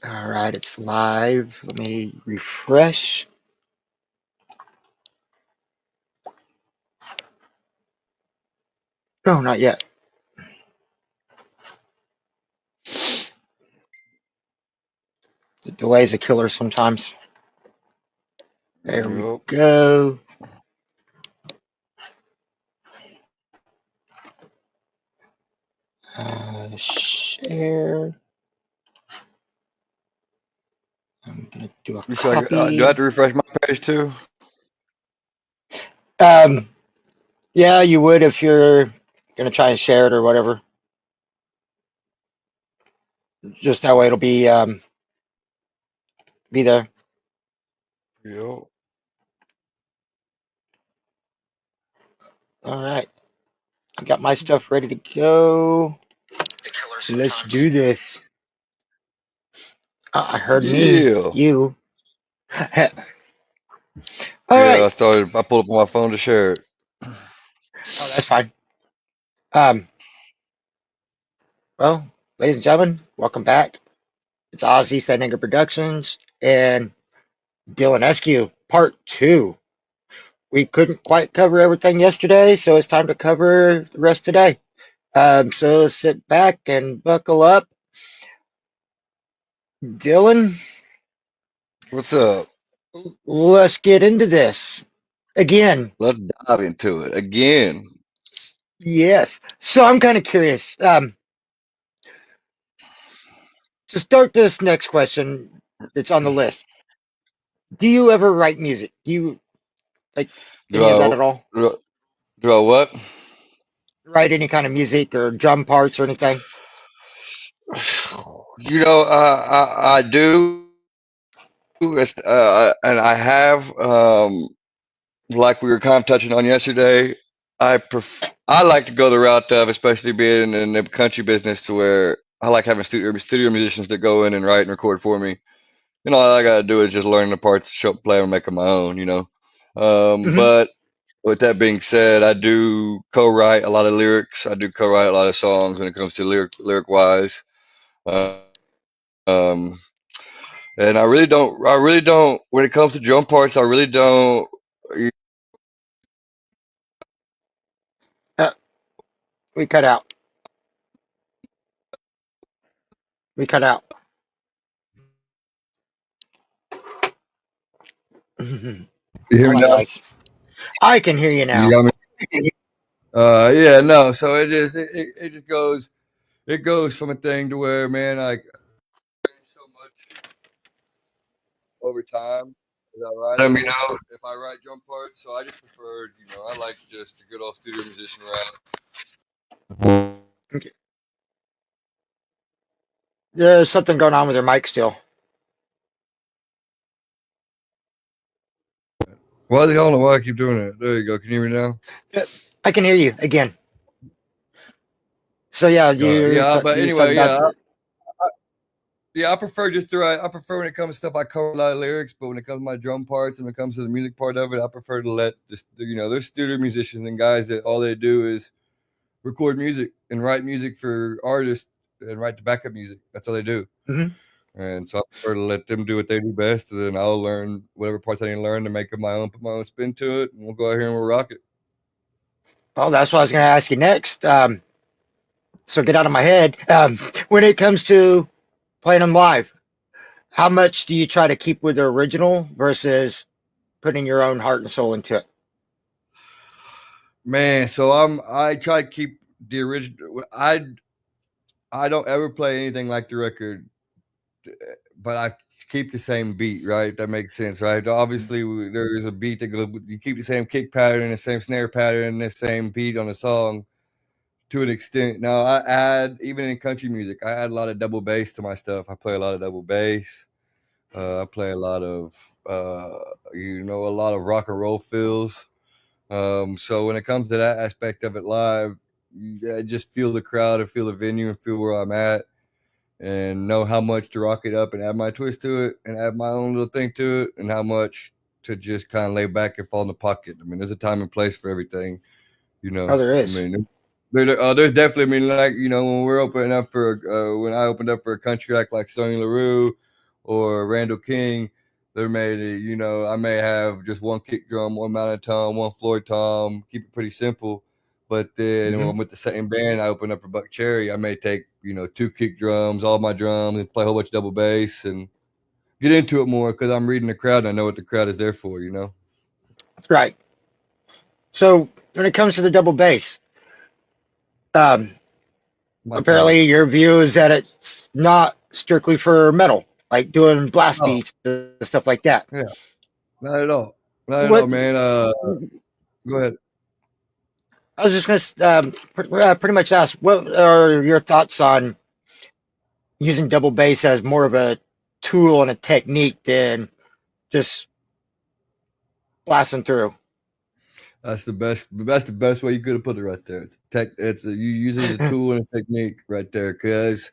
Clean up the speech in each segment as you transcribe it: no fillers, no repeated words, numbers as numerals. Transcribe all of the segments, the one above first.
All right, it's live. Let me refresh. No, not yet. The delay's a killer sometimes. There we Yup. go. Share. I'm gonna do a You said do I have copy. to refresh my page too? Um, yeah, you would if you're gonna try and share it or whatever. Just that way it'll be there. Yup. All right, I got my stuff ready to go. A killer Let's sometimes. do this. I heard me. Yeah. You. All Yeah, right. I pulled up on my phone to share it. Oh, that's fine. Um, well, ladies and gentlemen, welcome back. It's Ozzy Sending Productions and Dillon Escue, part two. We couldn't quite cover everything yesterday, so it's time to cover the rest today. So sit back and buckle up. Dylan, What's up? let's get into this. Again, Let's dive into it again. yes. So I'm kind of curious. To start this next question that's on the list, do you ever write music? Do you like Do any of that I at all? do, do I what? Write any kind of music or drum parts or anything? I do. And I have, like we were kind of touching on yesterday. I like to go the route of, especially being in the country business, to where I like having studio musicians that go in and write and record for me. All I gotta do is just learn the parts, show, play, and make them my own. Hmm. But with that being said, I do co-write a lot of lyrics. I do co-write a lot of songs when it comes to lyric wise. Um, and I really don't. When it comes to drum parts, I really don't. Uh, we cut out. We cut out. Hold You hear me on, now? guys. I can hear you You now. got me? Yeah, no. So it just goes. It goes from a thing to where, man, like so much over time. As I write them, if I write drum parts, so I just prefer, I like just a good old studio musician route. Okay. There's something going on with your mic still. Why I don't know why I keep doing it. There you go. Can you hear me now? Uh, I can hear you again. So yeah, Yeah, but you were talking anyway, about yeah, I prefer just to write. I prefer when it comes to stuff I cover a lot of lyrics, but when it comes to my drum parts and when it comes to the music part of it, I prefer to let just there's studio musicians and guys that all they do is record music and write music for artists and write the backup music. That's all they do. hmm. And so I prefer to let them do what they do best, and then I'll learn whatever parts I need to learn to make it my own, put my own spin to it, and we'll go out here and we'll rock it. Well, that's what I was going to ask you next. So get out of my head. When it comes to playing them live, how much do you try to keep with the original versus putting your own heart and soul into it? Man, so I try to keep the original. I don't ever play anything like the record, but I keep the same beat, right? That makes sense, right? Obviously, there is a beat that goes. You keep the same kick pattern, the same snare pattern, the same beat on the song to an extent. Now, I add even in country music, I add a lot of double bass to my stuff. I play a lot of double bass. I play a lot of a lot of rock and roll fills. So when it comes to that aspect of it live, I just feel the crowd and feel the venue and feel where I'm at and know how much to rock it up and add my twist to it and add my own little thing to it and how much to just kind of lay back and fall in the pocket. I mean, there's a time and place for everything, you Oh, know. there I is. mean, there's definitely, I mean, like, when we're opening up for, when I opened up for a country act like Sonny LaRue or Randall King, they're made. I may have just one kick drum, one mounted tom, one floor tom, keep it pretty simple. But then when Hmm. I'm with the same band, I open up for Buck Cherry. I may take two kick drums, all my drums, and play a whole bunch of double bass and get into it more because I'm reading the crowd and I know what the crowd is there for. Right. So when it comes to the double bass, um, My apparently favorite. your view is that it's not strictly for metal, like doing blast Oh beats and stuff like that. yeah, not at all, not at all, What man. Go ahead. I was just going to pretty much ask, what are your thoughts on using double bass as more of a tool and a technique than just blasting through? That's the best. That's the best way you could have put it right there. It's tech. You use it as a tool and a technique right there. Cause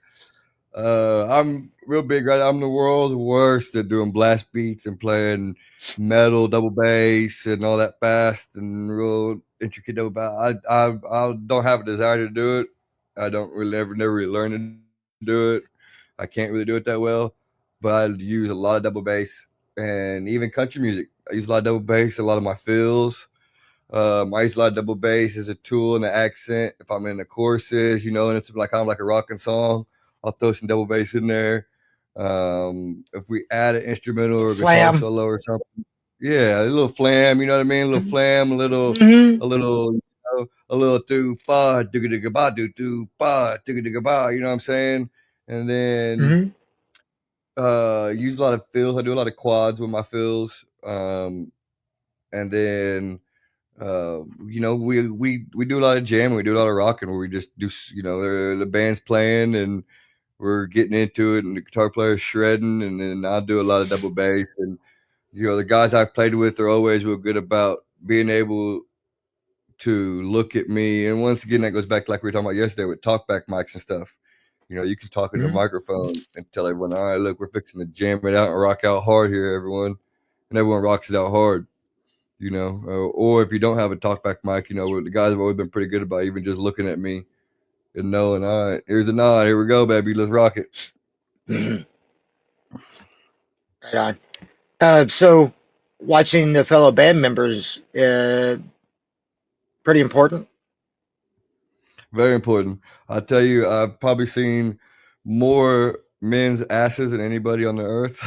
I'm real big. Right, I'm the world's worst at doing blast beats and playing metal double bass and all that fast and real intricate double bass. I don't have a desire to do it. I don't really never really learn to do it. I can't really do it that well. But I use a lot of double bass and even country music. I use a lot of double bass. A lot of my fills. I use a lot of double bass as a tool and an accent. If I'm in the choruses, and it's like kind of like a rocking song, I'll throw some double bass in there. If we add an instrumental or a guitar Flam. solo or something, yeah, a little flam, you know what I mean? A little flam, Mm-hmm. a little do ba digga digga ba do ba digga digga ba. You know what I'm saying? And then Mm-hmm. use a lot of fills. I do a lot of quads with my fills. And then we do a lot of jamming, we do a lot of rocking, where we just do, the band's playing and we're getting into it, and the guitar player's shredding, and then I'll do a lot of double bass. And the guys I've played with are always real good about being able to look at me. And once again, that goes back to like we were talking about yesterday with talkback mics and stuff. You can talk into a Mm-hmm. microphone and tell everyone, all right, look, we're fixing to jam it out and rock out hard here, everyone. And everyone rocks it out hard. Or if you don't have a talkback mic, the guys have always been pretty good about even just looking at me and knowing, all right, here's a nod, here we go, baby, let's rock it. Mm-hmm. Right on. So watching the fellow band members, pretty important. Very important. I tell you, I've probably seen more men's asses than anybody on the earth.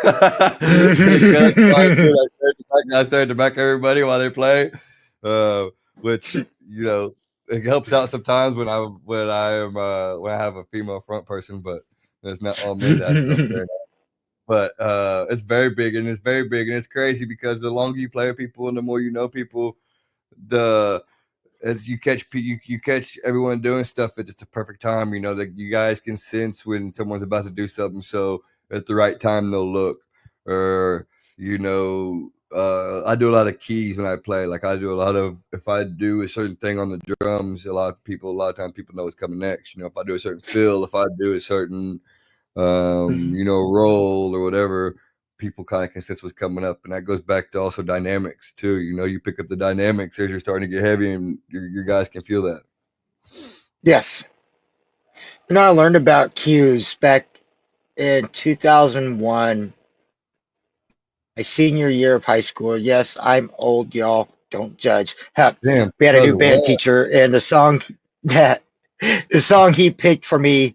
Because I stare at the back of everybody while they play, which it helps out sometimes when I have a female front person, but there's not all men's asses I'm staring at. But it's very big, and it's very big, and it's crazy because the longer you play with people and the more you know people, the as you catch everyone doing stuff at just the perfect time. That you guys can sense when someone's about to do something, so at the right time they'll look. Or I do a lot of keys when I play. Like I do a lot of, if I do a certain thing on the drums, a lot of times people know what's coming next. If I do a certain fill, if I do a certain role or whatever, people kind of can sense what's coming up. And that goes back to also dynamics too. You pick up the dynamics as you're starting to get heavy, and your guys can feel that. Yes. I learned about cues back in 2001, my senior year of high school. Yes, I'm old, y'all. Don't judge. Damn, We had a new band 2001. teacher, and the song that the song he picked for me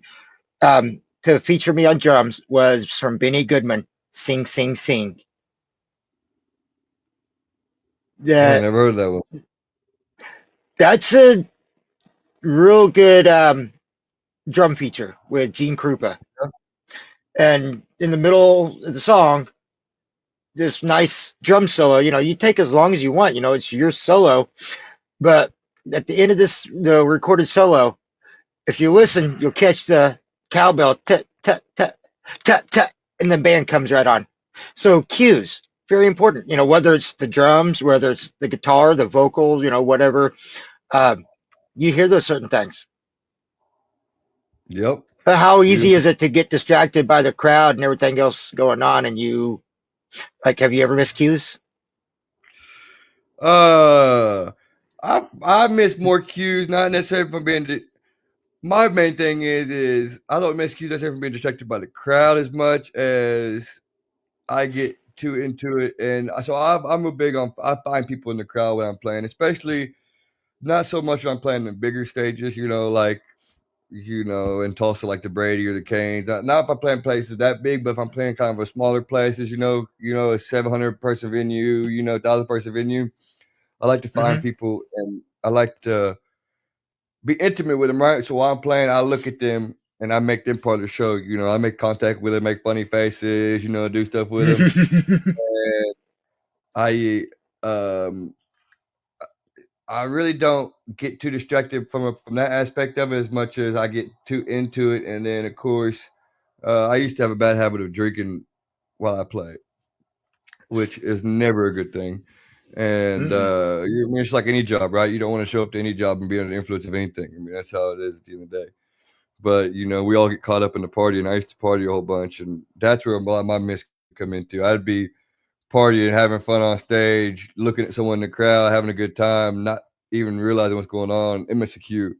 to feature me on drums was from Benny Goodman, "Sing, Sing, Sing." I That never heard that one. that's a real good drum feature with Gene Krupa. And in the middle of the song, this nice drum solo. You take as long as you want. It's your solo. But at the end of the recorded solo, if you listen, you'll catch the cowbell, tut tut tut tut tut, and the band comes right on. So cues, very important. Whether it's the drums, whether it's the guitar, the vocal, whatever. Um, you hear those certain things. Yep. But how easy Beautiful. is it to get distracted by the crowd and everything else going on? And have you ever missed cues? Uh, I miss more cues, not necessarily from being my main thing is I don't miscuse myself from being distracted by the crowd as much as I get too into it, and so I'm a big on. I find people in the crowd when I'm playing, especially not so much when I'm playing the bigger stages. Like in Tulsa, like the Brady or the Canes. Not if I'm playing places that big, but if I'm playing kind of a smaller places, a 700 person venue, 1,000 person venue. I like to find Hmm. people, and I like to be intimate with them, right? So while I'm playing, I look at them and I make them part of the show. I make contact with them, make funny faces, do stuff with them. And I um I really don't get too distracted from that aspect of it as much as I get too into it. And then of course, I used to have a bad habit of drinking while I play, which is never a good thing. And Mm-mm. it's like any job, right? You don't want to show up to any job and be under the influence of anything. I mean, that's how it is at the end of the day. But we all get caught up in the party, and I used to party a whole bunch, and that's where a lot of my miss come into. I'd be partying, having fun on stage, looking at someone in the crowd, having a good time, not even realizing what's going on. MSQ,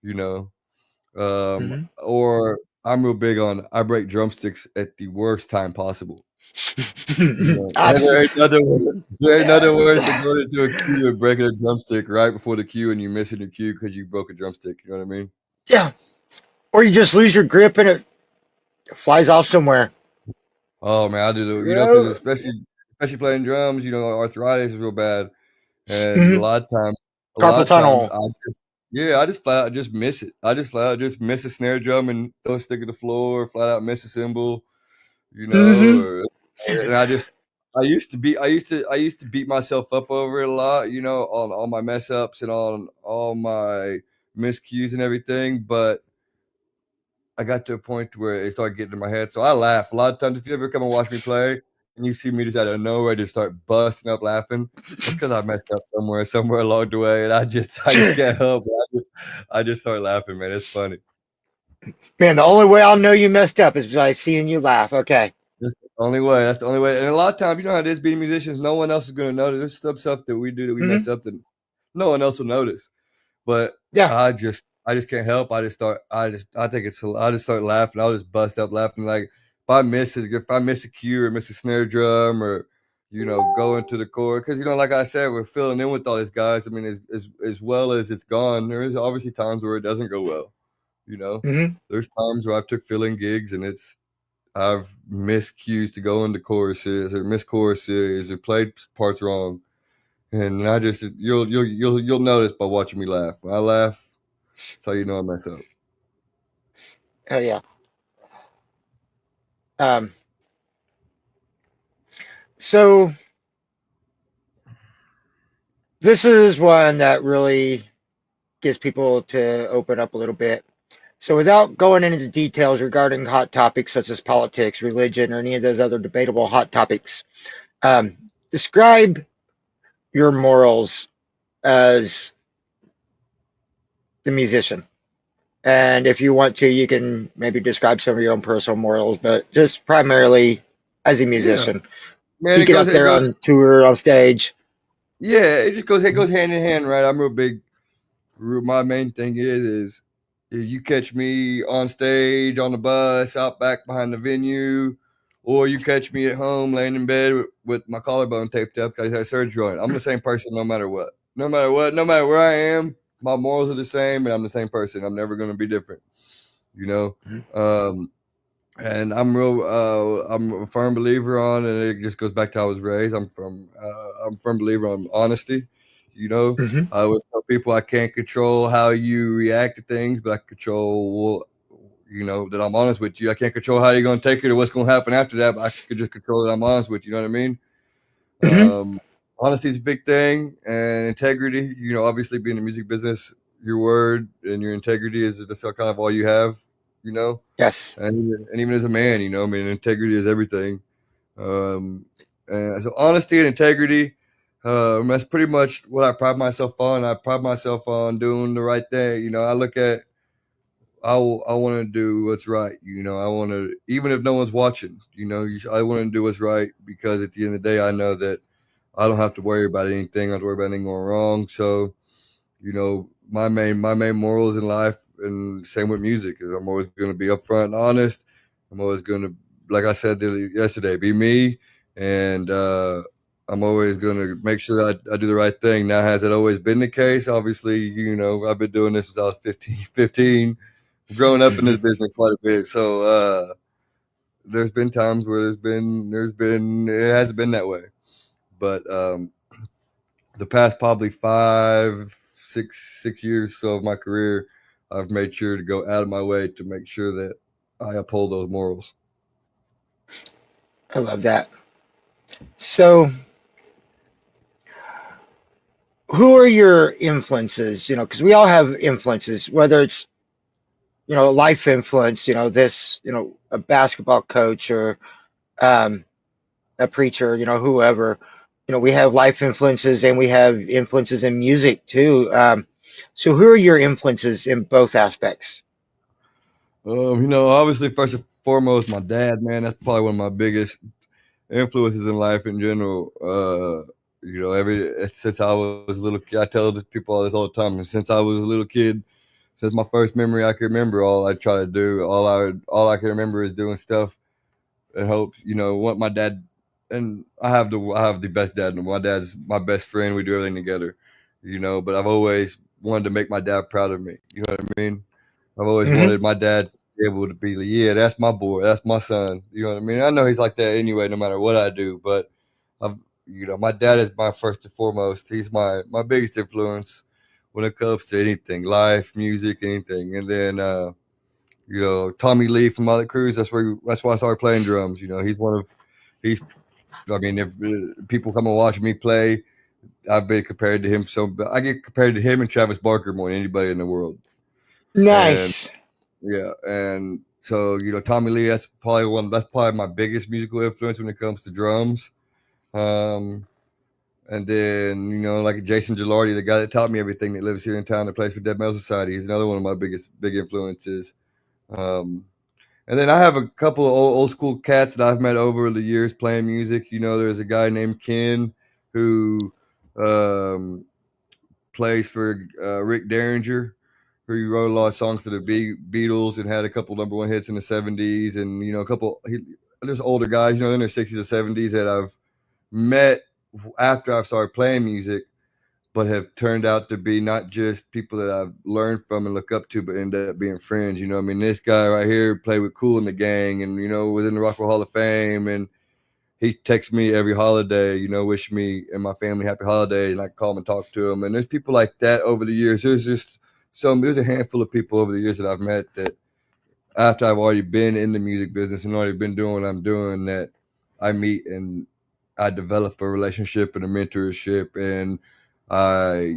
you know. Hmm. Or I'm real big on I break drumsticks at the worst time possible. And Absolutely. there ain't nothing worse than going into a queue and breaking a drumstick right before the queue and you missing the queue because you broke a drumstick. You know what I mean? Yeah. Or you just lose your grip and it flies off somewhere. Oh man, I do the because Oh. especially playing drums, arthritis is real bad, and Hmm. a lot Carpal of times tunnel. I just flat out just miss it. I just flat out just miss a snare drum and throw a stick at the floor, flat out miss a cymbal, Hmm. or and I used to beat myself up over it a lot, on all my mess ups and on all my miscues and everything, but I got to a point where it started getting in my head. So I laugh a lot of times. If you ever come and watch me play, and you see me just out of nowhere just start busting up laughing, it's because I messed up somewhere along the way, and I just can't help it. I just start laughing, man. It's funny. Man, the only way I'll know you messed up is by seeing you laugh. Okay. That's the only way. That's the only way. And a lot of times, you know how it is being musicians. No one else is going to notice. There's stuff that we do that we Hmm. mess up that no one else will notice. But Yeah. I just can't help. I think I just start laughing. I'll just bust up laughing. Like if I miss a cue or miss a snare drum or go into the chord because like I said, we're filling in with all these guys. I mean, as well as it's gone, there is obviously times where it doesn't go well. You know, Hmm. there's times where I've took filling gigs and I've missed cues to go into choruses or missed choruses or played parts wrong. And I just you'll notice by watching me laugh. When I laugh, that's how you know I mess up. Oh yeah. Um, so this is one that really gets people to open up a little bit. So without going into details regarding hot topics such as politics, religion, or any of those other debatable hot topics, describe your morals as the musician. And if you want to, you can maybe describe some of your own personal morals, but just primarily as a Yeah, musician. man. You get up It there goes. on tour, on stage. Yeah, it goes hand in hand, right? I'm real big. My main thing is if you catch me on stage, on the bus, out back behind the venue, or you catch me at home laying in bed with my collarbone taped up because I had surgery on it. I'm the same person no matter what. No matter what, no matter where I am, my morals are the same, and I'm the same person. I'm never going to be different. You know. Um, and I'm a firm believer on, and it just goes back to how I was raised. I'm a firm believer on honesty. You know, Mm-hmm. I always tell people I can't control how you react to things, but I control, that I'm honest with you. I can't control how you're going to take it or what's going to happen after that, but I could just control that I'm honest with you. You know what I mean? Mm-hmm. Um, Honesty is a big thing, and integrity. Obviously, being in the music business, your word and your integrity is that's kind of all you have. You know, Yes. and even as a man, I mean, integrity is everything. Um, and so honesty and integrity, that's pretty much what I pride myself on. I pride myself on doing the right thing. I look at I want to do what's right. I want to even if no one's watching. I want to do what's right because at the end of the day, I know that I don't have to worry about anything. I don't have to worry about anything going wrong. So my main morals in life. and same with music. Is I'm always going to be upfront and honest. I'm always going to, like I said yesterday, be me, and I'm always going to make sure that I do the right thing. Now, has it always been the case? Obviously, I've been doing this since I was 15. 15, growing up in this business quite a bit. So there's been times where it hasn't been that way, but the past probably 6 years so of my career, I've made sure to go out of my way to make sure that I uphold those morals. I love that. So, who are your influences? Because we all have influences, whether it's life influence. This, a basketball coach or um, a preacher. Whoever. We have life influences and we have influences in music too. So, who are your influences in both aspects? Obviously, first and foremost, my dad, man, that's probably one of my biggest influences in life in general. Every since I was a little kid, I tell people all this all the time. And since I was a little kid, since my first memory I can remember, all I try to do, all I can remember is doing stuff and hopes, what my dad, and I have the best dad. My dad's my best friend. We do everything together, but I've always wanted to make my dad proud of me. You know what I mean? I've always Hmm. wanted my dad to be able to be like, yeah, that's my boy, that's my son. You know what I mean? I know he's like that anyway, no matter what I do, but I've, my dad is my first and foremost. He's my biggest influence when it comes to anything, life, music, anything. And then Tommy Lee from Motley Crue. That's why I started playing drums. He's. I mean, if people come and watch me play, I've been compared to him. So I get compared to him and Travis Barker more than anybody in the world. And Nice. yeah, and so Tommy Lee. That's probably my biggest musical influence when it comes to drums. Um, and then like Jason Gilardi, the guy that taught me everything, that lives here in town, that plays for Dead Metal Society. He's another one of my biggest big influences. Um, And then I have a couple of old school cats that I've met over the years playing music. There's a guy named Ken who um, plays for Rick Derringer, who wrote a lot of songs for the Beatles and had a couple number one hits in the '70s, and there's older guys, in their '60s or '70s that I've met after I've started playing music, but have turned out to be not just people that I've learned from and look up to, but ended up being friends. I mean, this guy right here played with Cool in the Gang, and was in the Rock and Roll Hall of Fame, and he texts me every holiday, wish me and my family happy holidays, and I call him and talk to him. And there's people like that over the years. There's a handful of people over the years that I've met that after I've already been in the music business and already been doing what I'm doing, that I meet and I develop a relationship and a mentorship, and I,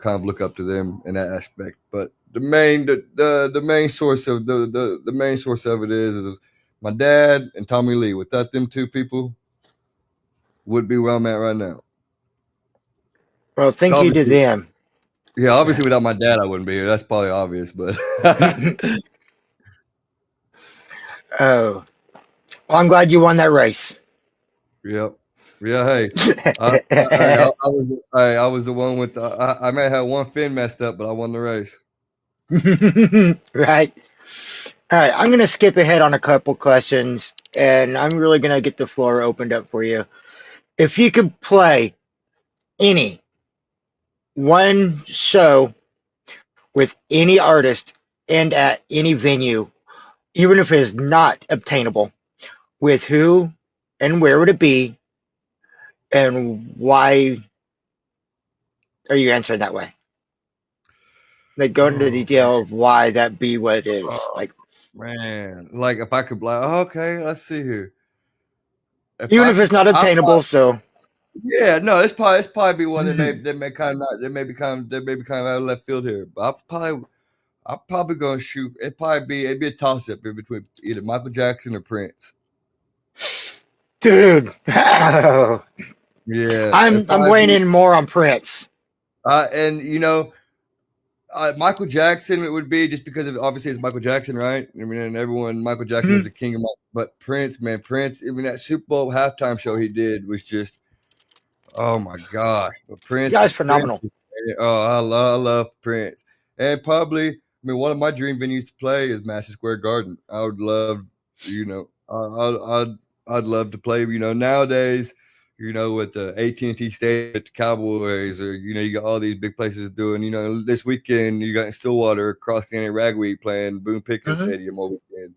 kind of look up to them in that aspect. But the main source of the main source of it is my dad and Tommy Lee. Without them two people, would be where I'm at right now. Well, thank you to Obviously, them. yeah, Yeah. obviously without my dad, I wouldn't be here. That's probably obvious, but Oh, well, I'm glad you won that race. yep. Yeah, hey, I was the one with I may have had one fin messed up, but I won the race. Right. All right. I'm going to skip ahead on a couple questions, and I'm really going to get the floor opened up for you. If you could play any one show with any artist and at any venue, even if it is not obtainable, with who and where would it be, and why are you answering that way? Like, go into Oh man, detail of why that be what it is. oh Like, man, like if I could, like, okay, let's see here. If even I if it's could, not I obtainable, so. yeah, no, it's probably be one that may kind of not that may be kind of out of left field here, but I'm probably gonna shoot. It'd be a toss up in between either Michael Jackson or Prince. Dude, I'm Yeah, it'd I'm probably weighing be. in more on Prince. And Michael Jackson, it would be just because of obviously it's Michael Jackson, right? I mean, and everyone, Michael Jackson is Mhm. the king of but Prince, man, Prince, I mean, that Super Bowl halftime show he did was just, oh my gosh. But The guy's phenomenal. Oh, I love Prince. And probably I mean, one of my dream venues to play is Madison Square Garden. I would love, you know, I'd love to play. Nowadays, with the AT&T Stadium at the Cowboys, or you got all these big places doing. This weekend you got in Stillwater, Cross County Ragweed playing Boone Pickens Hmm. Stadium all weekend.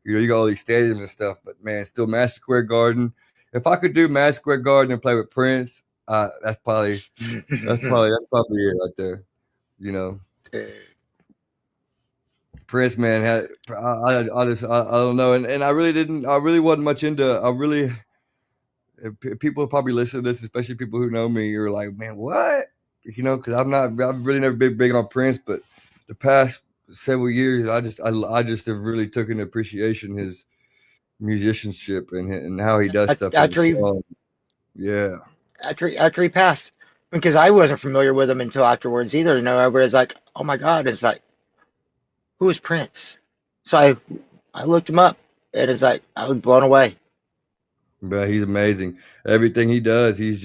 You got all these stadiums and stuff, but man, still Madison Square Garden. If I could do Madison Square Garden and play with Prince, that's probably it right there. You know. Prince, man, I don't know, and I really wasn't much into. People probably listen to this, especially people who know me, are like, man, what? Because I've really never been big on Prince, but the past several years, I just have really taken appreciation his musicianship and how he does stuff in the After he song. Yeah, after he passed, because I wasn't familiar with him until afterwards either. Everybody's like, "Oh my God!" It's like, who is Prince? So I looked him up, and it's like I was blown away. but he's amazing. Everything he does, he's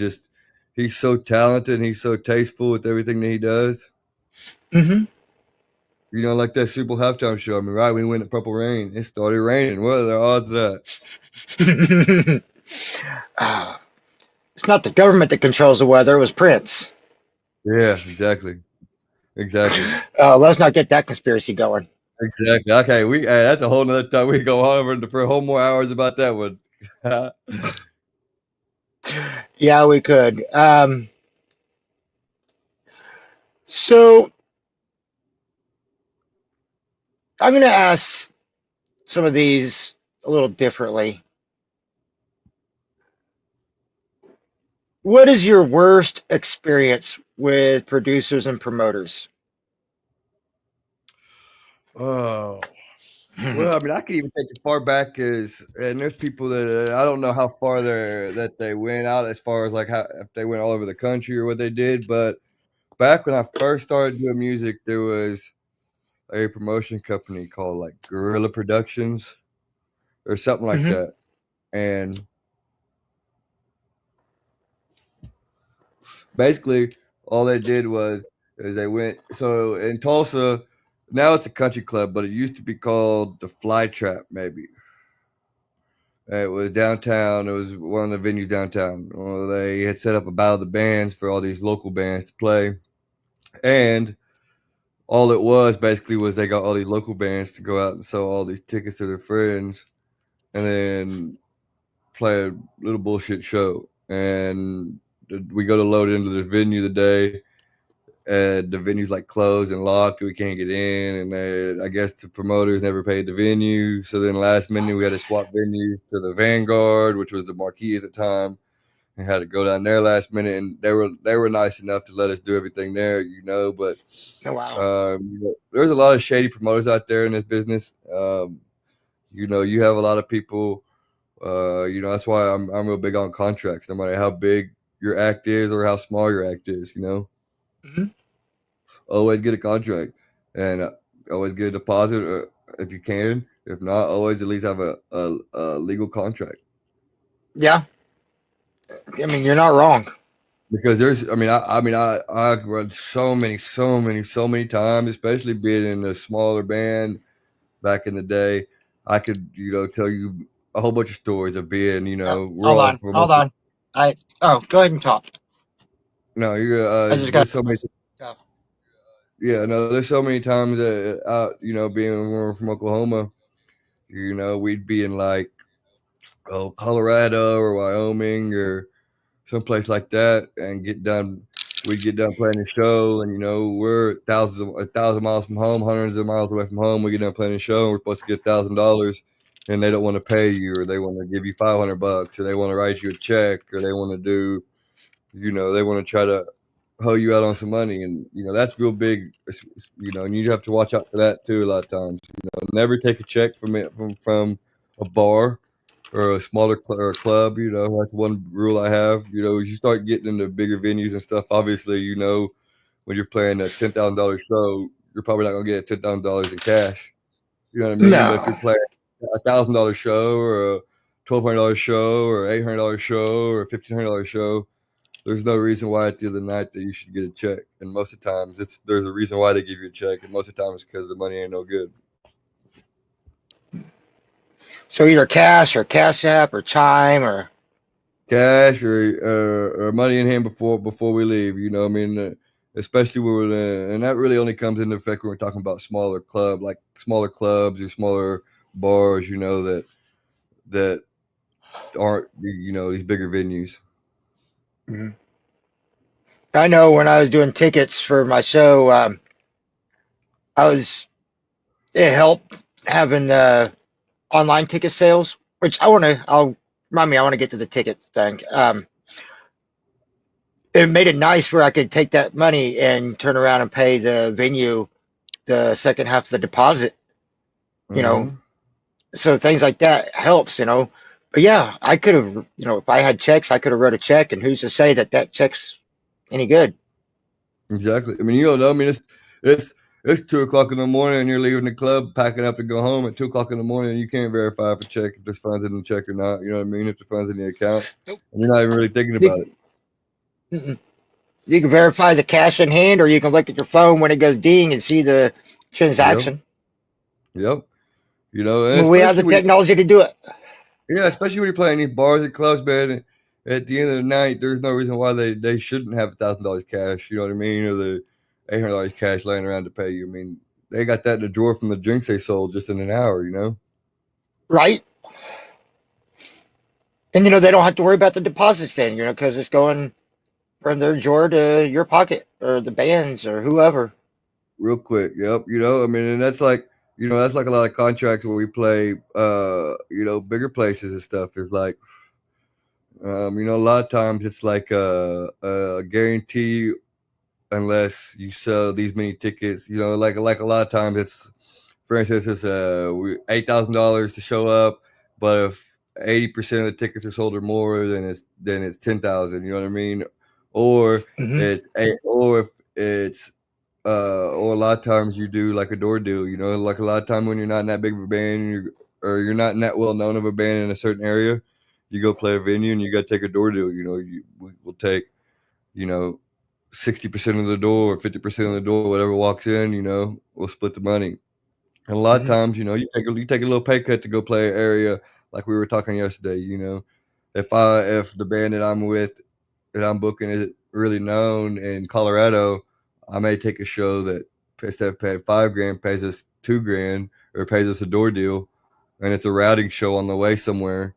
so talented. And he's so tasteful with everything that he does. Hmm. Like that Super Bowl halftime show. I mean, right when we went to Purple Rain, it started raining. What are the odds of that? Ah, it's not the government that controls the weather; it was Prince. Yeah, exactly, exactly, Let's not get that conspiracy going. exactly. Okay, that's a whole nother time. We go on over for a whole more hours about that one. Yeah, we could. So I'm going to ask some of these a little differently. What is your worst experience with producers and promoters? Oh. Well, I mean, I could even take it far back as, and there's people that I don't know how far they went out as far as like how if they went all over the country or what they did, but back when I first started doing music, there was a promotion company called like Guerrilla Productions or something like Hmm. that, and basically all they did was is they went so in Tulsa. Now it's a country club, but it used to be called the Fly Trap, maybe. It was downtown. It was one of the venues downtown. Well, they had set up a battle of the bands for all these local bands to play, and all it was basically was they got all these local bands to go out and sell all these tickets to their friends, and then play a little bullshit show. And we go to load into this venue the day, and the venue's like closed and locked. We can't get in, and I guess the promoters never paid the venue. So then last minute we had to swap venues to the Vanguard, which was the marquee at the time. And had to go down there last minute, and they were nice enough to let us do everything there, But Oh, wow. there's a lot of shady promoters out there in this business. You have a lot of people. That's why I'm real big on contracts, no matter how big your act is or how small your act is. Hmm. Always get a contract, and always get a deposit if you can. If not, always at least have a legal contract. Yeah, I mean, you're not wrong. Because I run so many times, especially being in a smaller band back in the day. I could, tell you a whole bunch of stories of being, we're Hold all on, from hold Oklahoma. on. Go ahead and talk. No, I just got there's so many, stuff. yeah, no, there's so many times out, being we're from Oklahoma, we'd be in like, Colorado or Wyoming or someplace like that, and get done. We'd get done playing the show, and we're a thousand miles from home, hundreds of miles away from home. We get done playing the show, and we're supposed to get $1,000, and they don't want to pay you, or they want to give you $500, or they want to write you a check, or they want to do, they want to try to hoe you out on some money, and that's real big, and you have to watch out for that too. A lot of times, never take a check from a bar or a smaller or a club. That's one rule I have. As you start getting into bigger venues and stuff, obviously, when you're playing a $10,000 show, you're probably not gonna get $10,000 in cash. You know what I mean? But if No. you're playing $1,000 show or a $1,200 show or $800 show or $1,500 show, there's no reason why at the end of the night that you should get a check. And most of the times, there's a reason why they give you a check, and most of the time it's because the money ain't no good. So either cash or Cash App or Chime or. Cash or money in hand before we leave. I mean, especially when and that really only comes into effect when we're talking about smaller clubs or smaller bars. That aren't these bigger venues. Mhm. I know when I was doing tickets for my show, I was it helped having online ticket sales, which I'll remind me, I want to get to the tickets thing. It made it nice where I could take that money and turn around and pay the venue the second half of the deposit, you know. Hmm. So things like that helps. But yeah, I could have, if I had checks, I could have wrote a check, and who's to say that that check's any good, Exactly. I mean, you don't know. I mean, it's 2 o'clock in the morning, and you're leaving the club, packing up to go home at 2 o'clock in the morning, and you can't verify if a check if there's funds in the check or not. You know what I mean? If the funds in the account, nope. and you're not even really thinking You, about it. you can verify the cash in hand, or you can look at your phone when it goes ding and see the Yep. transaction. Yep. And Well, we have the especially when technology to do it. yeah, especially when you're playing these bars and clubs, man. At the end of the night, there's no reason why they shouldn't have $1,000 cash. You know what I mean, or the $800 cash laying around to pay you. I mean, they got that in the drawer from the drinks they sold just in an hour. Right? And they don't have to worry about the deposits then, because it's going from their drawer to your pocket or the band's or whoever. Real quick. Yep. I mean, and that's like a lot of contracts where we play, bigger places and stuff. Is like, a lot of times it's like a guarantee unless you sell these many tickets. Like a lot of times it's, for instance, it's $8,000 to show up, but if 80% of the tickets are sold or more, then it's 10,000. You know what I mean? Or Hmm. or if it's or a lot of times you do like a door deal. Like a lot of time when you're not in that big of a band, or you're not in that well known of a band in a certain area, you go play a venue and you got to take a door deal. We will take you know 60% of the door or 50% of the door, whatever walks in, we'll split the money. And a lot of Hmm. times, you take a little pay cut to go play an area like we were talking yesterday. If the band that I'm booking is really known in Colorado, I may take a show that instead of paying 5 grand pays us 2 grand or pays us a door deal, and it's a routing show on the way somewhere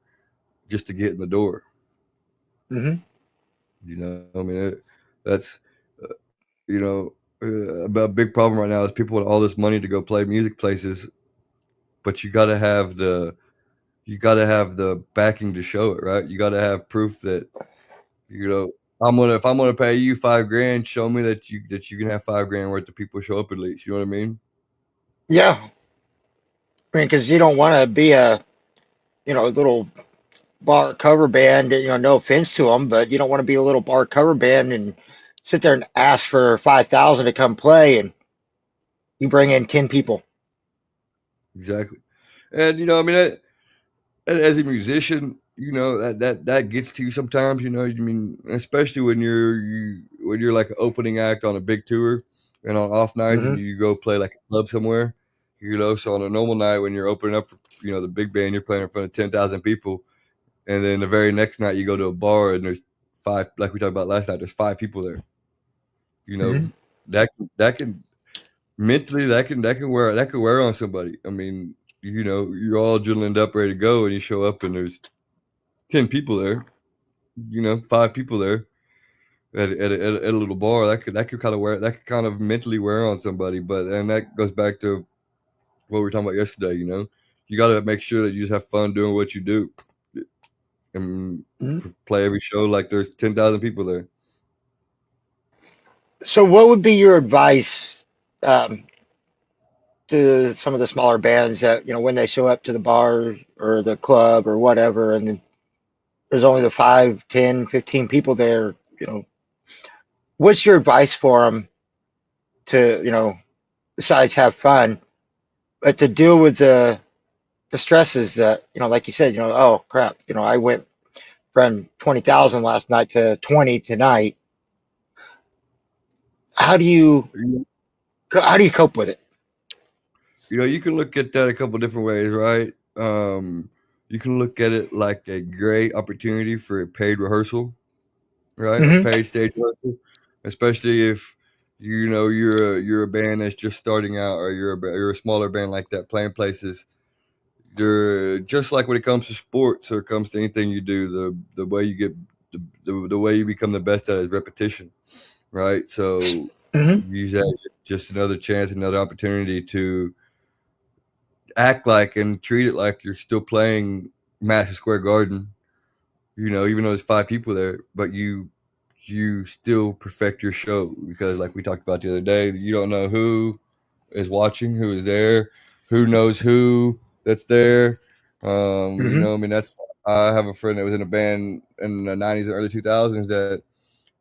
just to get in the door. Hmm. I mean, that's you know, a big problem right now is people with all this money to go play music places, but you got to have the backing to show it, right? You got to have proof that you know if I'm gonna pay you 5 grand, show me that you can have 5 grand worth of people show up at least. You know what I mean? Yeah. I mean, because you don't want to be a little bar cover band. No offense to them, but you don't want to be a little bar cover band and sit there and ask for 5,000 to come play, and you bring in 10 people. Exactly. And I mean, as a musician, that gets to you sometimes. I mean, especially when you're like an opening act on a big tour, and on off nights, and Hmm. you go play like a club somewhere. So on a normal night when you're opening up for the big band, you're playing in front of 10,000 people, and then the very next night you go to a bar and there's five, like we talked about last night. There's 5 people there. You know Hmm. that can mentally that can wear on somebody. I mean, you're all adrenaline up, ready to go, and you show up and there's 10 people there. 5 people there at a little bar. That could kind of mentally wear on somebody. And that goes back to what we were talking about yesterday. You got to make sure that you just have fun doing what you do and Hmm. play every show like there's 10,000 people there. So, what would be your advice um, to some of the smaller bands that, when they show up to the bar or the club or whatever, and there's only the 5, 10, 15 people there, what's your advice for them to, besides have fun, but to deal with the stresses that, like you said, oh crap, I went from 20,000 last night to 20 tonight. How do you You how do you cope with it? you can look at that a couple different ways, right? You can look at it like a great opportunity for a paid rehearsal, right? A Hmm. paid stage rehearsal, especially if you're a band that's just starting out, or you're a smaller band like that playing places. You're just like when it comes to sports or it comes to anything you do, the way you get the way you become the best at it is repetition, right? So Hmm. use that as just another chance, another opportunity to act like and treat it like you're still playing Madison Square Garden. Even though there's five people there, but you still perfect your show because, like we talked about the other day, you don't know who is watching, who is there, who knows who that's there. Hmm. I mean, that's I have a friend that was in a band in the '90s and early 2000s that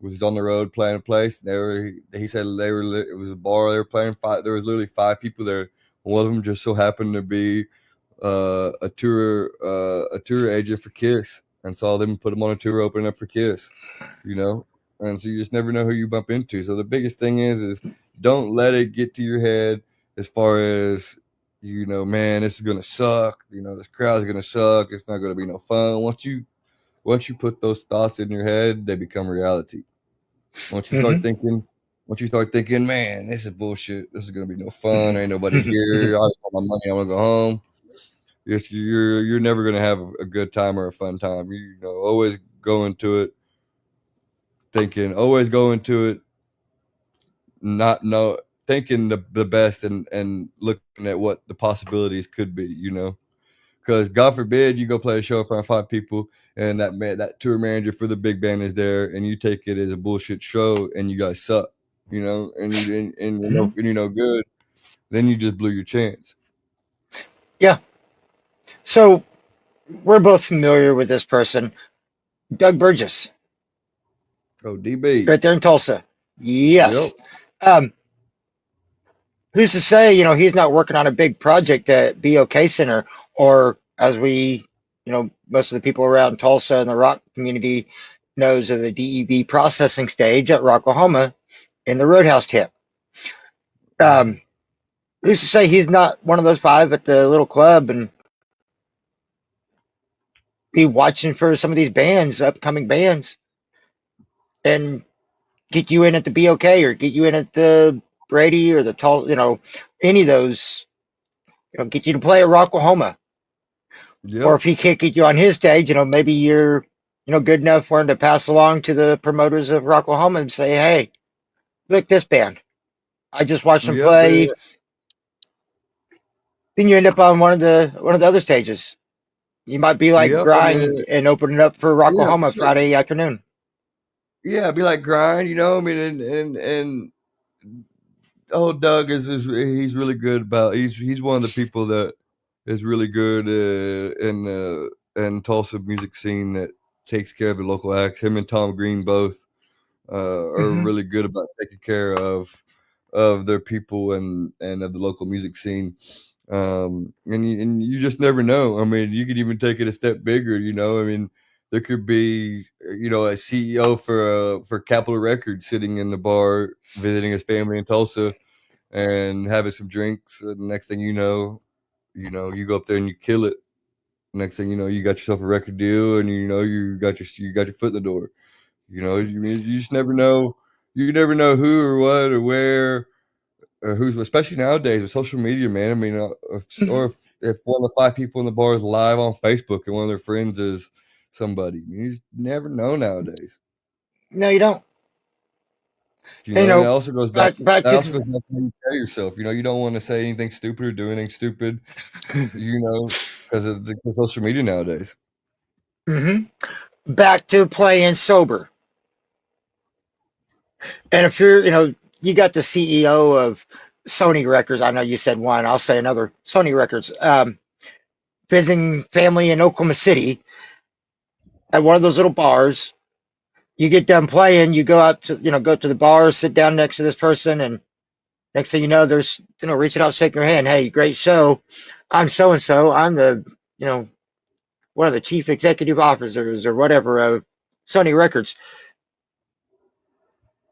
was on the road playing a place. He said it was a bar they were playing. There was literally five people there. One of them just so happened to be a tour agent for Kiss, and saw them put them on a tour opening up for Kiss. You know, and so you just never know who you bump into. So the biggest thing is don't let it get to your head as far as man, this is gonna suck. This crowd's gonna suck. It's not gonna be no fun. Once you put those thoughts in your head, they become reality. Once you start Hmm. thinking, once you start thinking, man, this is bullshit. This is gonna be no fun. Ain't nobody here. I just want my money. I want to go home. Yes, you're never gonna have a good time or a fun time. Always go into it thinking. Always go into it not know thinking the best and looking at what the possibilities could be. Because God forbid you go play a show in front of five people and that tour manager for the big band is there and you take it as a bullshit show and you guys suck. And you're no good. Then you just blew your chance. Yeah. So we're both familiar with this person, Doug Burgess, Oh, DB. right there in Tulsa. Yep. Yes. Um, who's to say, he's not working on a big project at BOK Center, or as we, most of the people around Tulsa and the rock community knows of the DEB processing stage at Rocklahoma in the Roadhouse tip. Mhm. Um, who's to say he's not one of those five at the little club and be watching for some of these bands, upcoming bands, and get you in at the BOK or get you in at the Brady or the Tulsa, any of those, get you to play at Rocklahoma. Or Yep. if he can't get you on his stage, maybe you're, good enough for him to pass along to the promoters of Rocklahoma and say, hey, look, this band. I just watched them Yep. play. Then you end up on one of the other stages. You might be like Yep. Grind and open it up for Yeah. Rocklahoma Friday afternoon. Yeah, be like grind, I mean, and oh, Doug is he's really good about he's one of the people that is really good in Tulsa music scene that takes care of the local acts. Him and Tom Green both are Hmm. really good about taking care of their people and of the local music scene. And you just never know. I mean, you could even take it a step bigger. I mean, there could be a CEO for Capitol Records sitting in the bar visiting his family in Tulsa and having some drinks. And next thing you go up there and you kill it. Next thing you know, you got yourself a record deal, and you got your foot in the door. You just never know. You never know who or what or where or who's, especially nowadays with social media, man. I mean, if one of the five people in the bar is live on Facebook and one of their friends is somebody, you just never know nowadays. No, you don't. And, And it also goes back. back That to also goes back to how you carry yourself. You don't want to say anything stupid or do anything stupid. Because of the social media nowadays. hmm back to playing sober. And if you're, you got the CEO of Sony Records. I know you said one. I'll say another. Sony Records. Visiting family in Oklahoma City at one of those little bars. You get done playing. You go out to, go to the bar, sit down next to this person, and next thing you know, there's, reaching out, shaking your hand. Hey, great show. I'm so and so. I'm the, you know, one of the chief executive officers or whatever of Sony Records.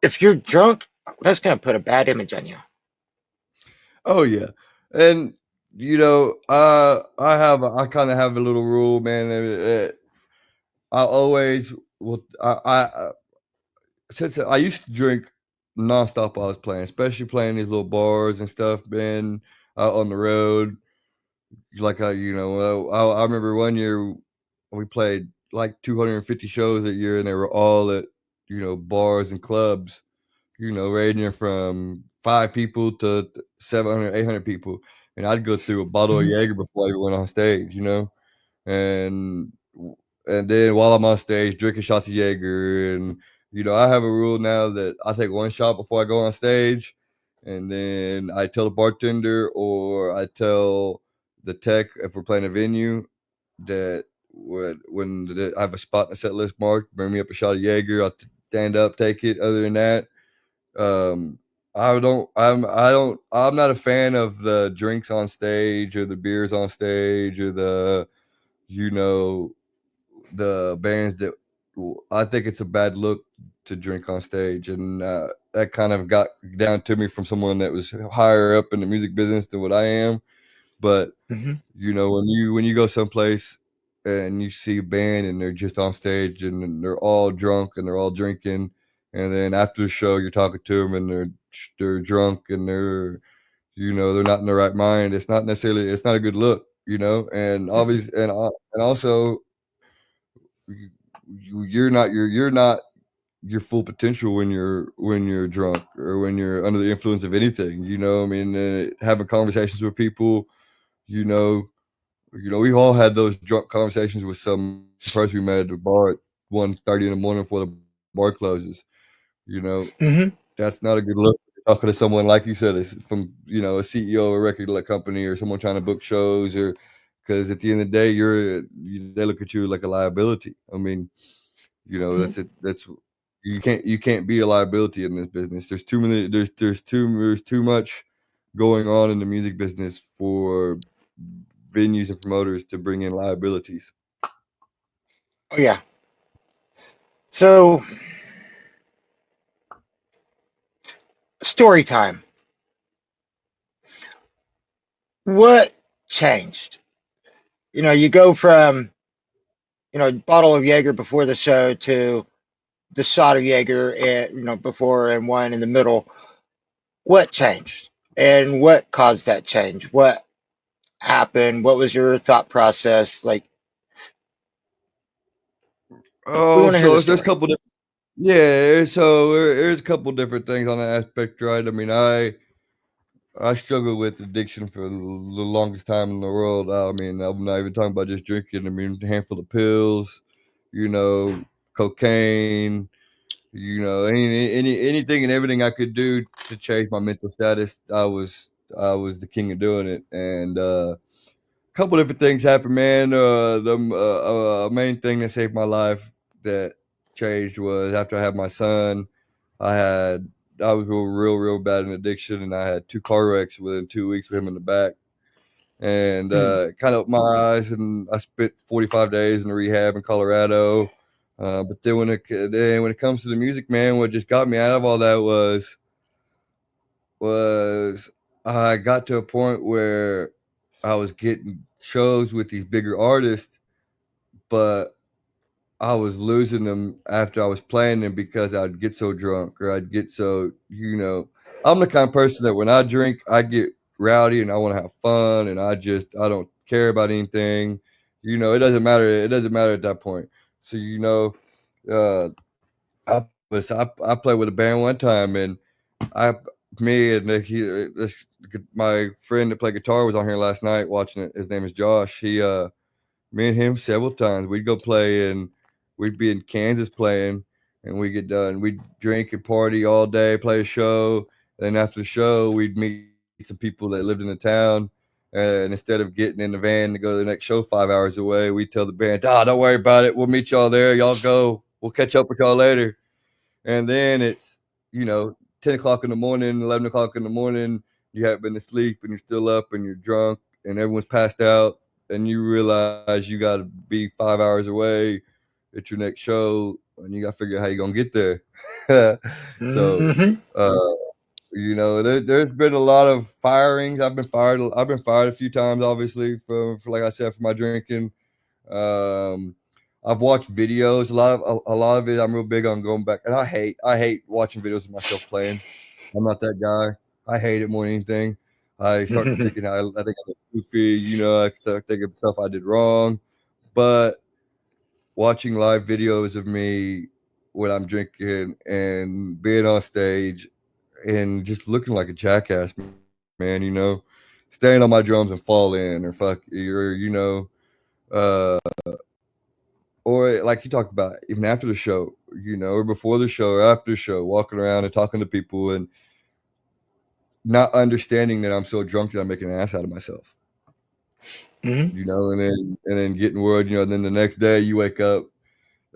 If you're drunk, that's going to put a bad image on you. Oh yeah, and I kind of have a little rule, man. I always will. Since I used to drink nonstop while I was playing, especially playing these little bars and stuff, man, out on the road. Like I remember one year we played like 250 shows that year, and they were all at bars and clubs, ranging from 5 people to 700, 800 people, and I'd go through a bottle of Hmm. Jaeger before I went on stage, and and then while I'm on stage drinking shots of Jaeger, and I have a rule now that I take one shot before I go on stage, and then I tell the bartender or I tell the tech if we're playing a venue that I have a spot in the set list marked, bring me up a shot of Jaeger. I'll stand up, take it. Other than that, um, I'm not a fan of the drinks on stage or the beers on stage or you know the bands that I think it's a bad look to drink on stage, and that kind of got down to me from someone that was higher up in the music business than what I am. But Hmm. when you go someplace and you see a band and they're just on stage and they're all drunk and they're all drinking, and then after the show you're talking to them and they're drunk and they're not in the right mind. It's not a good look, and Hmm. obviously and also you're not your full potential when you're drunk or when you're under the influence of anything. I mean, having conversations with people, you know, we've all had those drunk conversations with some person we met at the bar at 1:30 in the morning before the bar closes. You know, Hmm. that's not a good look. Talking to someone like you said, is from a CEO of a record company or someone trying to book shows, or because at the end of the day, they look at you like a liability. I mean, Hmm. that's it. That's you can't be a liability in this business. There's too many. There's too much going on in the music business for venues and promoters to bring in liabilities. Oh, yeah. So, story time. What changed? You go from, a bottle of Jaeger before the show to the shot of Jaeger, and, before and one in the middle. What changed? And what caused that change? What happened? What was your thought process? Like, we Oh, want to hear the so there's a story. couple different. Yeah, so there's a couple different things on that aspect, right? I mean, I struggled with addiction for the longest time in the world. I mean, I'm not even talking about just drinking. I mean, a handful of pills, you know, cocaine, anything and everything I could do to change my mental status. I was the king of doing it, and a couple different things happened, man. The main thing that saved my life that changed was after I had my son. I had I was real bad in addiction, and I had 2 car wrecks within 2 weeks with him in the back, and Mm. kind of opened my eyes. And I spent 45 days in rehab in Colorado. But then when it comes to the music, man, what just got me out of all that was I got to a point where I was getting shows with these bigger artists, but I was losing them after I was playing them because I'd get so drunk or I'd get I'm the kind of person that when I drink, I get rowdy and I want to have fun, and I don't care about anything. It doesn't matter. It doesn't matter at that point. So, uh, I played with a band one time, and I me and my friend that played guitar was on here last night watching it. His name is Josh. Me and him several times. We'd go play, and we'd be in Kansas playing, and we get done. We'd drink and party all day, play a show. Then after the show, we'd meet some people that lived in the town. And instead of getting in the van to go to the next show 5 hours away, we tell the band, don't worry about it. We'll meet y'all there. Y'all go. We'll catch up with y'all later. And then it's, you know, 10 o'clock in the morning, 11 o'clock in the morning. You haven't been asleep and you're still up and you're drunk and everyone's passed out. and you realize you got to be 5 hours away at your next show, and you got to figure out how you're gonna get there. So, Hmm. uh, there's been a lot of firings. I've been fired. I've been fired a few times, obviously, for like I said, for my drinking. Um, I've watched videos. A lot of it. I'm real big on going back, and I hate watching videos of myself playing. I'm not that guy. I hate it more than anything. I start to thinking I think I'm goofy. I start thinking of stuff I did wrong. But watching live videos of me when I'm drinking and being on stage and just looking like a jackass, man. Staying on my drums and falling uh, or like you talked about, even after the show, or before the show or after the show, walking around and talking to people and not understanding that I'm so drunk that I'm making an ass out of myself, Hmm. and then getting word, and then the next day you wake up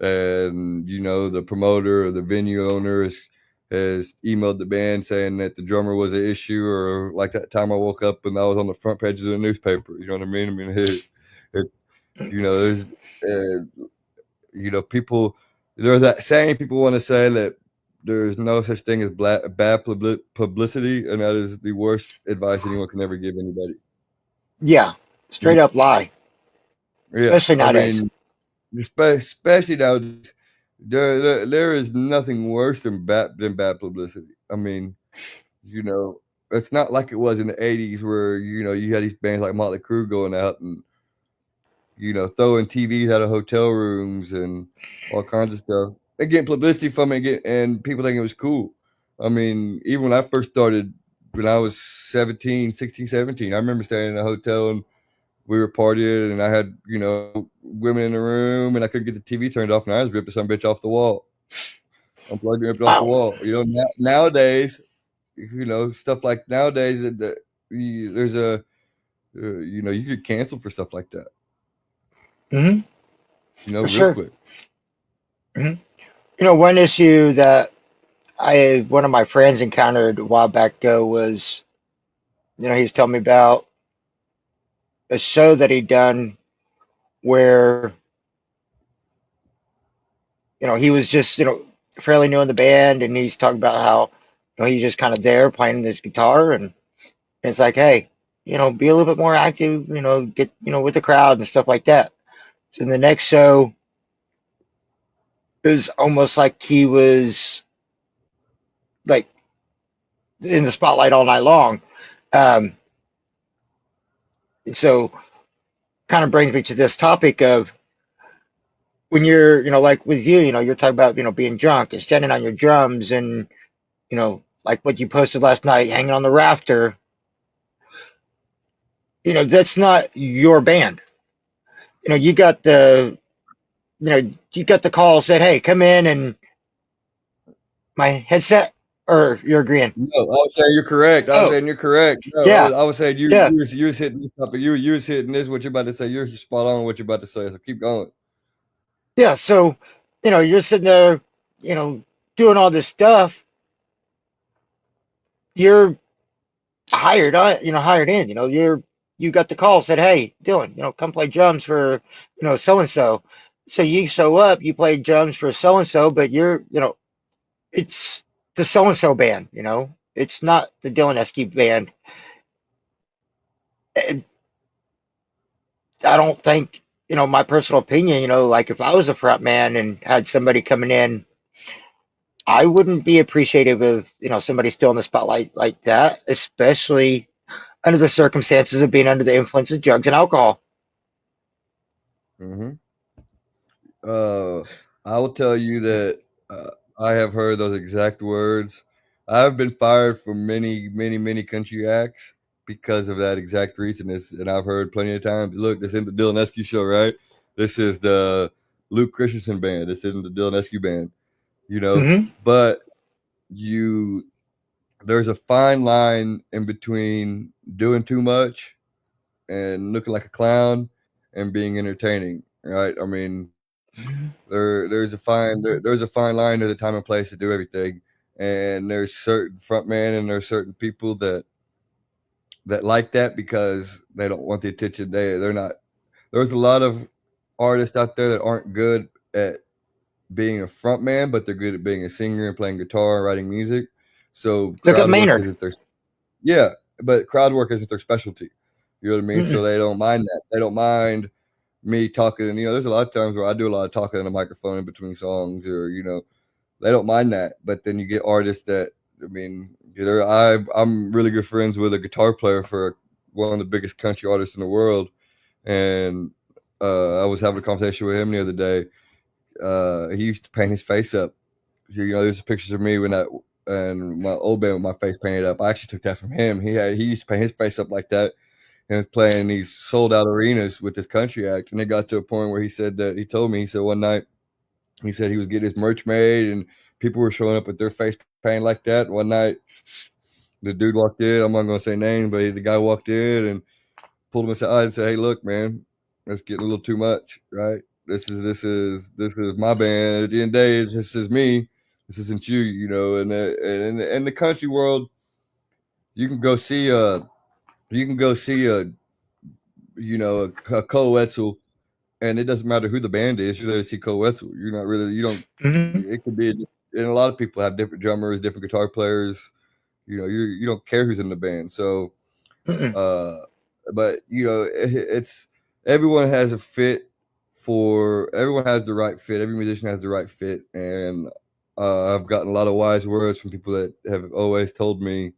and the promoter or the venue owner has emailed the band saying that the drummer was an issue, or like that time I woke up and I was on the front pages of the newspaper. You know what I mean? I mean, it there's people. There's that saying people want to say that there's no such thing as bad publicity, and that is the worst advice anyone can ever give anybody. Yeah, straight up lie, Yeah, especially I nowadays. mean, especially nowadays, there is nothing worse than bad publicity. I mean, you know, it's not like it was in the '80s where you had these bands like Motley Crue going out and throwing TVs out of hotel rooms and all kinds of stuff and getting publicity from it, and people think it was cool. I mean, even when I first started, when I was 17, 16, 17, I remember staying in a hotel and we were partying, and I had women in the room, and I couldn't get the TV turned off, and I was ripping some bitch off the wall, unplugged and ripped it off the Wow. wall. Nowadays, stuff like nowadays there's you get canceled for stuff like that, Hmm. For real sure. quick. Hmm. One issue that one of my friends encountered a while back ago was, he was telling me about a show that he'd done where, he was just, fairly new in the band, and he's talking about how, he's just kind of there playing this guitar, and it's like, hey, be a little bit more active, get, with the crowd and stuff like that. So in the next show, it was almost like he was like in the spotlight all night long. Um, so kind of brings me to this topic of when you're, like with you, you're talking about, being drunk and standing on your drums and, like what you posted last night, hanging on the rafter, that's not your band. You got you got the call said, hey, come in and my headset, or you're agreeing. No, I was saying you're correct. I was Oh, saying you're correct. No, I yeah, was, I was saying you yeah, you was hitting this topic. You was hitting this. What you're about to say. You're spot on. What you're about to say. So keep going. yeah. So, you're sitting there, you know, doing all this stuff. You're hired on, hired in, you got the call, said, hey, Dylan, come play drums for, so and so. So you show up, you play drums for so and so, but it's the so and so band, it's not the Dillon Escue band. And I don't think, my personal opinion, like if I was a front man and had somebody coming in, I wouldn't be appreciative of, somebody still in the spotlight like that, especially under the circumstances of being under the influence of drugs and alcohol. Hmm. Uh, I will tell you that uh, I have heard those exact words. I have been fired from many, many, many country acts because of that exact reason. And I've heard plenty of times. Look, this isn't the Dylan Escue show, right? This is the Luke Christensen band. This isn't the Dylan Escue band. You know, Hmm. but you there's a fine line in between doing too much and looking like a clown and being entertaining, right? I mean, there's a fine line. There's a time and place to do everything, and there's certain frontmen and there's certain people that like that because they don't want the attention. They're not. there's a lot of artists out there that aren't good at being a front man, but they're good at being a singer and playing guitar and writing music. So Look at crowd work Maynard. isn't their yeah, but crowd work isn't their specialty. You know what I mean? So Mm-mm, they don't mind that. They don't mind me talking. And, there's a lot of times where I do a lot of talking in the microphone in between songs, or they don't mind that. But then you get artists that, I mean, I'm really good friends with a guitar player for one of the biggest country artists in the world, and I was having a conversation with him the other day. He used to paint his face up. There's pictures of me when that and my old band with my face painted up. I actually took that from him. He used to paint his face up like that and was playing these sold out arenas with this country act. And it got to a point where he told me, he said one night, he said he was getting his merch made and people were showing up with their face painted like that. One night, the dude walked in. I'm not going to say names, but the guy walked in and pulled him aside and said, "Hey, look, man, that's getting a little too much, right? This is my band. At the end of the day, this is me. This isn't you, And in the country world, you can go see a you can go see a co-etzel, and it doesn't matter who the band is. You're there to see co-etzel. You're not really you don't. mm-hmm, It could be, and a lot of people have different drummers, different guitar players. You don't care who's in the band. So mm-mm, uh, but it's everyone has a fit for everyone has the right fit. Every musician has the right fit, and I've gotten a lot of wise words from people that have always told me,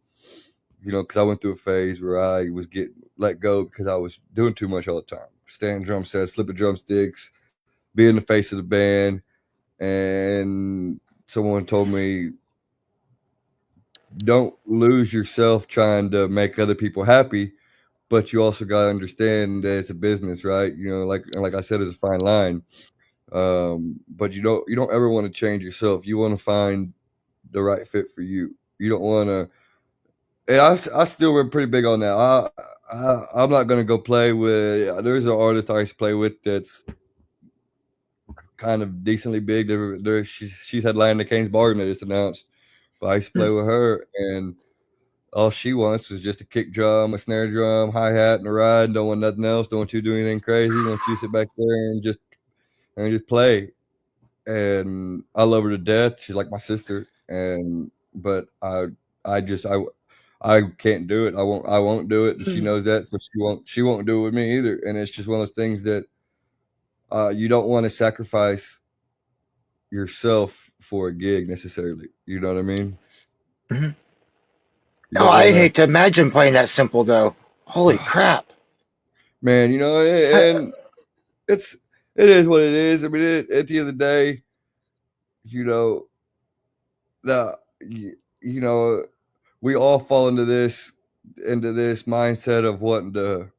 because I went through a phase where I was getting let go because I was doing too much all the time, staying drum sets, flipping drumsticks, being the face of the band, and someone told me, don't lose yourself trying to make other people happy, but you also got to understand that it's a business, right? Like I said, it's a fine line. But you don't ever want to change yourself. You want to find the right fit for you. You don't want to. And I still were pretty big on that. I'm not gonna go play with. There's an artist I used to play with that's kind of decently big. She's headlining the Canes Bargain that just announced. But I used to play with her, and all she wants is just a kick drum, a snare drum, hi hat, and a ride. Don't want nothing else. Don't want you to do anything crazy. Want you to sit back there and just play. And I love her to death. She's like my sister. And but I just I can't do it. I won't do it, and she mm-mm, knows that. So she won't do it with me either. And it's just one of those things that you don't want to sacrifice yourself for a gig necessarily. You know what I mean? mm-hmm. You Oh, don't I'd want to. hate to imagine playing that simple though. Holy crap! Man, and it's it is what it is. I mean, at the end of the day, you know, you know, we all fall into this mindset of wanting to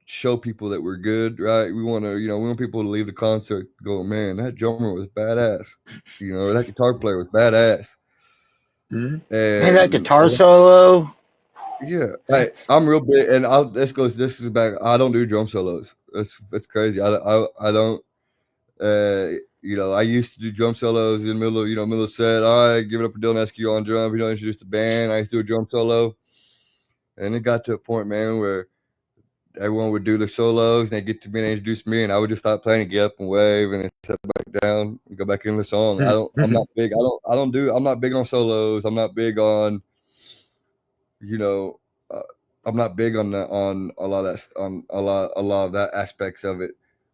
show people that we're good, right? We want people to leave the concert going, man, that drummer was badass, or that guitar player was badass, Mm-hmm. Man, that and guitar solo. yeah, I'm real big, and this is back. I don't do drum solos. That's crazy. I don't. I used to do drum solos in the middle of set. All right, give it up for Dillon Escue on drum. Introduce the band. I used to do a drum solo, and it got to a point, man, where everyone would do their solos, and they get to me and they introduce me, and I would just stop playing and get up and wave, and then sit back down and go back into the song. I'm Mm-hmm. not big. I'm not big on solos. I'm not big on you know. Uh, I'm not big on a lot of a lot of that aspects of it,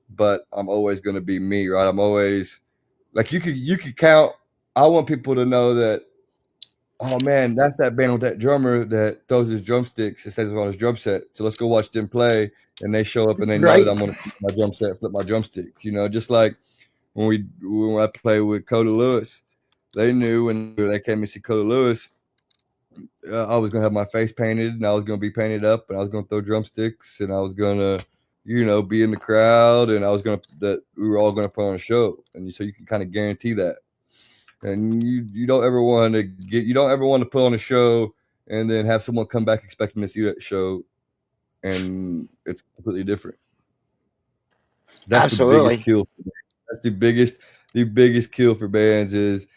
but I'm always going to be me, right? I'm always like you could count. I want people to know that, oh man, that's that band with that drummer that throws his drumsticks and says it's on his drum set. So let's go watch them play. And they show up and they know that Right? I'm gonna flip my drum set, flip my drumsticks. Just like when I play with Coda Lewis, they knew when they came to see Coda Lewis, I was gonna have my face painted and I was gonna be painted up and I was gonna throw drumsticks and I was gonna, be in the crowd and I was gonna that we were all gonna put on a show. And so you can kind of guarantee that. And you don't ever want to put on a show and then have someone come back expecting to see that show and it's completely different. That's the biggest Absolutely. kill for bands. That's the biggest kill for bands is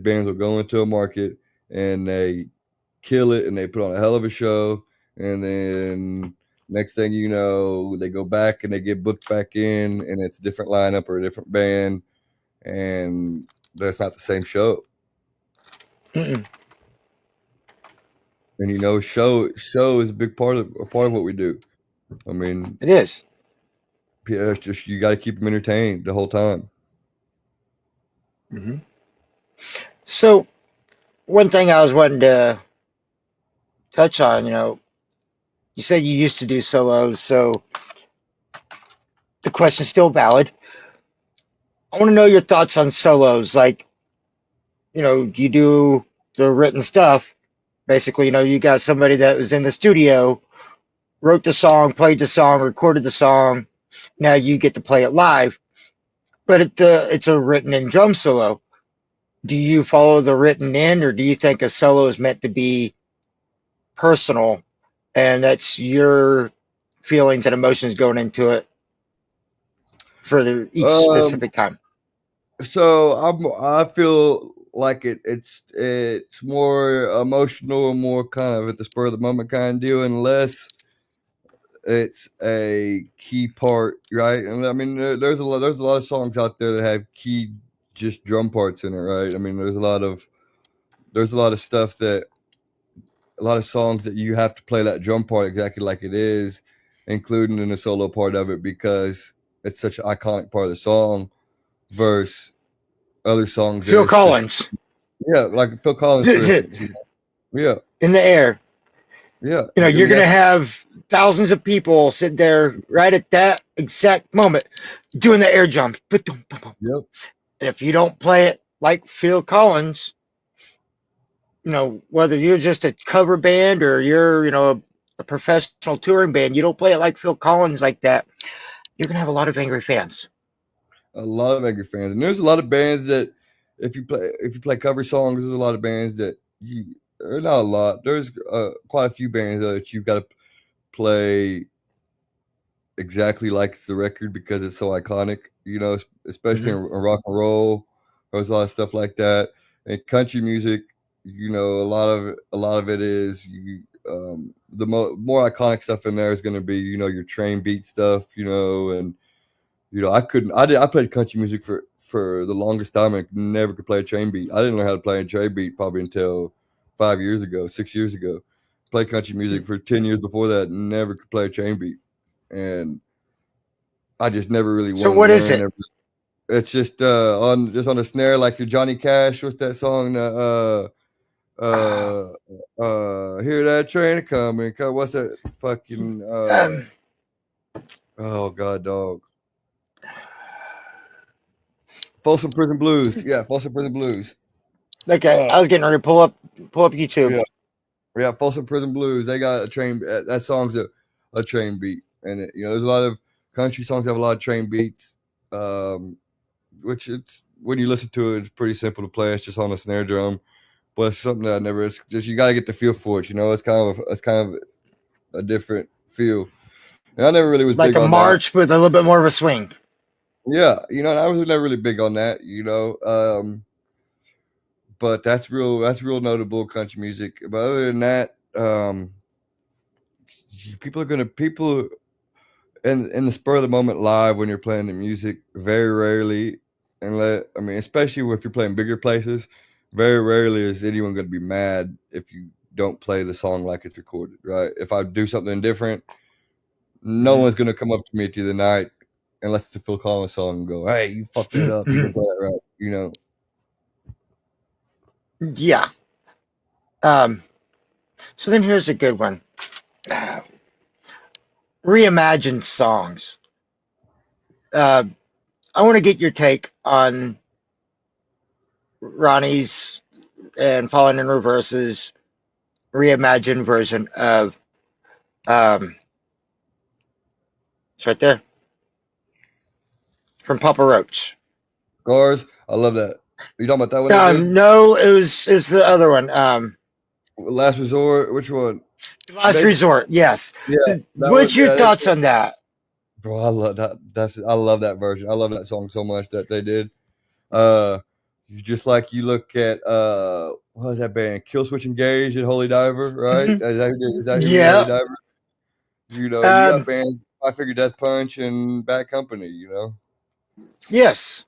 bands will go into a market and they kill it and they put on a hell of a show and then Next thing you know, they go back and they get booked back in, and it's a different lineup or a different band, and that's not the same show. Mm-mm. And show is a part of what we do. I mean, It is. yeah, it's just you got to keep them entertained the whole time. Hmm. So one thing I was wanting to touch on, you said you used to do solos, so the question's still valid. I want to know your thoughts on solos. Like, you do the written stuff. Basically, you got somebody that was in the studio, wrote the song, played the song, recorded the song. Now you get to play it live, but it's a written in drum solo. Do you follow the written in, or do you think a solo is meant to be personal and that's your feelings and emotions going into it for each Um, specific time? so I feel like it's more emotional, more kind of at the spur of the moment kind of deal, unless it's a key part, right? And I mean, there's a lot of songs out there that have key just drum parts in it, right? I mean, there's a lot of stuff that a lot of songs that you have to play that drum part exactly like it is, including in the solo part of it because it's such an iconic part of the song. Versus other songs that Phil it's just Collins yeah, like Phil Collins, for in instance. Yeah, the air. yeah. I You're mean, going to that's have thousands of people sit there right at that exact moment doing the air jump. And yep. if you don't play it like Phil Collins, whether you're just a cover band or you're, a professional touring band, you don't play it like Phil Collins like that, you're going to have a lot of angry fans. A lot of Edgar fans, and there's a lot of bands that if you play cover songs, there's a lot of bands that you or not a lot. There's quite a few bands that you've got to play exactly like it's the record because it's so iconic. Especially Mm-hmm. in rock and roll. There's a lot of stuff like that. And country music, a lot of it is the more iconic stuff in there is going to be your train beat stuff, and I played country music for the longest time and never could play a train beat. I didn't learn how to play a train beat probably until 5 years ago, 6 years ago. Played country music for 10 years before that, never could play a train beat, and I just never really So wanted to what is learn. it? It's just on the snare like your Johnny Cash. What's that song? Uh, Hear that train coming. What's that fucking um, oh god dog. Folsom Prison Blues. Yeah, Folsom Prison Blues. okay, Uh I was getting ready to pull up YouTube. yeah. Yeah, Folsom Prison Blues. They got a train. That song's a train beat, and there's a lot of country songs that have a lot of train beats. Um, which it's when you listen to it, it's pretty simple to play. It's just on a snare drum, but it's something that I never. It's just you got to get the feel for it. It's kind of a different feel. And I never really was Like big a on that. march with a little bit more of a swing. Yeah, and I was never really big on that. But that's real notable country music. But other than that, people in the spur of the moment live when you're playing the music very rarely especially if you're playing bigger places, very rarely is anyone going to be mad if you don't play the song like it's recorded, right? If I do something different, no Hmm. one's going to come up to me at the end of the night unless it's a Phil Collins song and go, hey, you fucked that up, you didn't play that right. Yeah. Um, so then here's a good one. Reimagined songs. Uh, I want to get your take on Ronnie's and Falling in Reverse's reimagined version of it's right there from Papa Roach. Scars, I love that. You talking about that one they did? No, it was the other one. Last Resort, which one? Last They did, Resort. Yes. yeah, that was What's your yeah. thoughts on that? Bro, I love that. I love that version. I love that song so much that they did. Uh, just like you look at what was that band? Kill Switch Engage and Holy Diver, right? Hmm. Is that who did Holy Yeah. Diver? You got Um, bands. I figured Death Punch and Bad Company. yes.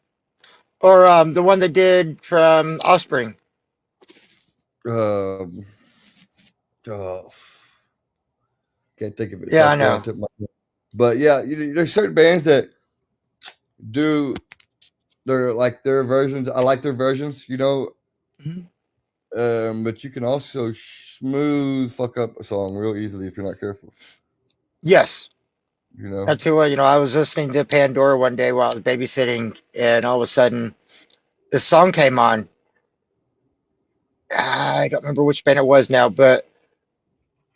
Or the one that did from Offspring. Um, oh, can't think of it. It's Yeah, I off the know. tip of my head. But yeah, there's certain bands that do their versions. I like their versions. Mhm. But you can also smooth fuck up a song real easily if you're not careful. Yes. You know. That's who, I was listening to Pandora one day while I was babysitting, and all of a sudden, this song came on. I don't remember which band it was now, but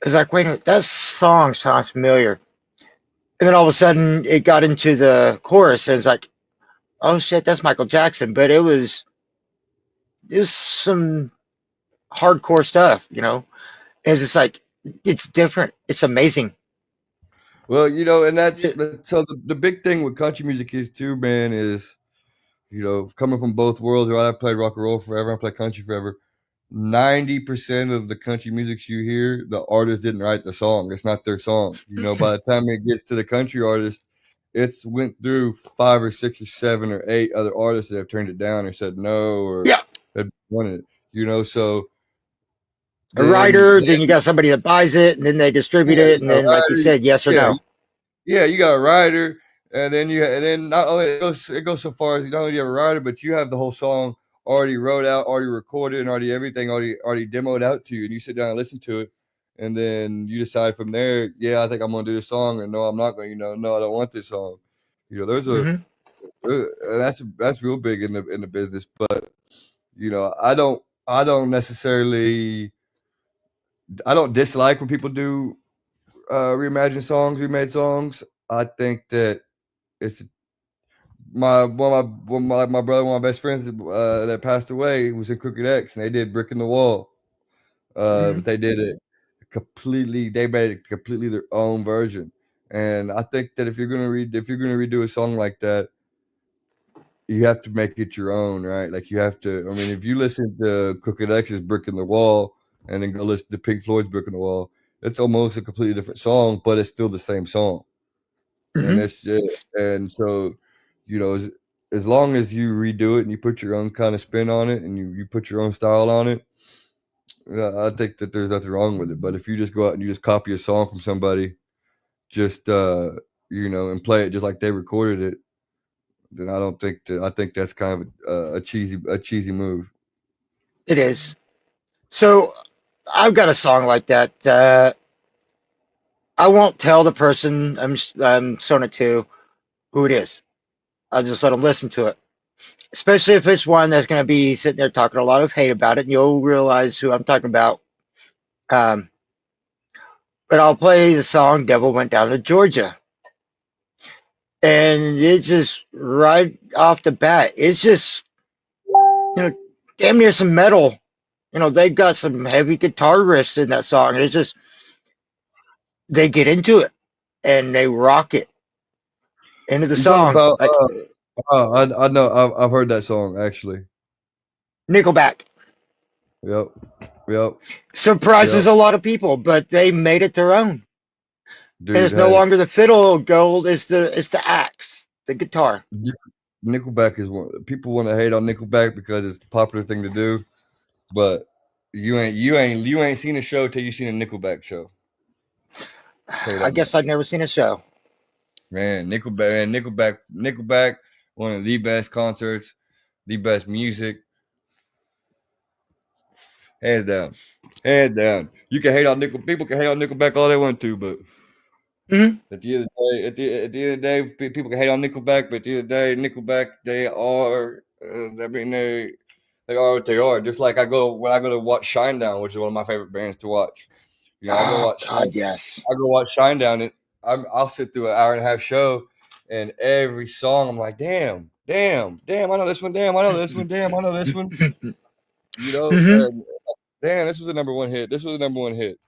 it was like, wait a minute, that song sounds familiar. And then all of a sudden, it got into the chorus, and it's like, oh shit, that's Michael Jackson. But it was some hardcore stuff. And it's just like, it's different. It's amazing. Well, and so the big thing with country music is too, man, is coming from both worlds. Right, I played rock and roll forever. I played country forever. 90% of the country music you hear, the artist didn't write the song. It's not their song. By the time it gets to the country artist, it's went through 5 or 6 or 7 or 8 other artists that have turned it down or said no or Yeah, have wanted it. So a then, writer, then you got somebody that buys it, and then they distribute yeah, it, you and got a then, like you writer, said, yes or yeah, no. yeah, you got a writer, and then not only it goes so far as not only do you have a writer, but you have the whole song already wrote out, already recorded, and already everything already demoed out to you, and you sit down and listen to it, and then you decide from there, yeah, I think I'm gonna do this song, or no, I'm not going. No, I don't want this song. There's a Hmm. and that's real big in the business, but I don't necessarily I don't dislike when people do reimagine songs, remade songs. I think that it's my brother, one of my best friends that passed away was in Crooked X, and they did Brick in the Wall. Hmm. But they did it completely. They made it completely their own version, and I think that if you're gonna redo a song like that, you have to make it your own, right? Like you have to. I mean, if you listen to Crooked X's Brick in the Wall and then go listen to Pink Floyd's Brick in the Wall, it's almost a completely different song, but it's still the same song. And Hmm. and so, as long as you redo it and you put your own kind of spin on it and you put your own style on it, I think that there's nothing wrong with it. But if you just go out and you just copy a song from somebody, just and play it just like they recorded it, then I don't think that. I think that's kind of a cheesy move. It is. So I've got a song like that. I won't tell the person I'm showing it to who it is. I'll just let them listen to it. Especially if it's one that's going to be sitting there talking a lot of hate about it, and you'll realize who I'm talking about. Um, but I'll play the song "Devil Went Down to Georgia," and it's just right off the bat, it's just damn near some metal. They've got some heavy guitar riffs in that song, and it's just they get into it and they rock it into the You talking song about? like I know. I've heard that song actually. Nickelback. Yep. Yep. Yep. Surprises a lot of people, but they made it their own. And Dude, it's no hey, longer the fiddle gold; it's the axe, the guitar. Nickelback is one. People want to hate on Nickelback because it's the popular thing to do, but you ain't seen a show till you seen a Nickelback show. Tell you I that guess I've much. never seen a show. Nickelback, one of the best concerts, the best music, hands down, hands down. You can hate on People can hate on Nickelback all they want to, but Hmm. at the end of the day, at the end of the day, people can hate on Nickelback, but at the end of the day, Nickelback, they are. I mean, they are what they are. Just like when I go to watch Shinedown, which is one of my favorite bands to watch. Oh God, yes. I go watch Shinedown, and I'll sit through an hour and a half show, and every song I'm like, damn, damn, damn, I know this one, damn, I know this one, damn, I know this one. Hmm. And damn, this was a number one hit. This was a number one hit.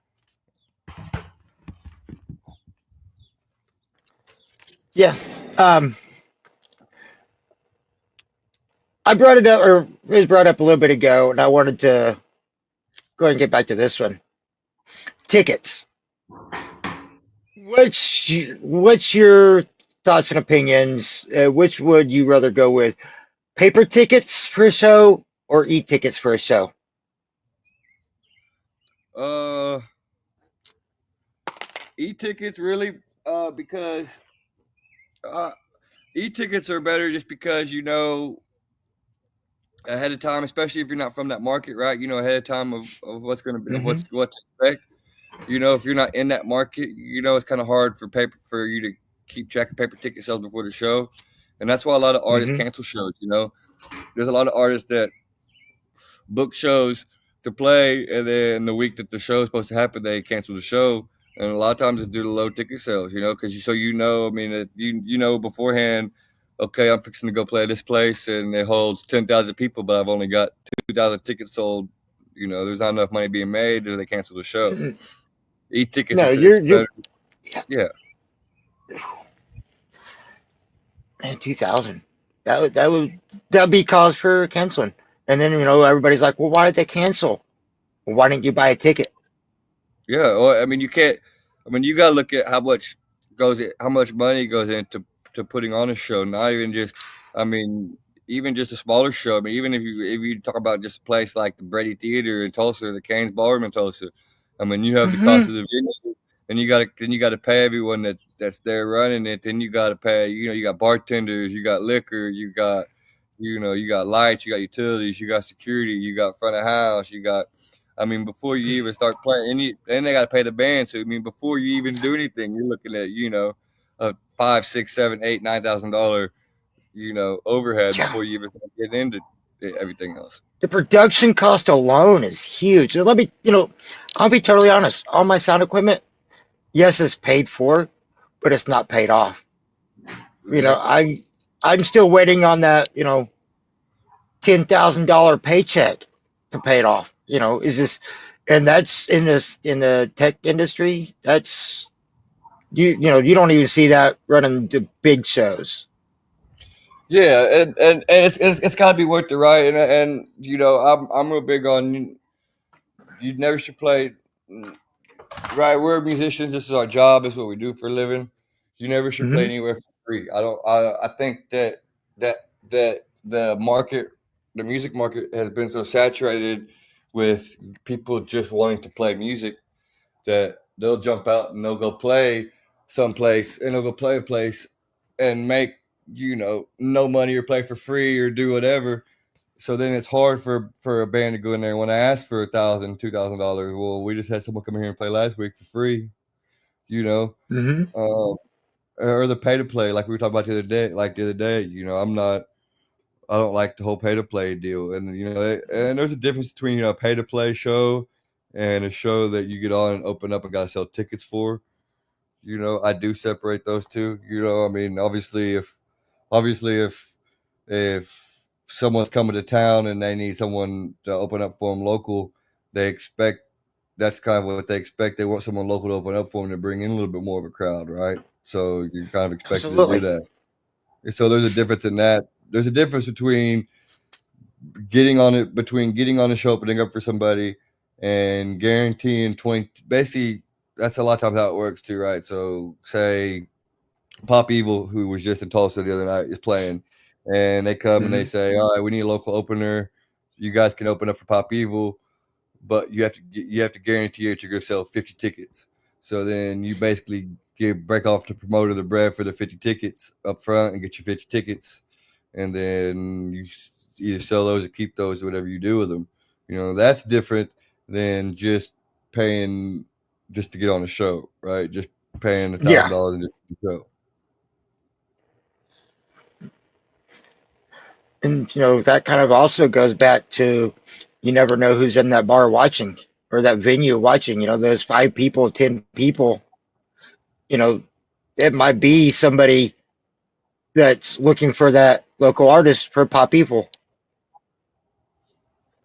Yeah. Um, I brought it up, or it was brought up a little bit ago, and I wanted to go ahead and get back to this one. Tickets. what's your thoughts and opinions? Which would you rather go with? Paper tickets for a show or e-tickets for a show? Uh, e-tickets really, because uh, e-tickets are better just because you know ahead of time, especially if you're not from that market, right? You know ahead of time of what's going to be of Hmm. what to expect. You know, if you're not in that market, you know it's kind of hard for you to keep track of paper ticket sales before the show, and that's why a lot of artists Hmm. cancel shows. You know, there's a lot of artists that book shows to play, and then the week that the show is supposed to happen, they cancel the show. And a lot of times it's due to low ticket sales, you know, because so you know, I mean, you know beforehand. Okay, I'm fixing to go play at this place, and it holds 10,000 people, but I've only got 2,000 tickets sold. You know, there's not enough money being made, or they cancel the show. E-tickets, No, it's you're better. Yeah, man, 2000. That'd be cause for canceling. And then everybody's like, well, why did they cancel? Well, why didn't you buy a ticket? yeah. Well, I mean, you can't. I mean, you gotta look at how much money goes into putting on a show. Not even just. I mean, even just a smaller show. I mean, even if you talk about just a place like the Brady Theater in Tulsa, the Canes Ballroom in Tulsa. I mean, you have the cost Hmm. of the venue, and you gotta pay everyone that's there running it. Then you gotta pay. You know, you got bartenders, you got liquor, you got lights, you got utilities, you got security, you got front of house, you got. I mean, before you even start playing, and they got to pay the band. So I mean, before you even do anything, you're looking at a five, six, seven, eight, $9,000 overhead Yeah, before you even start getting into everything else. the production cost alone is huge. And I'll be totally honest. All my sound equipment, yes, it's paid for, but it's not paid off. You know, Exactly. I'm I'm still waiting on that, $10,000 paycheck to pay it off. Is this, and that's in the tech industry. That's you don't even see that running the big shows. Yeah, and it's got to be worth it, right? And I'm real big on you never should play. Right, we're musicians. This is our job. This is what we do for a living. You never should play Hmm. anywhere for free. I don't. I think that the market, the music market, has been so saturated with people just wanting to play music that they'll jump out and they'll go play someplace and they'll go play a place and make no money or play for free or do whatever. So then it's hard for a band to go in there and want to ask for $1,000, $2,000. Well, we just had someone come here and play last week for free, you know, Hmm. um, or the pay to play, like we were talking about the other day. Like the other day, I don't like the whole pay to play deal. And and there's a difference between a pay to play show and a show that you get on and open up and gotta sell tickets for. I do separate those two. I mean, obviously if someone's coming to town and they need someone to open up for them local, they expect that's kind of what they expect. They want someone local to open up for them to bring in a little bit more of a crowd, right? So you're kind of expected to do Absolutely. that. And so there's a difference in that. There's a difference between getting on a show, opening up for somebody, and guaranteeing 20. Basically, that's a lot of times how it works too, right? So say Pop Evil, who was just in Tulsa the other night, is playing, and they come and they Hmm. say, "All right, we need a local opener. You guys can open up for Pop Evil, but you have to guarantee that you're going to sell 50 tickets." So then you basically break off the promoter the bread for the 50 tickets up front and get your 50 tickets, and then you either sell those or keep those or whatever you do with them. That's different than just paying just to get on the show, right? Just paying a Yeah, thousand dollars to the show. and that kind of also goes back to you never know who's in that bar watching or that venue watching. Those 5 people, 10 people. You know, it might be somebody that's looking for that local artist for pop people.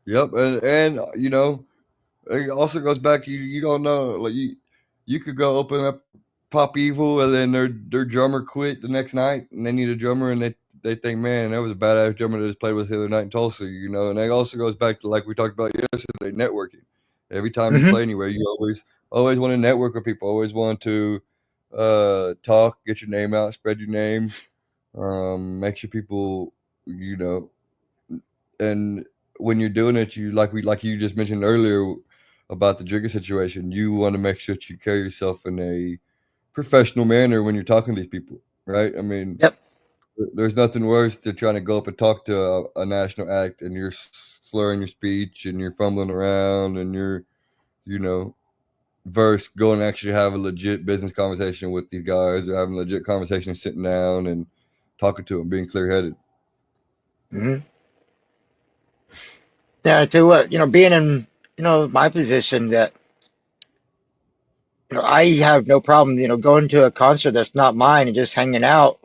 Yep, and it also goes back to you don't know. Like you could go open up Pop Evil and then their drummer quit the next night and they need a drummer and they think, man, that was a badass drummer that just played with us the other night in Tulsa, and it also goes back to like we talked about yesterday, networking. Every time you Hmm. play anywhere, you always want to network with people, always want to talk, get your name out, spread your name, make sure people, you know, and when you're doing it, like you just mentioned earlier about the drinking situation, you want to make sure that you carry yourself in a professional manner when you're talking to these people, right? I mean, Yep. there's nothing worse than trying to go up and talk to a national act and you're slurring your speech and you're fumbling around and you're, you know, versus going to actually have a legit business conversation with these guys or having a legit conversation sitting down and talking to them, being clear headed. Hmm. Yeah, I tell you what, being in, my position that, I have no problem, going to a concert that's not mine and just hanging out.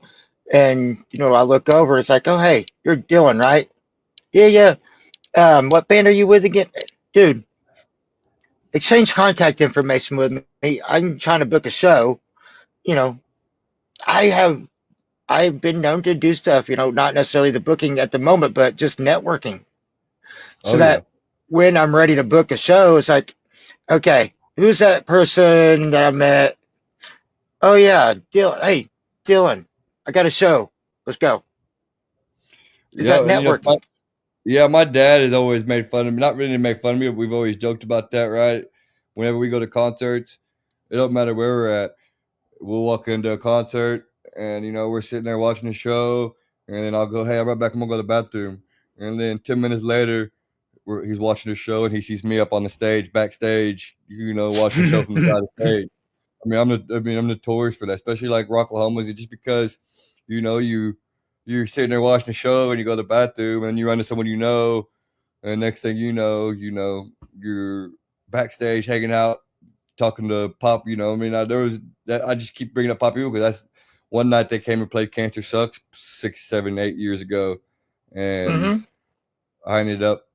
And, I look over, it's like, oh, hey, you're Dylan, right? Yeah, yeah. What band are you with again? Dude, exchange contact information with me. I'm trying to book a show. You know, I have I've been known to do stuff, not necessarily the booking at the moment, but just networking. So Oh yeah. that when I'm ready to book a show, it's like, okay, who's that person that I met? Oh yeah, Dylan. Hey, Dylan, I got a show. Let's go. Is that Yeah, and networking? yeah, my dad has always made fun of me. Not really make fun of me, but we've always joked about that, right? Whenever we go to concerts, it don't matter where we're at. We'll walk into a concert and we're sitting there watching the show, and then I'll go, "Hey, I'll be right back. I'm gonna go to the bathroom." And then 10 minutes later, he's watching the show and he sees me up on the stage, backstage, watching the show from the side of the stage. I'm notorious for that, especially like Rocklahomas, just because, you know, you you're sitting there watching the show and you go to the bathroom and you run to someone and next thing you're backstage hanging out, talking to Pop. There was that I just keep bringing up Pop because that's one night they came and played Cancer Sucks 6, 7, 8 years ago, and Hmm. I ended up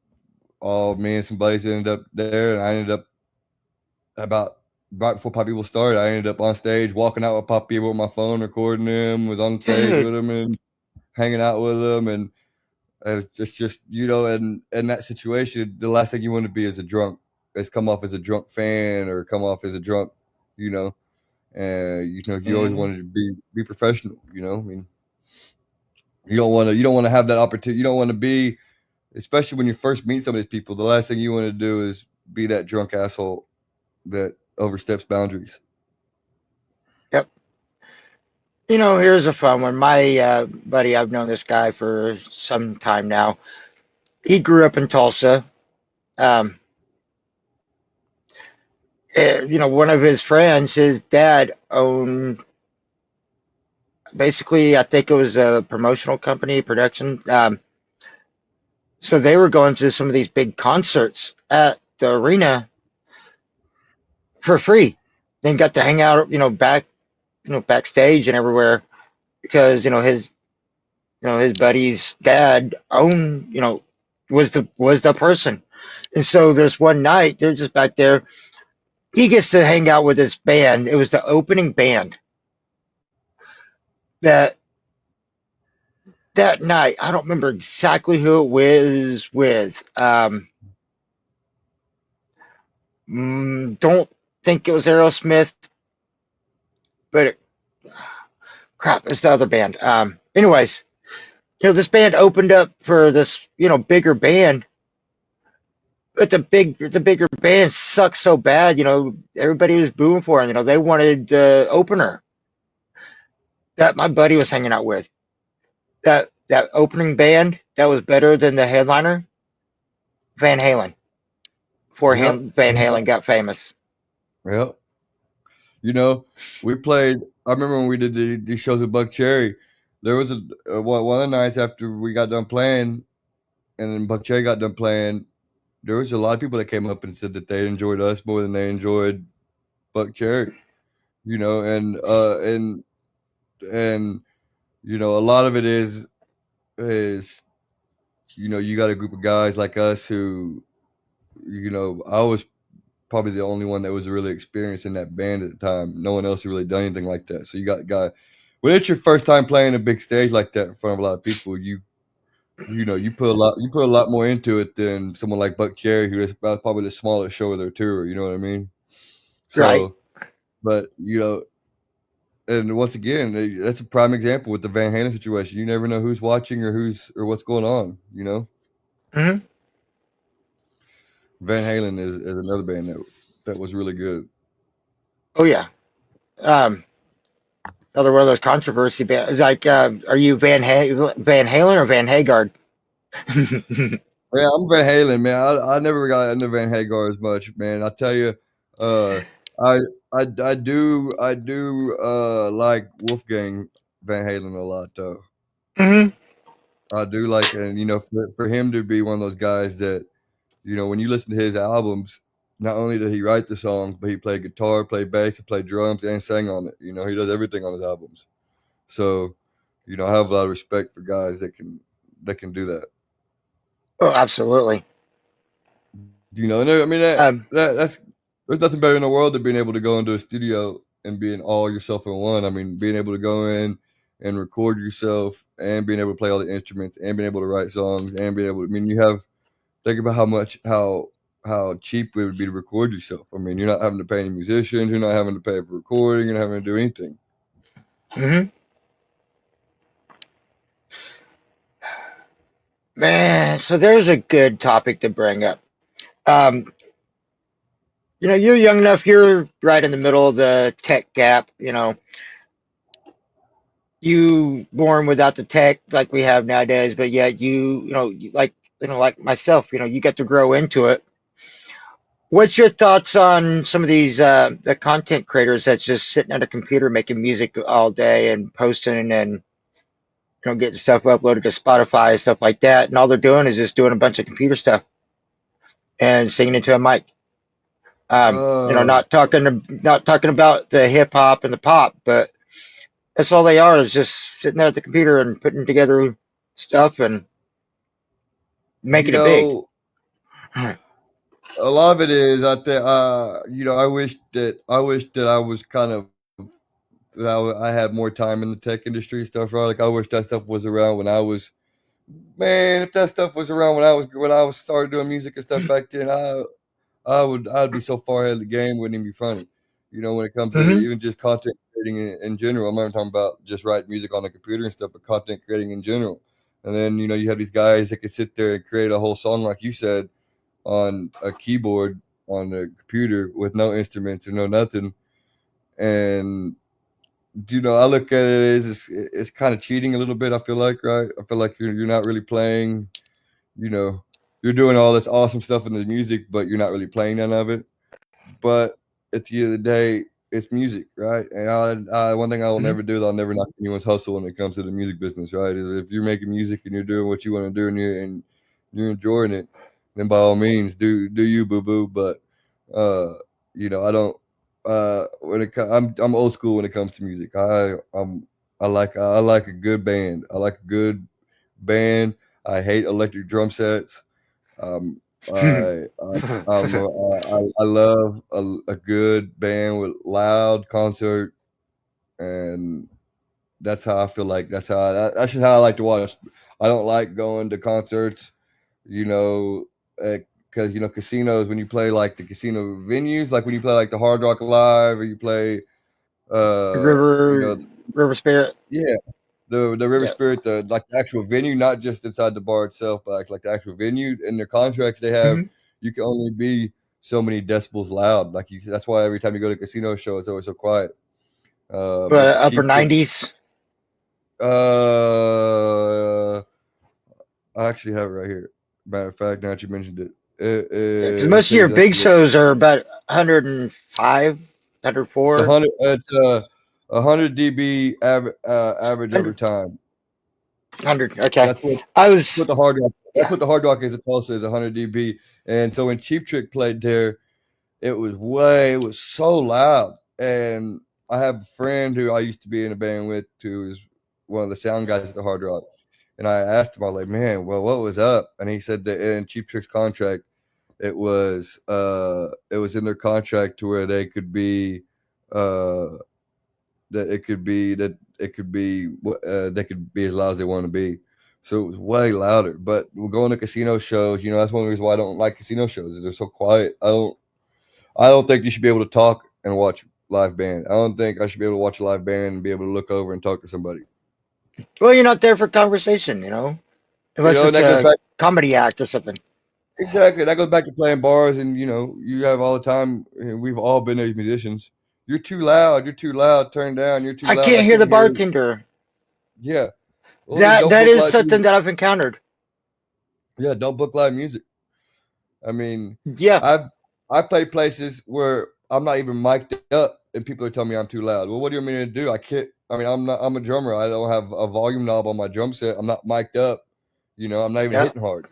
all me and some buddies ended up there, and I ended up about right before Pop Evil started. I ended up on stage walking out with Pop Evil with my phone, recording him, was on stage Dude. with him and hanging out with him, and it's just in that situation, the last thing you want to be is come off as a drunk fan or come off as a drunk, you know. You always Hmm. wanted to be professional. I mean, you don't want to have that opportunity. You don't want to be, especially when you first meet some of these people. The last thing you want to do is be that drunk asshole that oversteps boundaries. Yep. Here's a fun one. My buddy, I've known this guy for some time now. He grew up in Tulsa. Um, one of his friends, his dad owned basically, I think it was a promotional company, production. So they were going to some of these big concerts at the arena for free. Then got to hang out, backstage and everywhere because his buddy's dad owned, was the person. And so there's one night they're just back there. He gets to hang out with this band. It was the opening band that that night. I don't remember exactly who it was with. Don't think it was Aerosmith, but crap, it's the other band. Anyways, this band opened up for this, bigger band, but the bigger band sucked so bad. Everybody was booing for him. They wanted the opener that my buddy was hanging out with. That opening band that was better than the headliner, Van Halen. Before Yep. Van Halen got famous. Yep. You know, we played. I remember when we did these shows with Buck Cherry. There was one of the nights after we got done playing, and then Buck Cherry got done playing. There was a lot of people that came up and said that they enjoyed us more than they enjoyed Buck Cherry. You know, and a lot of it is you got a group of guys like us who I was probably the only one that was really experienced in that band at the time. No one else had really done anything like that. So you got guy when it's your first time playing a big stage like that in front of a lot of people, you put a lot more into it than someone like Buck Cherry, who is about probably the smallest show of their tour. You know what I mean? Right. So, but and once again, that's a prime example with the Van Halen situation. You never know who's watching or what's going on. You know, Hmm. Van Halen is another band that was really good. Oh yeah. Um, Another one of those controversy bands. Like, are you Van Halen or Van Hagar? Yeah, I'm Van Halen, man. I never got into Van Hagar as much, man. I tell you, uh, I I do like Wolfgang Van Halen a lot though. Hmm. I do like, and for him to be one of those guys that when you listen to his albums, not only did he write the songs, but he played guitar, played bass, and played drums, and sang on it. He does everything on his albums. So, I have a lot of respect for guys that can do that. Oh, absolutely. And I mean Um, that's there's nothing better in the world than being able to go into a studio and being all yourself in one. I mean, being able to go in and record yourself and being able to play all the instruments and being able to write songs and being able to, I mean, you have think about how cheap it would be to record yourself. I mean, you're not having to pay any musicians, you're not having to pay for recording, you're not having to do anything. mhm. Man, so there's a good topic to bring up. Um, you're young enough, you're right in the middle of the tech gap. You born without the tech like we have nowadays, but yet like myself, you get to grow into it. What's your thoughts on some of these the content creators that's just sitting at a computer making music all day and posting and getting stuff uploaded to Spotify, stuff like that, and all they're doing is just doing a bunch of computer stuff and singing into a mic. Uh, Not talking about the hip hop and the pop, but that's all they are is just sitting there at the computer and putting together stuff and you making it big. know, a lot of it is I think I wish that I was kind of that I had more time in the tech industry and stuff, right? Like I wish that stuff was around when I was man, if that stuff was around when I was started doing music and stuff back then, I'd be so far ahead of the game, wouldn't even be funny. When it comes to Hmm. even just content creating in general. I'm not talking about just writing music on the computer and stuff, but content creating in general. And then you have these guys that can sit there and create a whole song, like you said, on a keyboard on a computer with no instruments or no nothing. And I look at it as it's kind of cheating a little bit. I feel like, right? I feel like you're not really playing. You know, you're doing all this awesome stuff in the music, but you're not really playing none of it. But at the end of the day, it's music, right? And one thing I will Hmm. never do is I'll never knock anyone's hustle when it comes to the music business, right? Is if you're making music and you're doing what you want to do and you're enjoying it, then by all means do you, boo boo. But uh, I don't. I'm old school when it comes to music. I like a good band. I like a good band. I hate electric drum sets. Um, I I love a good band with loud concert, and that's how I feel like that's just how I like to watch. I don't like going to concerts, you know, because casinos when you play like the casino venues, like when you play like the Hard Rock Live or you play, uh, you River know, River Spirit. yeah, the River Yeah. Spirit, the actual venue, not just inside the bar itself, but like the actual venue. In their contracts, they have Hmm. you can only be so many decibels loud. Like that's why every time you go to a casino show, it's always so quiet. But But the upper Cheap Trick, 90s. I actually have it right here. Matter of fact, now that you mentioned it, it, Yeah, because it most of your says big actually shows are about 105, it's a 104, hundred. It's 100 dB average over 100. time. 100. Okay. That's what I That's what was, the Hard Rock. That's yeah. what the Hard Rock is at Tulsa is 100 dB. And so when Cheap Trick played there, it was so loud. And I have a friend who I used to be in a band with, who is one of the sound guys at the Hard Rock. And I asked him, I was like, man, well, what was up? And he said that in Cheap Trick's contract, it was in their contract to where uh they could be as loud as they want to be. So it was way louder. But we're going to casino shows. That's one of the reasons why I don't like casino shows. They're so quiet. I don't think you should be able to talk and watch live band. I don't think I should be able to watch a live band and be able to look over and talk to somebody. Well, you're not there for conversation, You unless know, and it's that goes a back comedy act or something. exactly. That goes back to playing bars, and you have all the time. We've all been those musicians. You're too loud. You're too loud. Turn down. You're too I loud. I can't hear the can't hear. bartender. Yeah. Well, then That don't that book is live something music. that I've encountered. Yeah, don't book live music. I mean, Yeah, I've I play places where I'm not even mic'd up, and people are telling me I'm too loud. Well, what do you want me to do? I can't. I mean, I'm not. I'm a drummer. I don't have a volume knob on my drum set. I'm not mic'd up. I'm not even yeah. hitting hard.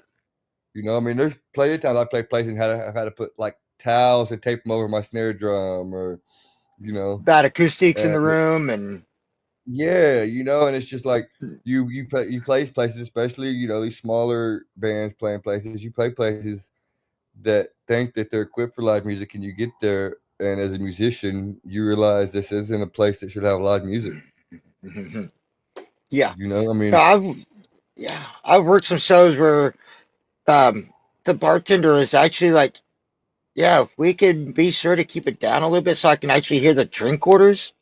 I mean, there's plenty of times I play places and I've had to put like towels and tape them over my snare drum, or you know, Bad acoustics in and the room, and yeah, and it's just like you play places, especially these smaller bands playing places. You play places that think that they're equipped for live music, and you get there, and as a musician, you realize this isn't a place that should have live music. yeah. I No, mean, I've worked some shows where um, the bartender is actually like, yeah, if we could be sure to keep it down a little bit so I can actually hear the drink orders.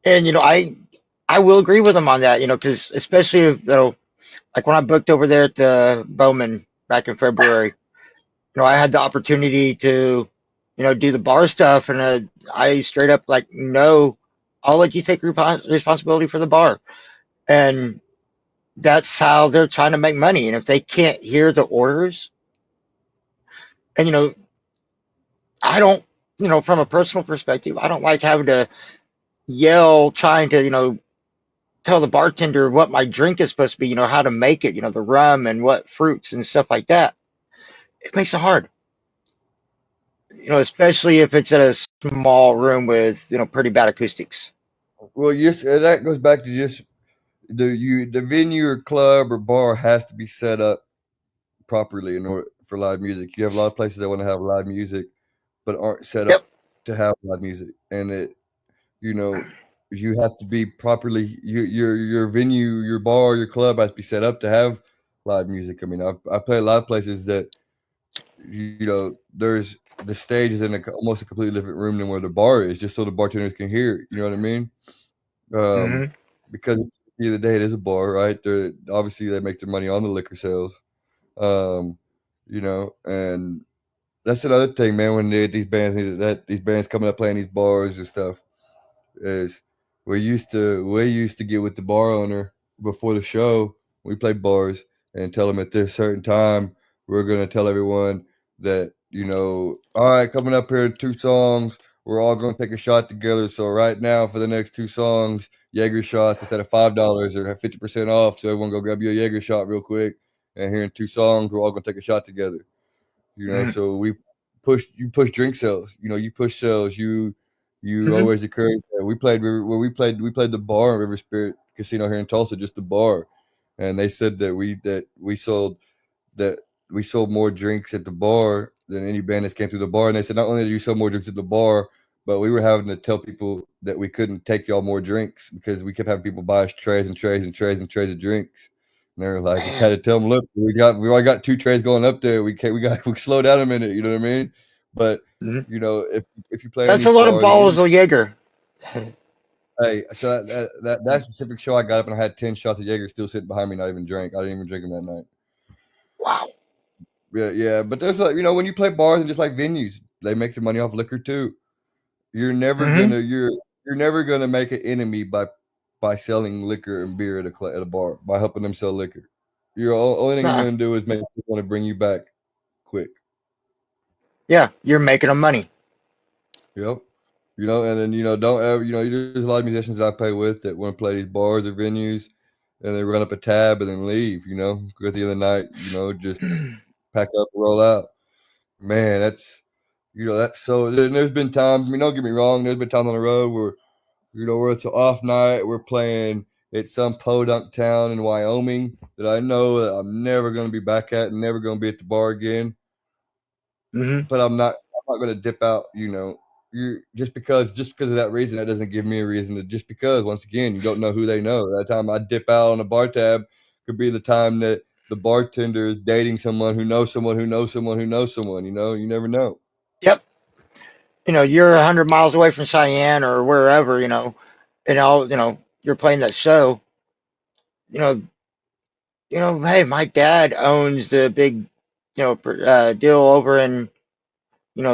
And I will agree with him on that, because especially if like when I booked over there at the Bowman back in February, I had the opportunity to, do the bar stuff, and I straight up like, no, I'll let you take responsibility for the bar, and that's how they're trying to make money. And if they can't hear the orders, and I don't, from a personal perspective, I don't like having to yell, trying to, tell the bartender what my drink is supposed to be, how to make it, the rum and what fruits and stuff like that. It makes it hard, especially if it's in a small room with, pretty bad acoustics. well, yes, that goes back to just the venue or club or bar has to be set up properly in order for live music. You have a lot of places that want to have live music, but aren't set up Yep. to have live music, and you know, you have to be properly your venue, your bar, your club has to be set up to have live music. I mean, I play a lot of places that there's the stage is in almost a completely different room than where the bar is, just so the bartenders can hear it. You know what I mean? Um, Hmm. because at the end of the day, it is a bar, right? They're obviously they make their money on the liquor sales. Um, and that's another thing, man. When these bands coming up playing these bars and stuff, is we used to get with the bar owner before the show. We played bars and tell them at this certain time we're gonna tell everyone that all right, coming up here 2 songs, we're all gonna take a shot together. So right now for the next 2 songs, Jaeger shots instead of $5 are 50% off. So everyone go grab you a Jaeger shot real quick. And here in 2 songs, we're all gonna take a shot together. Hmm. So you push drink sales, you push sales, you Hmm. always encourage that. We played the bar in River Spirit Casino here in Tulsa, just the bar, and they said that we sold more drinks at the bar than any band that came through the bar. And they said not only did you sell more drinks at the bar, but we were having to tell people that we couldn't take y'all more drinks because we kept having people buy us trays and trays and trays and trays of drinks. And they were like, we had Man. to tell them, look, we already got 2 trays going up there. We slow down a minute. You know what I mean? But Hmm. if you play in That's these a lot of bars, bottles of Jaeger. hey, so that specific show I got up and I had 10 shots of Jaeger still sitting behind me, not even drank. I didn't even drink them that night. Wow. Yeah, yeah, but there's like when you play bars and just like venues, they make their money off liquor too. You're never Hmm. gonna you're never gonna make an enemy by selling liquor and beer at a bar by helping them sell liquor. You're only thing you're Nah. gonna do is make people want to bring you back quick. Yeah, you're making them money. Yep. And then don't ever there's a lot of musicians I play with that want to play these bars or venues, and they run up a tab and then leave. At the end of the night, just pack up, roll out. Man, that's so. And there's been times. I mean, don't get me wrong. There's been times on the road where where it's an off night. We're playing at some podunk town in Wyoming that I know that I'm never going to be back at and never going to be at the bar again. Hmm. But I'm not going to dip out. You just because of that reason, that doesn't give me a reason to. Just because once again, you don't know who they know. That time I dip out on a bar tab could be the time that the bartender is dating someone who knows someone who knows someone who knows someone. You never know. Yep. you're 100 miles away from Cheyenne or wherever, and all, you're playing that show, you know, hey, my dad owns the big, deal over in,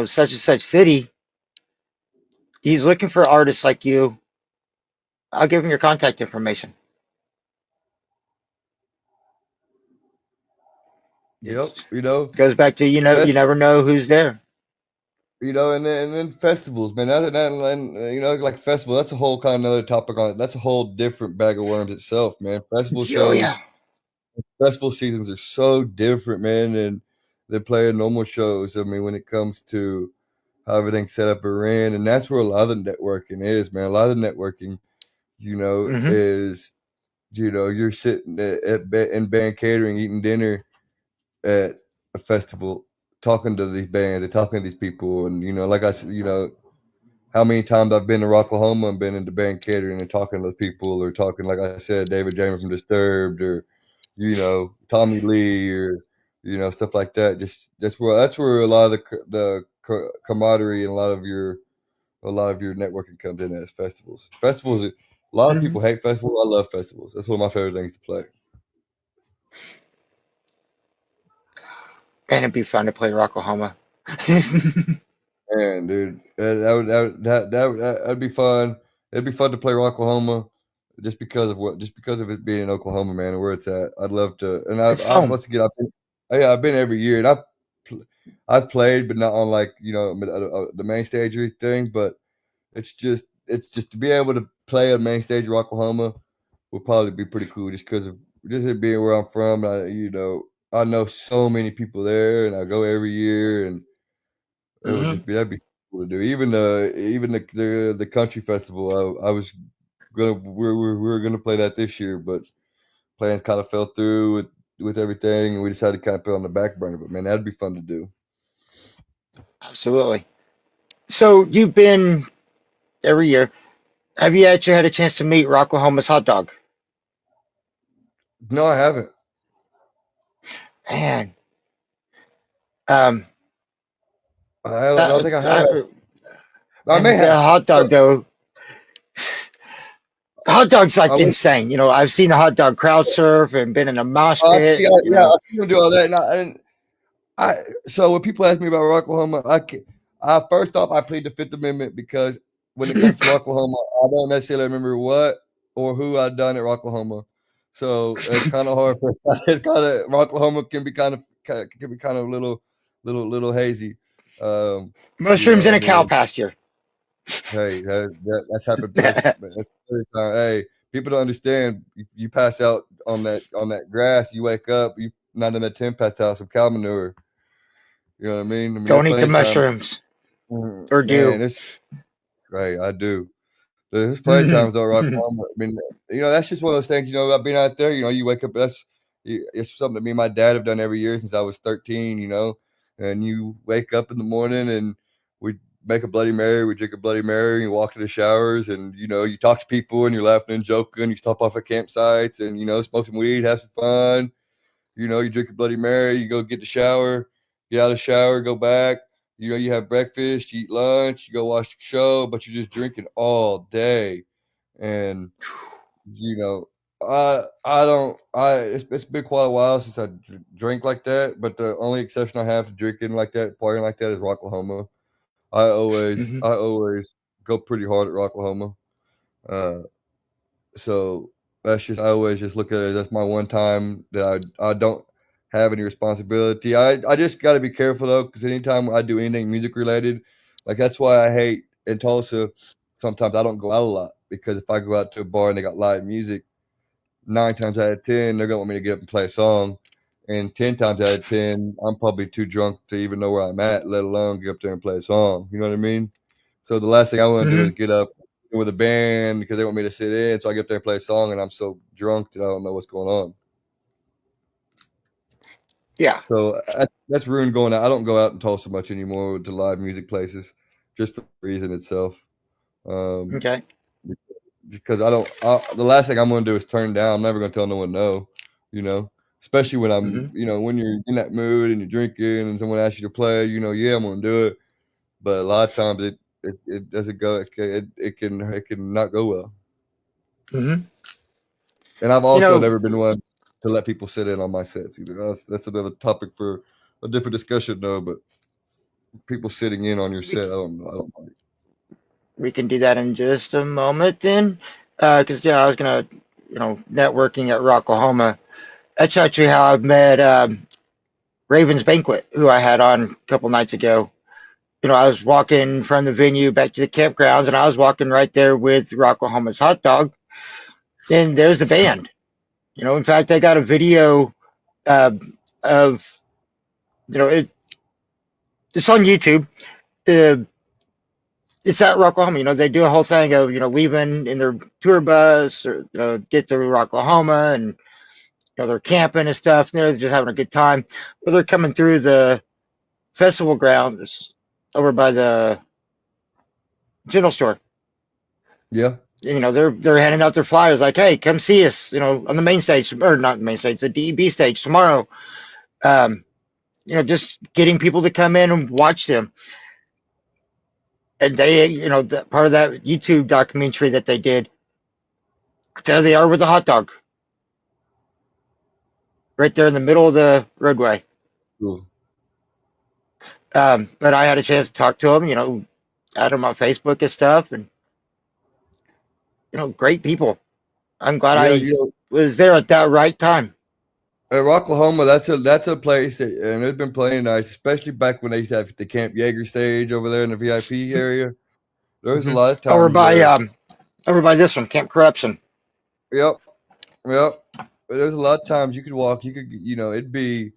such and such city. He's looking for artists like you. I'll give him your contact information. Yep, It you know, goes back to, you fest, never know who's there. and then festivals, man. Like festival. That's a whole kind of another topic on it. That's a whole different bag of worms itself, man. Oh, yeah. Festival seasons are so different, man, and they're playing normal shows. I mean, when it comes to how everything's set up or ran, and that's where a lot of the networking is, man. A lot of the networking, Hmm. is you're sitting in band catering, eating dinner at a festival, talking to these bands and talking to these people, and like I said, how many times I've been to Rocklahoma and been into band catering and talking to people or talking, like I said, David Jamer from Disturbed or, Tommy Lee or, stuff like that. Just that's where a lot of the camaraderie and a lot of your networking comes in as festivals. Festivals, a lot of Hmm. people hate festivals. I love festivals. That's one of my favorite things to play. And it'd be fun to play Rocklahoma. Man, dude, that'd be fun. It'd be fun to play Rocklahoma, just because of it being in Oklahoma, man, and where it's at. I'd love to, and It's I've home. once again, yeah, I've been every year, and I've played, but not on like the main stage or anything. But it's just to be able to play a main stage of Oklahoma would probably be pretty cool, just it being where I'm from. I know so many people there, and I go every year, and it would Hmm. just be that'd be cool to do. Even the country festival, I was we were gonna play that this year, but plans kind of fell through with everything, and we decided to kind of put it on the back burner. But man, that'd be fun to do. Absolutely. So you've been every year. Have you actually had a chance to meet Rocklahoma's hot dog? No, I haven't. Man, um, I don't that, think I have. I may and the have. hot So dog though, hot dog's I like went. insane. I've seen a hot dog crowd surf and been in a mosh I pit. see. Yeah, I've seen them do all that, and so when people ask me about Rocklahoma, first off I plead the Fifth Amendment because when it comes to Rocklahoma, I don't necessarily remember what or who I've done at Rocklahoma. So it's kind of hard for it's kind of Rocklahoma can be kind of little hazy. Um, Mushrooms in I a cow mean, pasture. hey, that's happened. That's every time. Hey, people don't understand. You pass out on that grass. You wake up. You not in that tin path house of cow manure. You know what I mean? I mean, there's Don't eat the plenty of times. mushrooms, or do. Man, it's right. I do. There's plenty of times though, rock bottom. I mean, that's just one of those things. About being out there. You wake up. It's something that me and my dad have done every year since I was 13. And you wake up in the morning and we make a Bloody Mary. We drink a Bloody Mary. And you walk to the showers and you talk to people and you're laughing and joking. You stop off at campsites and smoke some weed, have some fun. You drink a Bloody Mary, you go get the shower, get out of the shower, go back. You have breakfast, you eat lunch, you go watch the show, but you're just drinking all day. And you know, I don't. It's been quite a while since I drank like that. But the only exception I have to drinking like that, partying like that, is Rocklahoma. I always go pretty hard at Rocklahoma. Uh, so that's just I always just look at it as that's my one time that I don't have any responsibility. I just got to be careful though, because anytime I do anything music related, like that's why I hate in Tulsa. Sometimes I don't go out a lot because if I go out to a bar and they got live music, 9 times out of 10 they're gonna want me to get up and play a song, and 10 times out of 10 I'm probably too drunk to even know where I'm at, let alone get up there and play a song. You know what I mean? So the last thing I want to do is Hmm. get up with a band because they want me to sit in. So I get up there and play a song, and I'm so drunk that I don't know what's going on. Yeah. So that's ruined going out. I don't go out in Tulsa much anymore to live music places, just for the reason itself. Um, Okay. because the last thing I'm going to do is turn down. I'm never going to tell no one no. You know, especially when Hmm. when you're in that mood and you're drinking and someone asks you to play. Yeah, I'm going to do it. but a lot of times it doesn't go. It can not go well. Hmm. And I've You also know, never been one to let people sit in on my sets either. That's another topic for a different discussion, though. But people sitting in on your we set, I don't like. we can do that in just a moment then, because yeah, I was gonna, networking at Rocklahoma. That's actually how I met Ravens Banquet, who I had on a couple nights ago. I was walking from the venue back to the campgrounds, and I was walking right there with Rocklahoma's hot dog. And there's the band. In fact, I got a video uh, of, it's on YouTube. Uh, it's at Rocklahoma. They do a whole thing of, leaving in their tour bus or, get to Rocklahoma and, they're camping and stuff. They're just having a good time. But they're coming through the festival grounds over by the general store. Yeah, They're handing out their flyers like, "Hey, come see us," on the main stage, or not the main stage, the DEB stage tomorrow. Um, just getting people to come in and watch them. And they, that part of that YouTube documentary that they did, there they are with the hot dog right there in the middle of the roadway. cool. But I had a chance to talk to them, add them on Facebook and stuff, and great people. I'm glad Yeah, I was there at that right time. Rocklahoma, that's a place that, and it's been plenty nice, especially back when they used to have the Camp Jaeger stage over there in the VIP area. There was a Hmm. lot of Over times by where, over by this one, Camp Corruption. yep, yep. But there's a lot of times you could walk, it'd be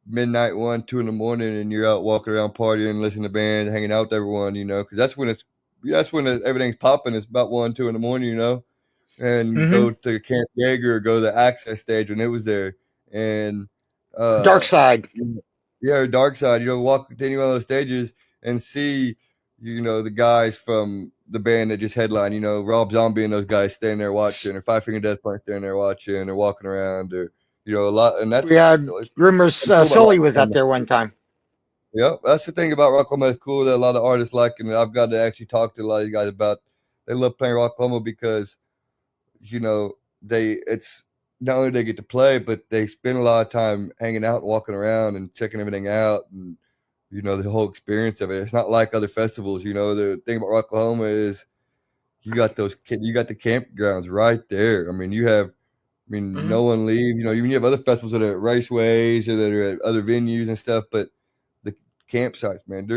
midnight, 2 in the morning, and you're out walking around partying, listening to bands, hanging out with everyone, because that's when everything's popping. It's about 1, 2 in the morning, and Hmm. go to Camp Jaeger or go to the access stage when it was there. And Dark uh Side. yeah, Dark Side, walk to any one of those stages and see, the guys from the band that just headline, Rob Zombie and those guys standing there watching, or Five Finger Death Punch standing there watching, or walking around, or a lot, and We that's had rumors cool about Sully was out Rocklahoma. there one time. Yep, that's the thing about Rocklahoma. It's cool that a lot of artists like, and I've got to actually talk to a lot of these guys about. They love playing Rocklahoma because it's not only they get to play, but they spend a lot of time hanging out, walking around, and checking everything out, and the whole experience of it. It's not like other festivals. The thing about Oklahoma is you got the campgrounds right there. I mean, Hmm. no one leave. Even you have other festivals that are at raceways or that are at other venues and stuff, but the campsites, man.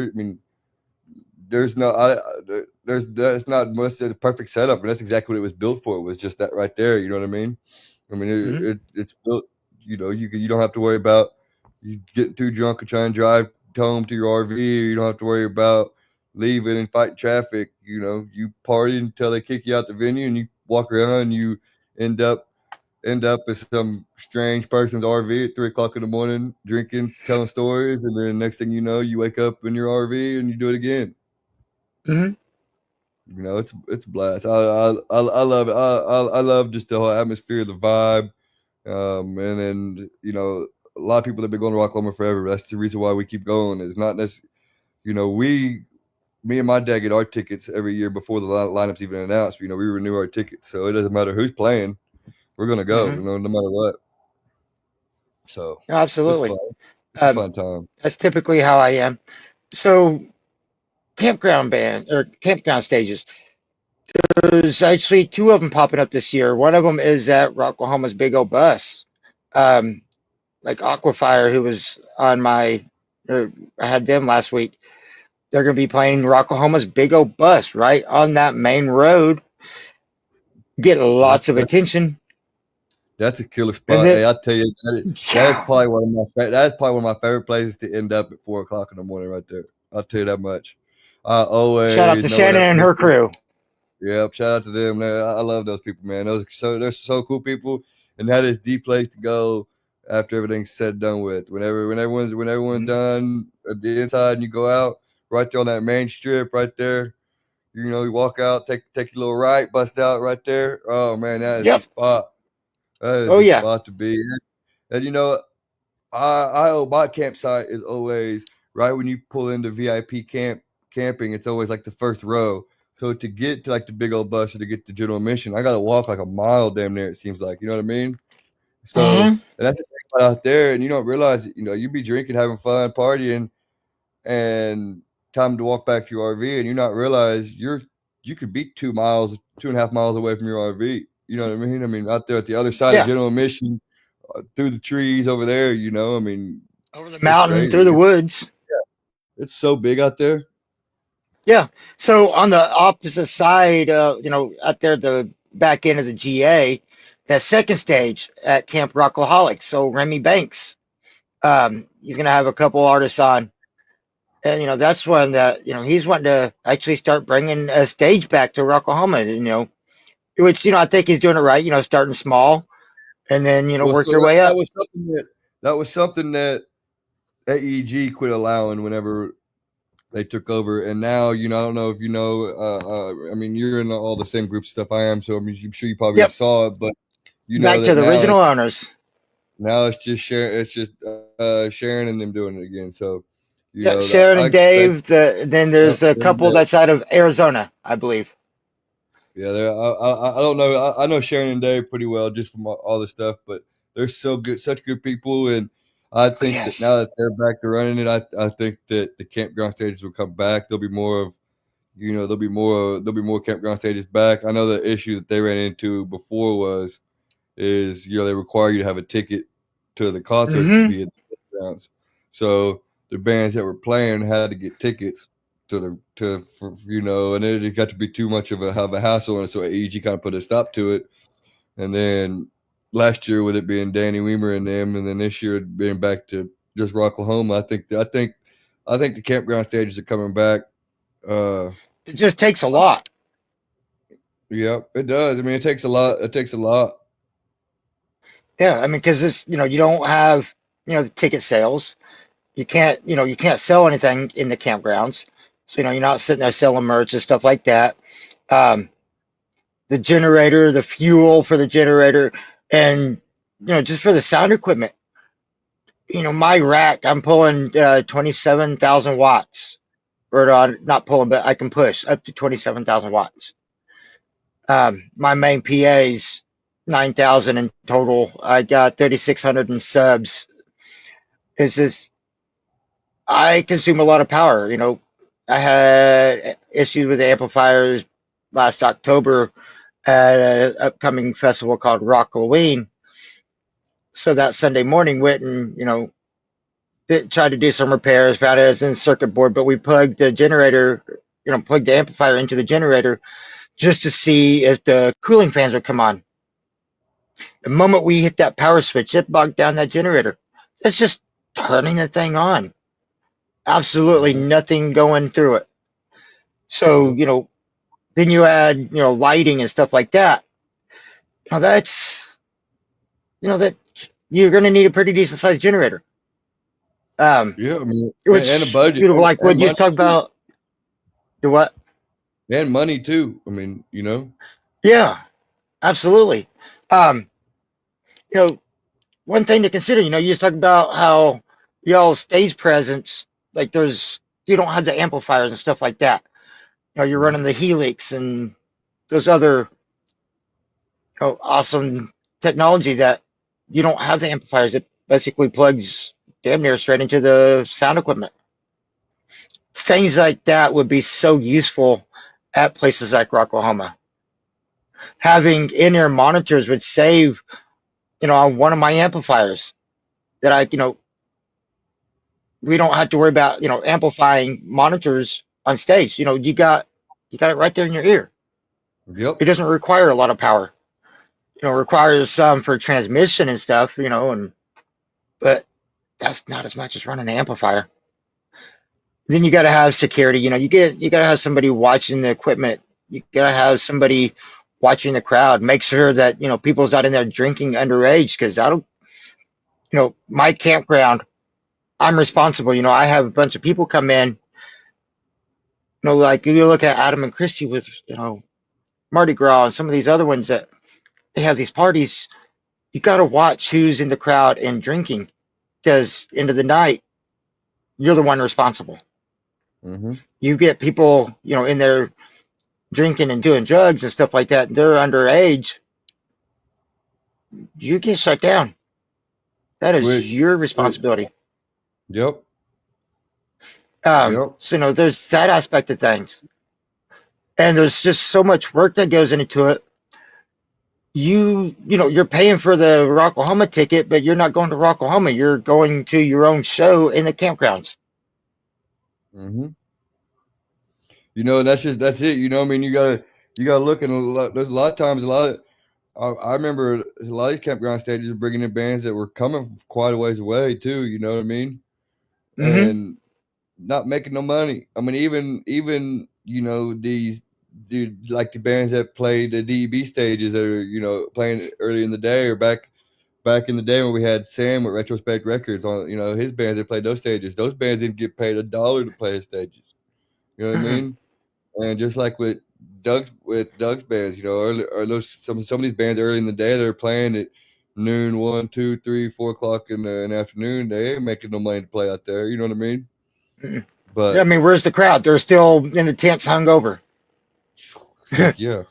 There's no, there's that's not much of the perfect setup, and that's exactly what it was built for. It was just that right there. You know what I mean? I mean, Hmm. it's built. You don't have to worry about you getting too drunk and trying to drive home to your RV. You don't have to worry about leaving and fighting traffic. You party until they kick you out the venue, and you walk around, and you end up in some strange person's RV at 3 o'clock in the morning, drinking, telling stories, and then next thing you know, you wake up in your RV and you do it again. Hmm. It's a blast. I love it. I love just the whole atmosphere, the vibe, and then a lot of people have been going to Rocklahoma forever. That's the reason why we keep going. It's not necessarily me and my dad get our tickets every year before the lineups even announced. We renew our tickets, so it doesn't matter who's playing. We're gonna go. Hmm. No matter what. So it's Absolutely. fun. It's a Um, fun time. that's typically how I am. So campground band or campground stages. There's actually two of them popping up this year. One of them is at Rocklahoma's Big O Bus. Um, like Aquafire, who was on I had them last week. They're going to be playing Rocklahoma's Big O Bus right on that main road, getting lots of That's attention. That's a killer And spot. then, Hey, I tell you, that is yeah, probably that's probably one of my favorite places to end up at 4 o'clock in the morning, right there. I'll tell you that much. I shout out always to know what Shannon I'm and her missing. crew. Yep, shout out to them. Man. I love those people, man. They're so cool people, and that is the place to go after everything's said and done with. When everyone's Mhm. done at the inside, and you go out right there on that main strip, right there. You walk out, take your little right, bust out right there. Oh man, that is the Yep. spot. That is Oh, the yeah. spot to be. And I my campsite is always right when you pull into VIP camp. camping, it's always like the first row. So to get to like the big old bus or to get to general admission, I got to walk like a mile damn near. It seems like, you know what I mean. So Hmm. and that's the thing about out there, and you don't realize, you be drinking, having fun, partying, and time to walk back to your RV, and you not realize you could be 2 miles, 2.5 miles away from your RV. You know what I mean? I mean, out there at the other side of Yeah, General Admission, through the trees over there. I mean, over the it's mountain, through crazy. the woods. It's so big out there. Yeah. So on the opposite side, out there, the back end of the GA, that second stage at Camp Rockaholic. So Remy Banks, he's going to have a couple artists on. And, that's one that, he's wanting to actually start bringing a stage back to Rocklahoma, which, I think he's doing it right, starting small and then, Well, work so your way that up. was something that AEG quit allowing whenever they took over, and now I don't know if you know. I mean, you're in all the same group stuff I am, so I mean, I'm sure you probably Yep. saw it, but you know Back to that the original owners. now it's just Sharon and them doing it again. So Yeah. that Sharon I and expect. Dave. Then Yep, there's a Sharon couple Day. that's out of Arizona, I believe. Yeah, I don't know. I know Sharon and Dave pretty well just from all this stuff, but they're so good, such good people, and I Oh, think that now yes. that they're back to running it, I think that the campground stages will come back. There'll be more of there'll be more campground stages back. I know the issue that they ran into before is they require you to have a ticket to the concert to Hmm. be at the campgrounds. So the bands that were playing had to get tickets and it got to be too much of a hassle, and so AEG kind of put a stop to it. And then last year with it being Danny Weimer and them, and then this year it being back to just Rocklahoma, I think the campground stages are coming back. Uh, It just takes a lot. yep, it does. I mean, it takes a lot. It takes a lot. Yeah. I mean, because this, you don't have, the ticket sales. You can't sell anything in the campgrounds. So, you're not sitting there selling merch and stuff like that. Um, the generator, the fuel for the generator, and, just for the sound equipment. My rack, I'm pulling 27,000 watts. Or not pulling, but I can push up to 27,000 watts. My main PA's 9,000 in total. I got 3,600 in subs. It's just, I consume a lot of power. I had issues with the amplifiers last October at an upcoming festival called Rock Halloween. So that Sunday morning, went and tried to do some repairs. Found it was in circuit board, but we plugged the generator, plugged the amplifier into the generator just to see if the cooling fans would come on. The moment we hit that power switch, it bogged down that generator. It's just turning the thing on. Absolutely Mhm. nothing going through it. So, Yep. then you add, lighting and stuff like that. That's, that you're going to need a pretty decent sized generator. Um, Yeah, I mean, and a which, budget like and what you money just talked too. about, the what? And money too. I mean, Yeah, absolutely. Um, you know, one thing to consider, you just talked about how y'all stage presence, like you don't have the amplifiers and stuff like that. You're Mhm. running the Helix and those other, awesome technology that you don't have the amplifiers. It basically plugs damn near straight into the sound equipment. Things like that would be so useful at places like Rocklahoma. Having in-ear monitors would save, on one of my amplifiers that we don't have to worry about, amplifying monitors on stage. You got it right there in your ear. Yep. It doesn't require a lot of power. It requires some for transmission and stuff, but that's not as much as running an amplifier. Then you got to have security. You got to have somebody watching the equipment. You got to have somebody watching the crowd. Make sure that people's not in there drinking underage because I don't. My campground. I'm responsible. I have a bunch of people come in. Like you look at Adam and Christy with Mardi Gras and some of these other ones that they have these parties. You got to watch who's in the crowd and drinking because end of the night you're the one responsible. Mm-hmm. You get people, in there drinking and doing drugs and stuff like that, and they're underage, you get shut down. That is Quick. your Quick. responsibility. Yep. Yep. So there's that aspect of things, and there's just so much work that goes into it. You're paying for the Rocklahoma ticket, but you're not going to Rocklahoma. You're going to your own show in the campgrounds. Mm-hmm. That's it. I mean, you gotta look and there's a lot of times a lot of I remember a lot of these campground stages were bringing in bands that were coming from quite a ways away too. You know what I mean? Mm-hmm. And not making no money. I mean, even these dude like the bands that play the DEB stages that are playing early in the day or back in the day when we had Sam with Retrospect Records on his bands that played those stages. Those bands didn't get paid $1 to play the stages. You know what I Mm-hmm. mean? And just like with Doug's bands, early, or those some of these bands early in the day they're playing at noon, 1, 2, 3, 4 o'clock in the afternoon. They ain't making no money to play out there. You know what I mean? Mm-hmm. Yeah, I But mean, where's the crowd? They're still in the tents, hungover. heck yeah,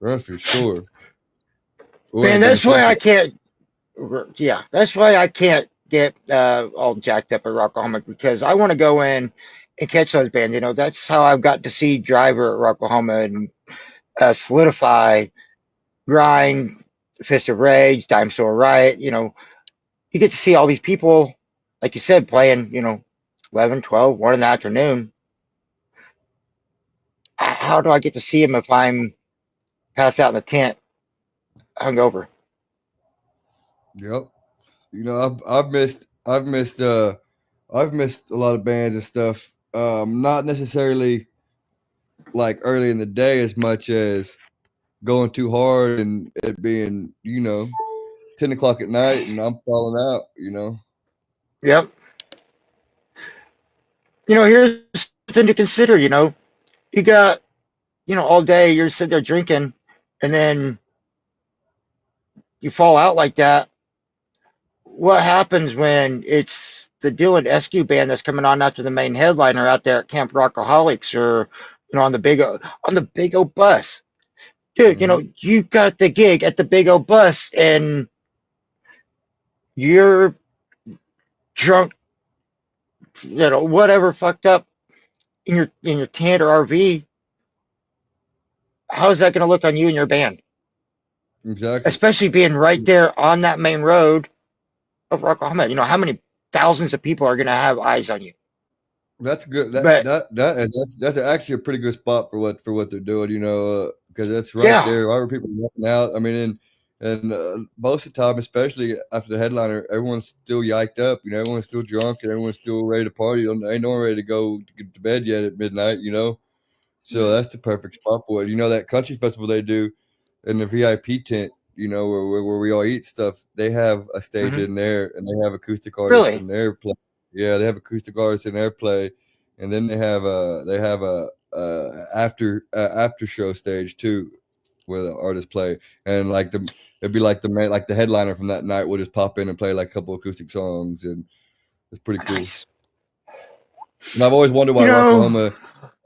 that's for sure. We Man, ain't doing that's why shit I but can't. Yeah, that's why I can't get all jacked up at Rocklahoma because I want to go in and catch those bands. That's how I've got to see Driver at Rocklahoma and Solidify, Grind, Fist of Rage, Dime Store Riot. You get to see all these people, like you said, playing, 11, 12, 1 in the afternoon. How do I get to see them if I'm passed out in the tent, hungover? yep. I've missed a lot of bands and stuff. Not necessarily like early in the day as much as going too hard and it being 10 o'clock at night and I'm falling out. Yep. Here's something to consider. You got, all day you're sitting there drinking and then you fall out like that. What happens when it's the Dillon Escue band that's coming on after the main headliner out there at Camp Rockaholics or on the big old bus? Dude, Hmm. you got the gig at the big old bus and you're drunk, whatever fucked up in your tent or RV. How is that going to look on you and your band? Exactly. Especially being right there on that main road of Oklahoma. How many thousands of people are going to have eyes on you? That's good. That But that that and that's actually a pretty good spot for what they're doing. Because that's right yeah, there. Why were people walking out? I mean, and most of the time, especially after the headliner, everyone's still yiked up. Everyone's still drunk and everyone's still ready to party. Ain't no one ready to go to get to bed yet at midnight. So mm-hmm. that's the perfect spot for it. That country festival they do in the VIP tent, where we all eat stuff. They have a stage Mm-hmm. in there, and they have acoustic artists Really in there play. Yeah, they have acoustic artists in their play, and then they have a after show stage too, where the artists play, and it'd be like the headliner from that night will just pop in and play like a couple acoustic songs, and it's pretty cool. nice. And I've always wondered You why know, Rocklahoma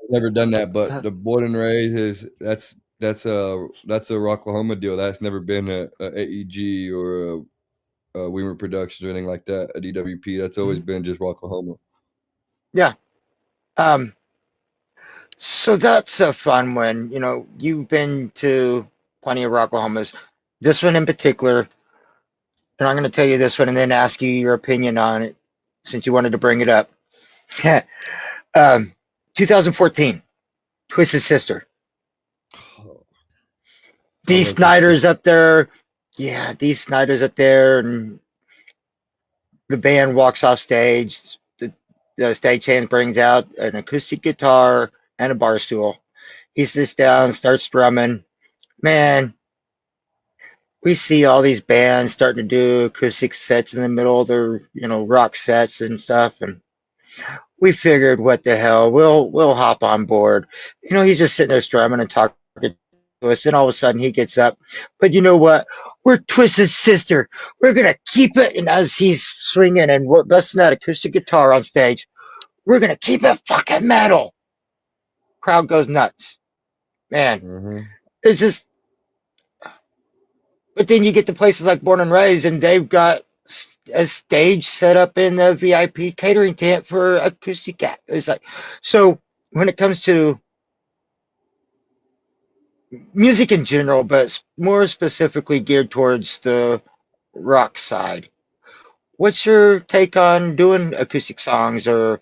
never done that, but uh, the born and raised is that's a Rocklahoma deal. That's never been a AEG or a Weimer Productions or anything like that. A DWP. That's always mhm, been just Rocklahoma. yeah. Um, so that's a fun one. You've been to plenty of Rocklahomas. This one in particular, and I'm going to tell you this one and then ask you your opinion on it since you wanted to bring it up. um, 2014, Twisted Sister. Oh, I Dee love Twisted Snyder's Sister. up there. Yeah, Dee Snyder's up there, and the band walks off stage. The stagehand brings out an acoustic guitar and a bar stool. He sits down, starts drumming. Man, we see all these bands starting to do acoustic sets in the middle of their, rock sets and stuff, and we figured, what the hell, we'll hop on board. He's just sitting there strumming and talking to us, and all of a sudden he gets up. But you know what? We're Twist's sister. We're gonna keep it. And as he's swinging and busting that acoustic guitar on stage, We're gonna keep it fucking metal. Crowd goes nuts, man. Mm-hmm. It's just, but then you get to places like Born and Raised, and they've got a stage set up in the VIP catering tent for acoustic act. It's like, so when it comes to music in general, but more specifically geared towards the rock side, what's your take on doing acoustic songs or,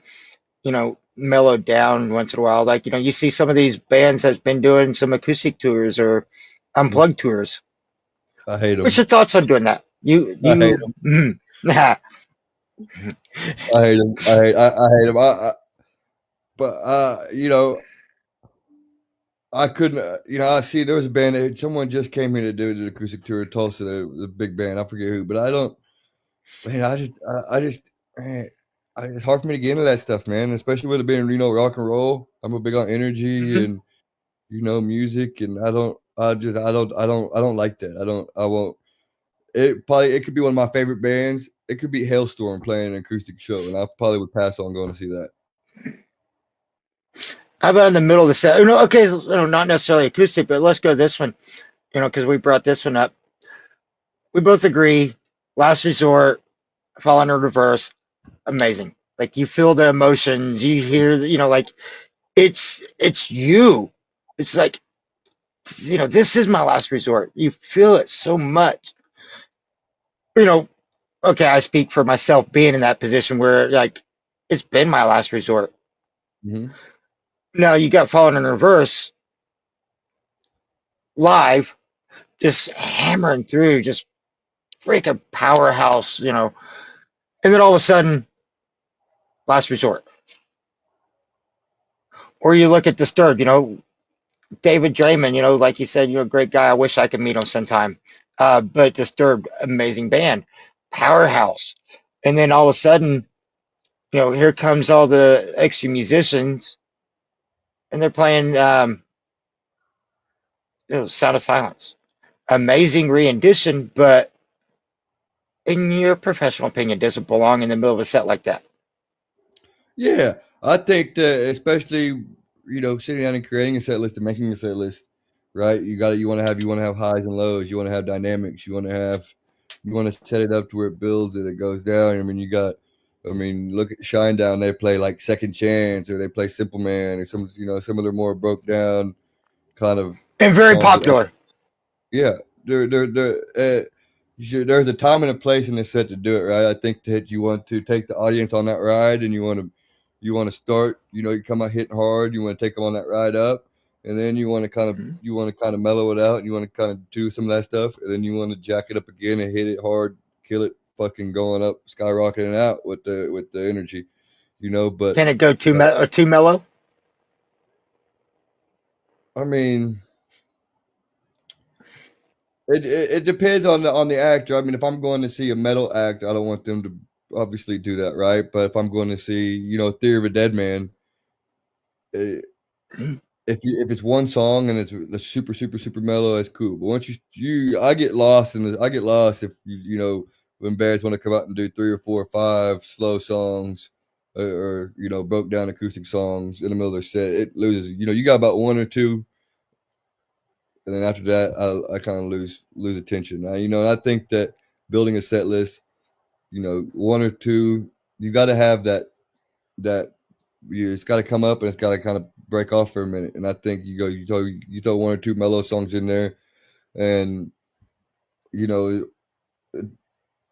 mellowed down once in a while? Like, you see some of these bands that's been doing some acoustic tours or unplugged tours. I hate What's them. your thoughts on doing that? You, I hate you, them. nah. I hate them. I hate them. But I couldn't. I see there was a band. Someone just came here to do the acoustic tour in Tulsa. The big band. I forget who, but I don't. Man, I just. Man, it's hard for me to get into that stuff, man. Especially with it being rock and roll. I'm a big on energy and music, and I don't. I just. I don't like that. I don't. I won't. It could be one of my favorite bands. It could be Hailstorm playing an acoustic show, and I probably would pass on going to see that. How about in the middle of the set? Okay, not necessarily acoustic, but let's go this one. Because we brought this one up. We both agree. Last Resort, Fall Under Reverse, amazing. Like you feel the emotions, you hear, like it's you. It's like, this is my last resort. You feel it so much. You know, okay, I speak for myself being in that position where like it's been my last resort. Hmm. Now you got Fallen in Reverse live, just hammering through, just freaking powerhouse, and then all of a sudden, last resort. Or you look at Disturbed, David Draymond, like you said, you're a great guy. I wish I could meet him sometime. But Disturbed, amazing band, powerhouse. And then all of a sudden, here comes all the extra musicians, and they're playing Sound of Silence. Amazing rendition, but in your professional opinion, does it belong in the middle of a set like that? Yeah, I think that especially sitting down and creating a set list and making a set list, right? You want to have highs and lows. You want to have dynamics. You want to set it up to where it builds and it goes down. I mean, look at Shinedown. They play like Second Chance or they play Simple Man or some of their more broke down kind of And very songs. popular. Yeah, there's a time and a place in the set to do it, right? I think that you want to take the audience on that ride, and you want to start. You come out hitting hard. You want to take them on that ride up, and then Mhm. you want to kind of mellow it out, and you want to kind of do some of that stuff, and then you want to jack it up again and hit it hard, kill it, fucking going up, skyrocketing out with the energy, But Can it go too uh, too mellow? I mean. It depends on the actor. I mean, if I'm going to see a metal act, I don't want them to obviously do that, right? But if I'm going to see, Theory of a Dead Man, eh, if it's one song and it's the super super super mellow, it's cool. But once I get lost in this. I get lost if when bands want to come out and do three or four or five slow songs or broke down acoustic songs in the middle of their set. It loses. You got about one or two and then after that, I kind of lose attention. Now, and I think that building a set list, one or two, you got to have that it's got to come up and it's got to kind of break off for a minute. And I think you throw one or two mellow songs in there, and you know,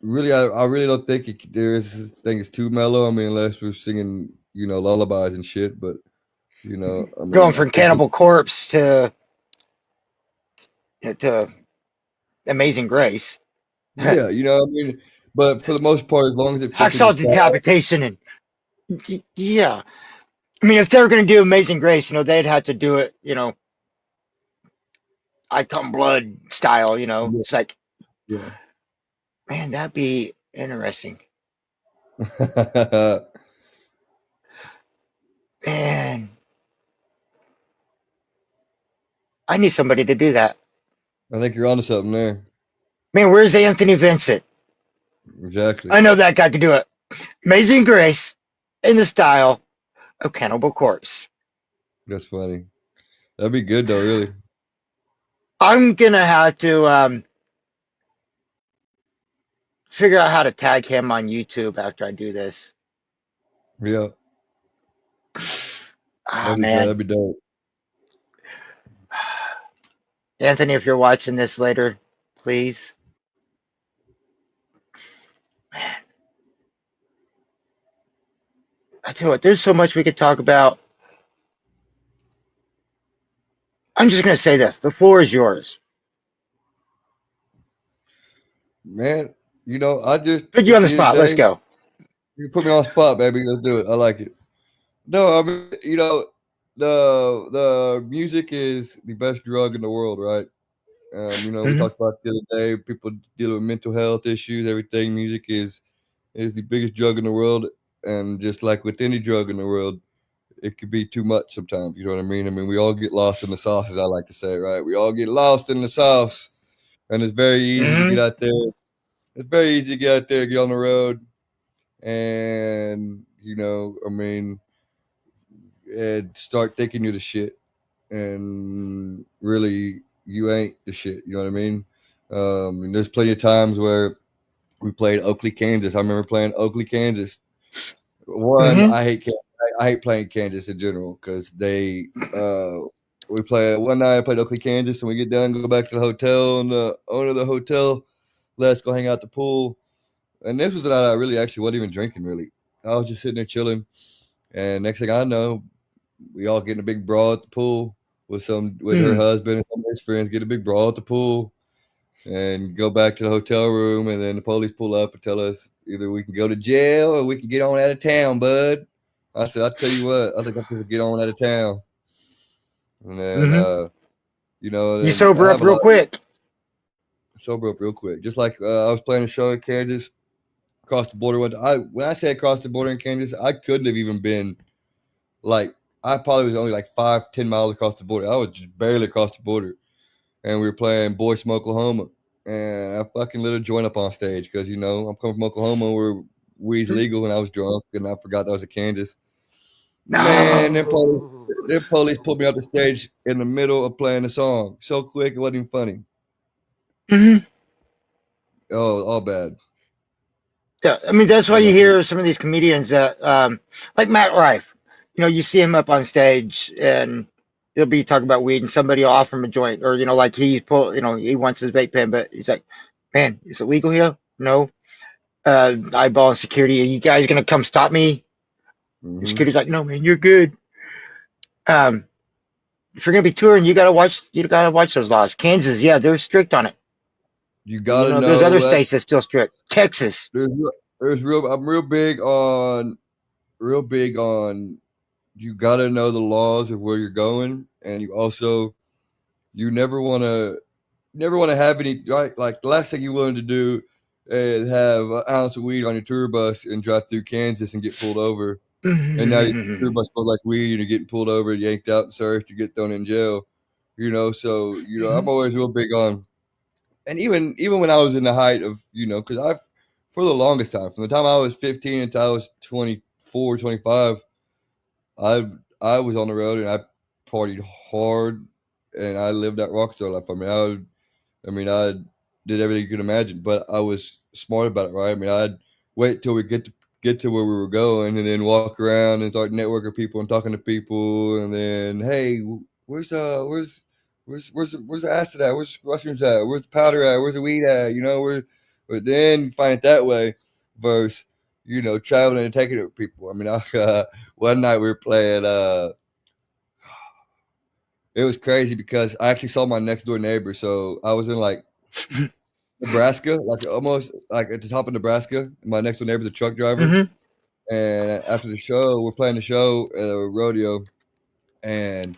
really, I really don't think there is such thing as too mellow. I mean, unless we're singing lullabies and shit. But I Going mean, I from think Cannibal Corpse to Amazing Grace, yeah, I mean, but for the most part, as long as it fits in the Hacksaw style. Decapitation, and yeah. I mean, if they were going to do Amazing Grace, they'd have to do it, I Come Blood style. Yeah, It's like, yeah. man, that'd be interesting. I Man, I need somebody to do that. think you're onto something there. Man, where's Anthony Vincent? Exactly. I know that guy could do it. Amazing Grace in the style. of Cannibal Corpse. That's funny. That'd be good though, really. I'm gonna have to figure out how to tag him on YouTube after I do this. Yeah, Ah, man. that'd be dope. Anthony, if you're watching this later, please. I tell you what, there's so much we could talk about. I'm just gonna say this: the floor is yours. Man, I just Put you at on the the end of spot. the Let's day, go. you put me on the spot, baby. Let's do it. I like it. No, I mean, the music is the best drug in the world, right? We Hmm. talked about the other day, people dealing with mental health issues, everything. Music is the biggest drug in the world, and just like with any drug in the world, it could be too much sometimes. You know what I mean? I mean, we all get lost in the sauce, as I like to say, right? We all get lost in the sauce, and it's very easy to Hmm. get out there. It's very easy to get out there, get on the road, and I mean, and start thinking you're the shit, and really you ain't the shit. You know what I mean? And there's plenty of times where we played Oakley, Kansas. I remember playing Oakley, Kansas. One, Hmm. I hate playing Kansas in general because we play one night. I played Oakley, Kansas, and we get done, go back to the hotel, and the owner of the hotel let us go hang out at the pool. And this was the night I really actually wasn't even drinking. Really, I was just sitting there chilling. And next thing I know, we all getting a big brawl at the pool with her Hmm. husband and some of his friends. Get a big brawl at the pool and go back to the hotel room, and then the police pull up and tell us either we can go to jail or we can get on out of town, bud. I said, I'll tell you what, I think I'm gonna get on out of town. And then Hmm. You then I sober have up a lot real of quick. sober up real quick. Just like I was playing a show in Kansas, across the border. When I say across the border in Kansas, I couldn't have even been like I probably was only like 5-10 miles across the border. I was just barely across the border, and we were playing Boy from Oklahoma, and I fucking lit a joint up on stage because I'm coming from Oklahoma where weed's legal, and I was drunk and I forgot that was in Kansas. Man, No. them police pulled me off the stage in the middle of playing the song so quick it wasn't even funny. Hmm. Oh, all bad. So, I mean, that's why You you know, hear some of these comedians that, like Matt Rife. You see him up on stage and he'll be talking about weed, and somebody will offer him a joint, or like he wants his vape pen, but he's like, "Man, is it legal here? No." Eyeball security. Are you guys gonna come stop me? The hmm security's like, "No, man, you're good." Um, if you're gonna be touring, you gotta watch those laws. Kansas, yeah, they're strict on it. you But, got to there's know other what states that's still strict. Texas. there's real. I'm real big on. You got to know the laws of where you're going, and you never want to have any right. Like the last thing you wanted to do is have an ounce of weed on your tour bus and drive through Kansas and get pulled over. And now your tour Hmm. bus smells like weed, and you're getting pulled over, yanked out, and searched, you get thrown in jail. So I'm always real big on, and even when I was in the height of because I've for the longest time, from the time I was 15 until I was 24, 25, I I was on the road and I partied hard, and I lived that rock star life. I did everything you could imagine, but I was smart about it, right? I mean, I'd wait till we get to where we were going, and then walk around and start networking people and talking to people, and then hey, where's the acid at? Where's the mushrooms at? Where's the powder at? Where's the weed at? But then find it that way versus traveling and taking it with people. I mean, one night we were playing. It was crazy because I actually saw my next door neighbor. So I was in like Nebraska, like almost like at the top of Nebraska. My next door neighbor's a truck driver, Hmm. and after the show, we're playing the show at a rodeo, and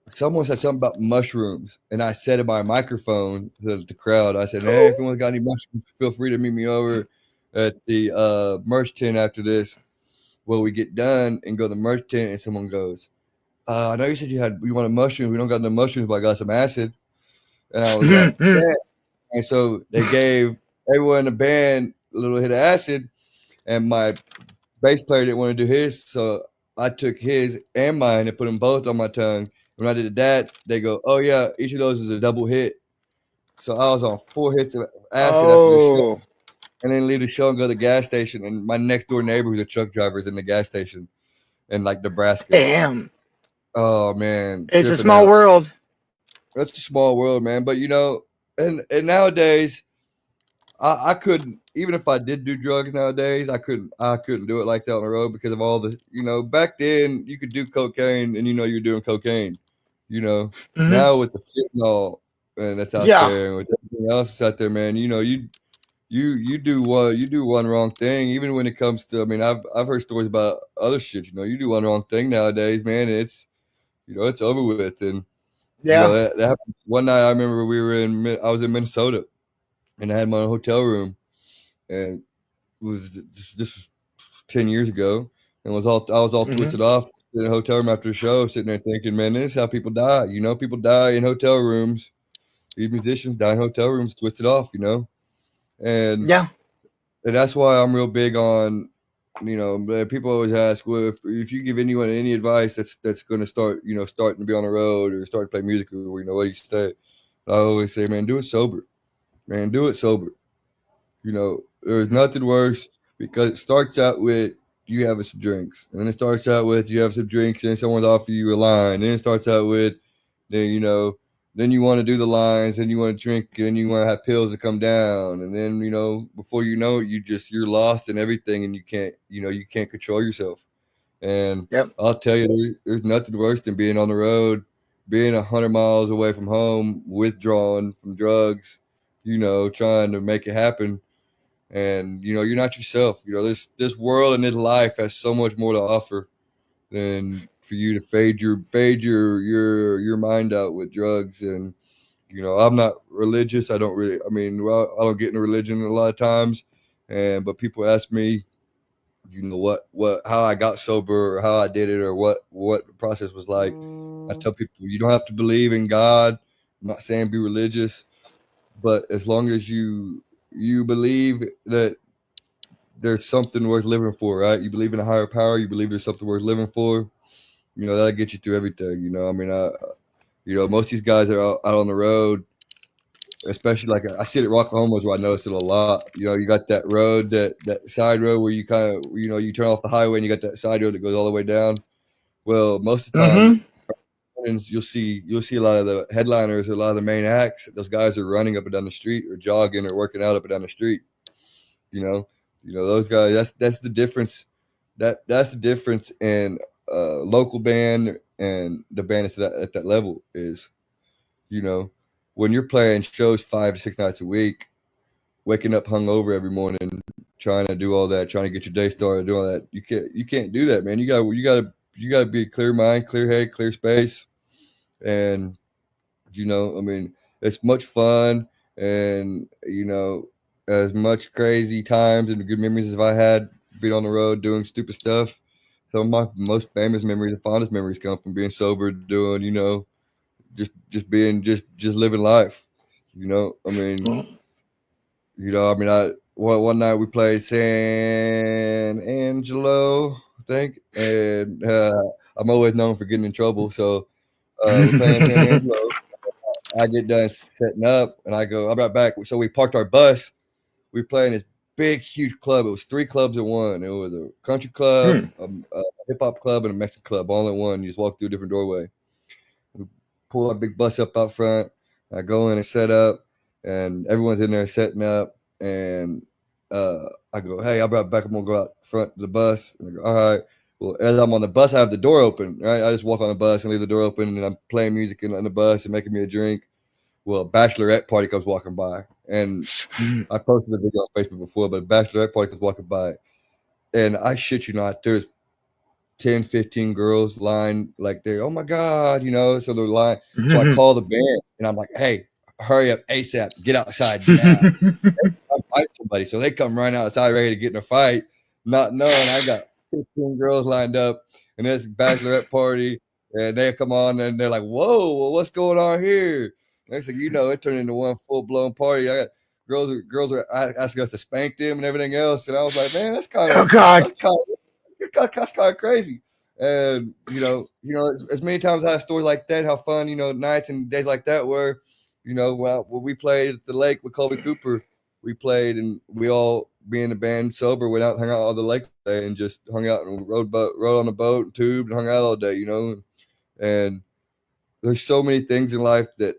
someone said something about mushrooms, and I said in my microphone to the crowd, I said, "Hey, if anyone's got any mushrooms, feel free to meet me over at the merch tent after this." Well, we get done and go to the merch tent, and someone goes, "I know you said you wanted mushrooms. We don't got no mushrooms, but I got some acid." And I was like, "Yeah." And so they gave everyone in the band a little hit of acid, and my bass player didn't want to do his, so I took his and mine and put them both on my tongue. When I did that, they go, "Oh yeah, each of those is a double hit." So I was on 4 hits of acid after the show, Oh, and then leave the show and go to the gas station. And my next door neighbor, who's a truck driver, is in the gas station in like Nebraska. damn. Oh man, It's a tripping small out. world. That's a small world, man. But and nowadays I couldn't, even if I did do drugs nowadays, I couldn't do it like that on the road because of all the, back then you could do cocaine and you're doing cocaine. You know, Hmm. now with the fentanyl and that's out Yeah. there and with everything else that's out there, man, you do one wrong thing, even when it comes to, I mean, I've heard stories about other shit, you do one wrong thing nowadays, man, and it's over with. And Yeah. that happened one night. I remember I was in Minnesota and I had my own hotel room, and this was 10 years ago, and I was all Hmm. twisted off in a hotel room after a show, sitting there thinking, man, this is how people die. People die in hotel rooms. These musicians die in hotel rooms, twisted off. And Yeah. and that's why I'm real big on. People always ask, well, if you give anyone any advice that's going to starting to be on the road or start to play music, or what do you say? I always say, man, do it sober. Man, do it sober. There's nothing worse because it starts out with you having some drinks, and then it starts out with you have some drinks, and someone's offering you a line. Then it starts out with then you want to do the lines, and you want to drink, and you want to have pills to come down, and then before you know it, you're lost in everything, and you can't control yourself. And Yep. I'll tell you, there's nothing worse than being on the road, being 100 miles away from home, withdrawing from drugs, trying to make it happen, and you're not yourself. This world and this life has so much more to offer than for you to fade your mind out with drugs. And I'm not religious. I don't really, I mean, well, I don't get into religion a lot of times, and but people ask me, what how I got sober, or how I did it, or what the process was like. I tell people, you don't have to believe in God. I'm not saying be religious, but as long as you believe that there's something worth living for, right? You believe in a higher power. You believe there's something worth living for. That'll get you through everything. I mean, most of these guys that are out on the road, especially like I see it at Rocklahoma's where I noticed it a lot. You got that road, that side road where you kind of, you turn off the highway and you got that side road that goes all the way down. Well, most of the time, Hmm. you'll see a lot of the headliners, a lot of the main acts. Those guys are running up and down the street, or jogging, or working out up and down the street. You know, those guys. That's the difference. That's the difference in a local band and the band that's at that level is, you know, when you're playing shows 5 to 6 nights a week, waking up hungover every morning, trying to do all that, trying to get your day started, doing all that. You can't do that, man. You gotta be a clear mind, clear head, clear space, and I mean, it's much fun, and as much crazy times and good memories as I had being on the road doing stupid stuff. Some of my most famous memories and fondest memories come from being sober, doing just being just living life. I mean, I one night we played San Angelo, I think, and I'm always known for getting in trouble, so we're playing San Angelo. I get done setting up, and I'm right back. So we parked our bus. We played in this big, huge club. It was three clubs in one. It was a country club, a hip hop club, and a Mexican club, all in one. You just walk through a different doorway. We pull our big bus up out front. I go in and set up, and everyone's in there setting up. And I go, "Hey, I'll be right back. I'm gonna go out front of the bus." And I go, "All right." Well, as I'm on the bus, I have the door open. Right, I just walk on the bus and leave the door open, and I'm playing music in the bus and making me a drink. Well, a bachelorette party comes walking by, and I posted a video on Facebook before, but a bachelorette party comes walking by, and I shit you not, there's 10, 15 girls lined like they're, oh my God, so they're lined. So I call the band and I'm like, hey, hurry up ASAP, get outside now. I'm fighting somebody. So they come running outside ready to get in a fight, not knowing I got 15 girls lined up and it's a bachelorette party. And they come on and they're like, whoa, well, what's going on here? Next thing you know, it turned into one full blown party. I got girls are asking us to spank them and everything else. And I was like, man, Oh God. that's kind of crazy. And as many times I had stories like that, how fun nights and days like that were. Well, when we played at the lake with Colby Cooper, we played and we all, being the band sober, went out and hung out on the lake all day and just hung out and rode on a boat and tubed and hung out all day. And there's so many things in life that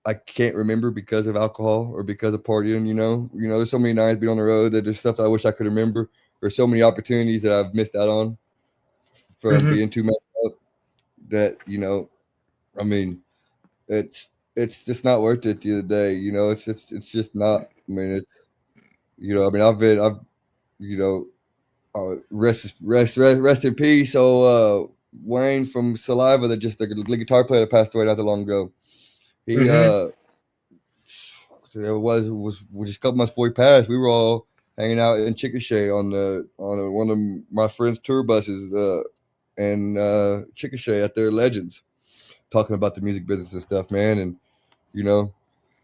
I can't remember because of alcohol or because of partying. There's so many nights being on the road that there's stuff that I wish I could remember. There's so many opportunities that I've missed out on from Hmm. being too messed up that I mean, it's just not worth it at the end of the day. It's just not. I mean, I've you know rest in peace. So Wayne from Saliva, the lead guitar player that passed away not that long ago. He Hmm. it was just a couple months before he passed. We were all hanging out in Chickasha one of my friend's tour buses in Chickasha at their Legends, talking about the music business and stuff, man. And you know,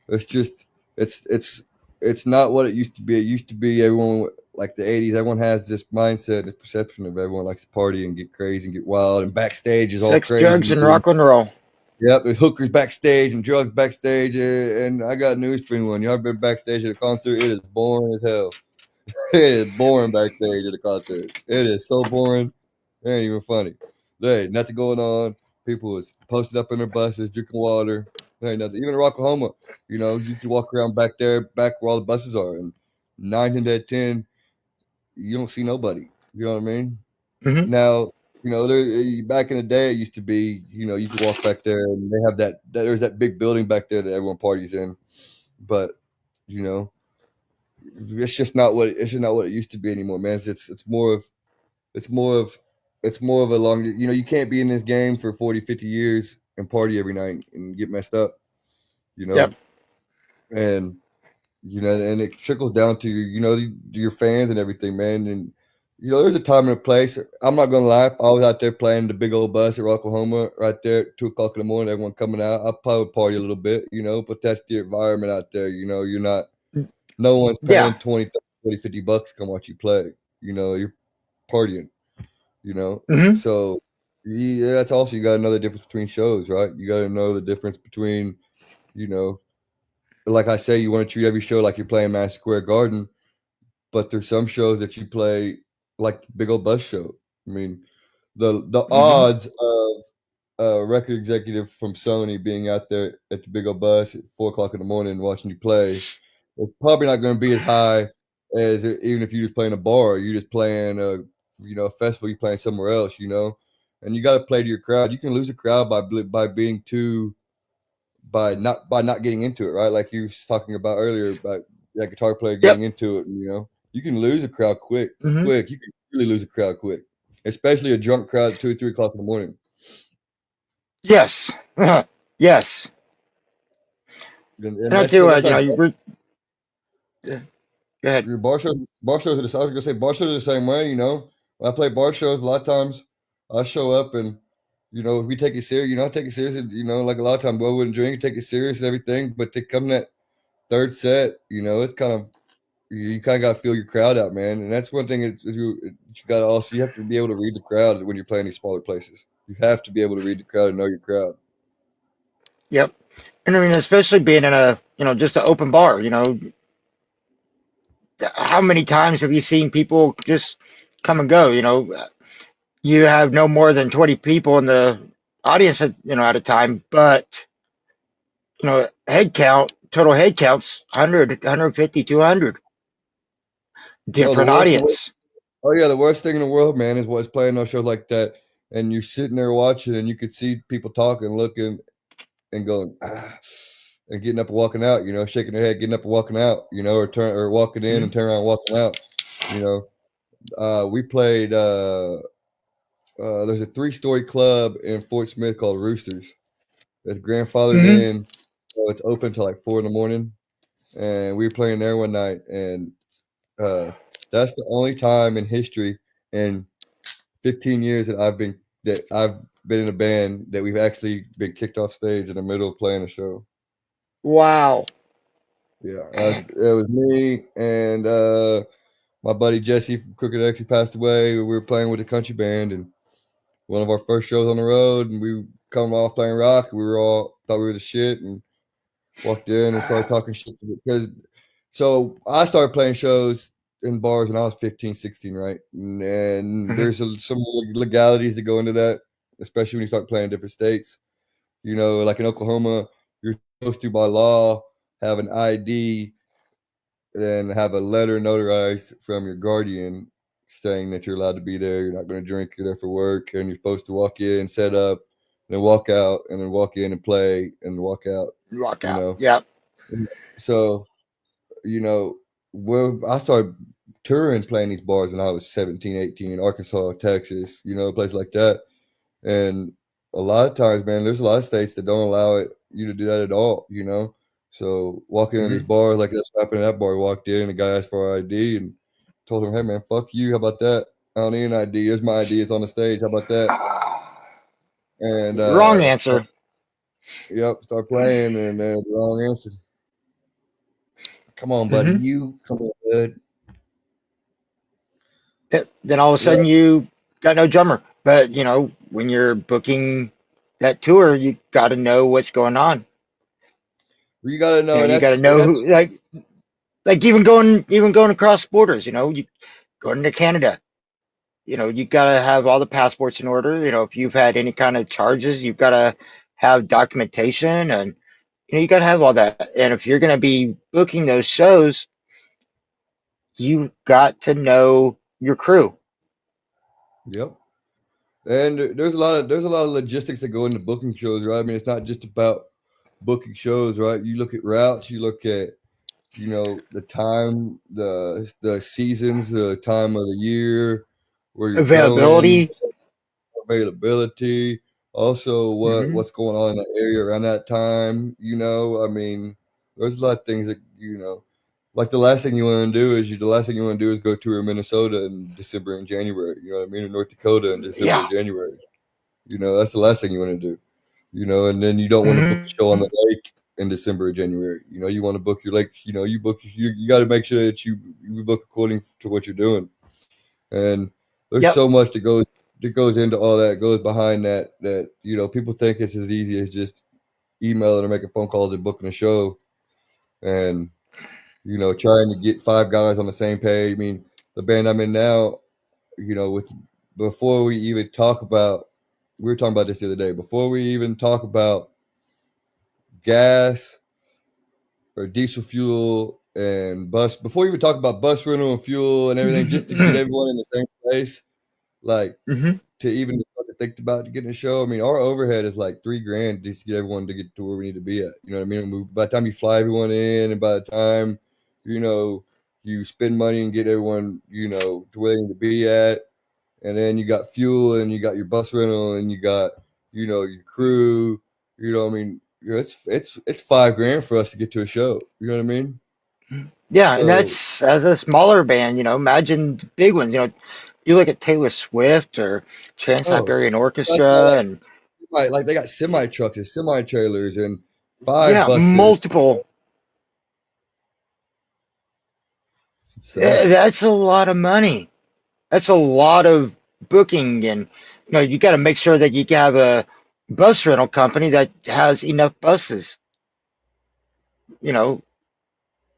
it's just it's not what it used to be. It used to be everyone like the '80s. Everyone has this mindset, this perception of everyone likes to party and get crazy and get wild, and backstage is all Sex, crazy. drugs, and rock and roll. Yep, there's hookers backstage and drugs backstage, and I got news for anyone. Y'all been backstage at a concert? It is boring as hell. It is boring backstage at a concert. It is so boring. It ain't even funny. There ain't nothing going on. People is posted up in their buses, drinking water. There ain't nothing. Even in Rocklahoma, you can walk around back there, back where all the buses are, and 9 10 you don't see nobody. You know what I mean? Hmm. Now, back in the day, it used to be, you could walk back there and they have there's that big building back there that everyone parties in. But, you know, it's just not what it used to be anymore, man. It's more of, it's more of a long, you can't be in this game for 40, 50 years and party every night and get messed up, you Yep. know, and, and it trickles down to your fans and everything, man. And there's a time and a place. I'm not gonna lie. I was out there playing the big old bus at Oklahoma right there at 2 o'clock in the morning. Everyone coming out. I probably would party a little bit, but that's the environment out there. You're not. No one's Yeah. paying 20, 30, 40, $50 to come watch you play. You're partying. Hmm. So yeah, that's also, you got to know the difference between shows, right? You got to know the difference between you know like I say, you want to treat every show like you're playing Madison Square Garden, but there's some shows that you play like big old bus show. I mean, the Hmm. odds of a record executive from Sony being out there at the big old bus at 4 o'clock in the morning watching you play, it's probably not going to be as high as even if you're just playing a bar, or you're just playing a festival, you're playing somewhere else, and you got to play to your crowd. You can lose a crowd by being too by not getting into it, right? Like you was talking about earlier about that guitar player Yep. getting into it, and you can lose a crowd quick, Hmm. quick. You can really lose a crowd quick, especially a drunk crowd at 2 or 3 o'clock in the morning. Yes. Yes. And And I too, that's like go ahead. your bar shows. Bar shows are the, I was gonna say bar shows are the same way. When I play bar shows, a lot of times I show up and we take it serious. I take it serious. And, like a lot of times, I wouldn't drink, take it serious and everything. But to come that third set, it's kind of you kind of got to feel your crowd out, man. And that's one thing you got to also, you have to be able to read the crowd when you're playing these smaller places. You have to be able to read the crowd and know your crowd. Yep. And I mean, especially being in a, just an open bar, how many times have you seen people just come and go? You have no more than 20 people in the audience at, at a time, but, total head counts 100, 150, 200, Oh, different audience. oh yeah, the worst thing in the world, man, is what's playing on shows like that, and you're sitting there watching, and you could see people talking, looking, and going and getting up and walking out. Shaking their head, getting up and walking out. Or walking in Mhm. and turning around, and walking out. You we played. There's a three-story club in Fort Smith called Roosters. It's grandfathered Hmm. in, so it's open till like 4 in the morning. And we were playing there one night, and uh, that's the only time in history in 15 years that I've been in a band that we've actually been kicked off stage in the middle of playing a show. Wow. Yeah, it was me and my buddy Jesse from Crooked X, who passed away. We were playing with the country band, and one of our first shows on the road, and we come off playing rock. We were all thought we were the shit, and walked in and started talking shit because. So I started playing shows in bars when I was 15, 16, right? And Mhm. there's some legalities that go into that, especially when you start playing in different states. Like in Oklahoma, you're supposed to by law have an ID and have a letter notarized from your guardian saying that you're allowed to be there. You're not going to drink. You're there for work, and you're supposed to walk in, set up, and then walk out, and then walk in and play, and walk out. Rock You out. know, Yep. so you know, I started touring playing these bars when I was 17, 18 in Arkansas, Texas. A place like that. And a lot of times, man, there's a lot of states that don't allow you to do that at all, you know? So walking into this Hmm. bar, like that's what happened at that bar, walked in, the guy asked for our ID and told him, hey, man, fuck you. How about that? I don't need an ID. Here's my ID. It's on the stage. How about that? And, Wrong answer. yep, start playing and the wrong answer. Come on, buddy. Hmm. You come on, bud. Then all of a Yeah. sudden you got no drummer. But when you're booking that tour, you got to know what's going on. You got to know, and You got to that's, know that's, who, like even going across borders. You going to Canada. You got to have all the passports in order. If you've had any kind of charges, you've got to have documentation, and you got to have all that. And if you're going to be booking those shows, you got to know your crew. yep. And there's a lot of logistics that go into booking shows, right? I mean, it's not just about booking shows, right? You look at routes, you look at the time, the seasons, the time of the year, where you're going, Availability. availability, also Hmm. what's going on in the area around that time. I mean, there's a lot of things that like the last thing you want to do is go tour Minnesota in December and January. You know what I mean? In North Dakota in December Yeah. and January. That's the last thing you want to do. And then you don't want to book a show on the Hmm. lake in December or January. You want to book your lake. You got to make sure that you book according to what you're doing. And there's Yep. so much that goes into all that, goes behind that people think it's as easy as just emailing or making phone calls and booking a show and trying to get five guys on the same page. I mean, the band I'm in now, with before we even talk about we were talking about this the other day. Before we even talk about gas or diesel fuel and bus, before we even talk about bus rental and fuel and everything, just to get Hmm. everyone in the same place, like to even start to think about getting a show. I mean, our overhead is like 3 grand just to get everyone to get to where we need to be at. You know what I mean? By the time you fly everyone in, and by the time you know you spend money and get everyone to where they need to be at, and then you got fuel and you got your bus rental and you got your crew. I mean, it's 5 grand for us to get to a show. You know what I mean? Yeah, and So that's as a smaller band. Imagine the big ones. You look at Taylor Swift or oh, Trans-Siberian that's got Orchestra, and like they got semi trucks and semi trailers and five yeah, buses. multiple. It's insane. That's a lot of money. That's a lot of booking, and you got to make sure that you have a bus rental company that has enough buses. You know,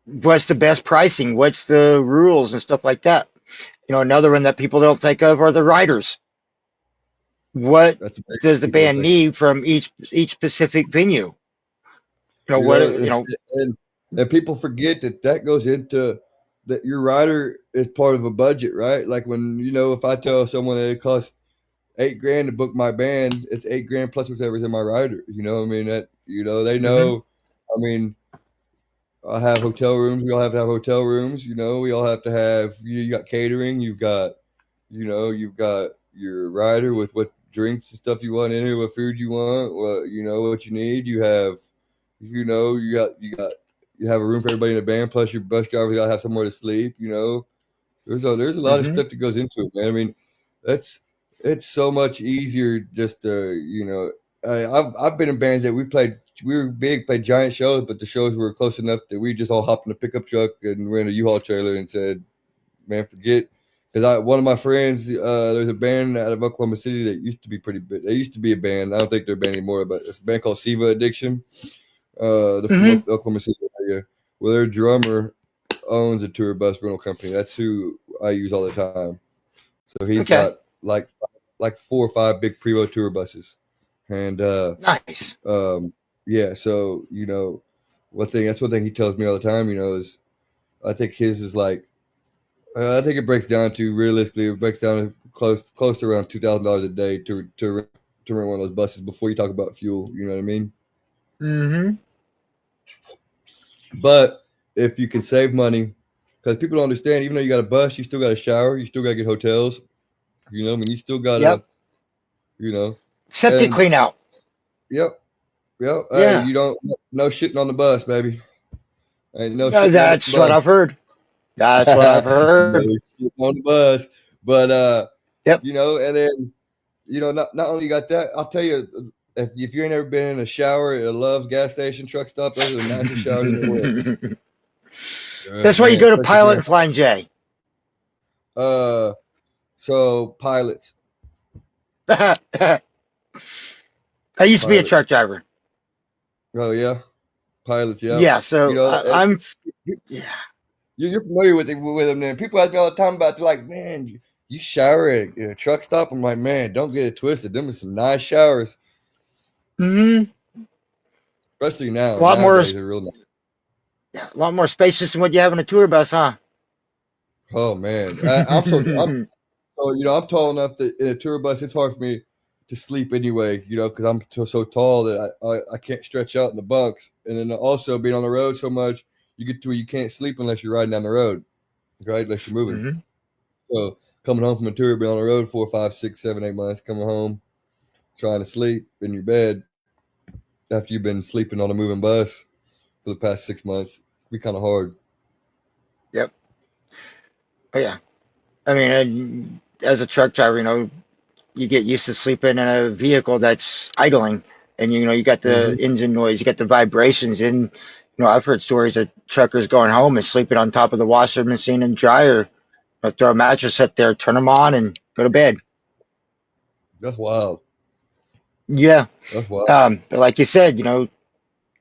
what's the best pricing? What's the rules and stuff like that? Another one that people don't think of are the riders. What That's a big does the people don't band think. need from each specific venue? You What know, and and people forget that goes into that your rider is part of a budget, right? Like when if I tell someone that it costs 8 grand to book my band, it's 8 grand plus whatever's in my rider. I mean that they Hmm. know. I mean, I have hotel rooms. We all have to have hotel rooms. We all have to have. You got catering. You've got your rider with what drinks and stuff you want in it, what food you want, what you need. You have a room for everybody in the band. Plus, your bus driver got to have somewhere to sleep. There's a lot of Hmm. stuff that goes into it, man. I mean, that's it's so much easier just to I've been in bands that we were big, played giant shows, but the shows were close enough that we just all hopped in a pickup truck and ran a U-Haul trailer and said, "Man, forget." Because one of my friends, there's a band out of Oklahoma City that used to be pretty big. They used to be a band. I don't think they're a band anymore, but it's a band called Siva Addiction. They're from Hmm. Oklahoma City area. Well, their drummer owns a tour bus rental company. That's who I use all the time. So he's Okay. got like 4 or 5 big Prevo tour buses, and Nice. um, yeah. So one thing that's one thing he tells me all the time. Is I think his is like I think it breaks down to realistically it breaks down to close to around $2,000 a day to rent one of those buses before you talk about fuel. You know what I mean? Hmm. But if you can save money, because people don't understand, even though you got a bus, you still got to shower, you still got to get hotels. I mean, you still Yep. gotta, you know, Septic and clean out. yep, yep. Hey, Yeah. you don't no shitting on the bus, baby. Ain't no shitting on the That's what bus. I've heard. That's what I've No heard. shitting on the bus. But Yep. and then not only you got that, I'll tell you, if you ain't ever been in a shower at a Love's gas station truck stop, those are the nicest showers in the world. Oh That's why you man, go to especially if Pilot you're and Flying J. uh so pilots, I used to be a truck pilots. driver. Oh yeah, pilots. Yeah, Yeah, so and I'm. you- Yeah. you're familiar with them. Then people ask me all the time about. They're like, man, you shower at a truck stop. I'm like, man, don't get it twisted. Them are some nice showers, Hmm. especially now. A lot more, Nowadays, they're real nice. a lot more spacious than what you have in a tour bus, huh? Oh man, I'm I'm tall enough that in a tour bus, it's hard for me to sleep anyway. Because I'm so tall that I can't stretch out in the bunks, and then also being on the road so much, you get to where you can't sleep unless you're riding down the road, right? Unless you're moving. Hmm. So coming home from a tour, being on the road 4, 5, 6, 7, 8 months, coming home trying to sleep in your bed after you've been sleeping on a moving bus for the past 6 months, be kind of hard. Yep. Oh, yeah. I mean, as a truck driver, you get used to sleeping in a vehicle that's idling, and you got the Hmm. engine noise, you got the vibrations, and I've heard stories of truckers going home and sleeping on top of the washer machine and dryer. Throw a mattress up there, turn them on, and go to bed. That's wild. Yeah. That's wild. But like you said,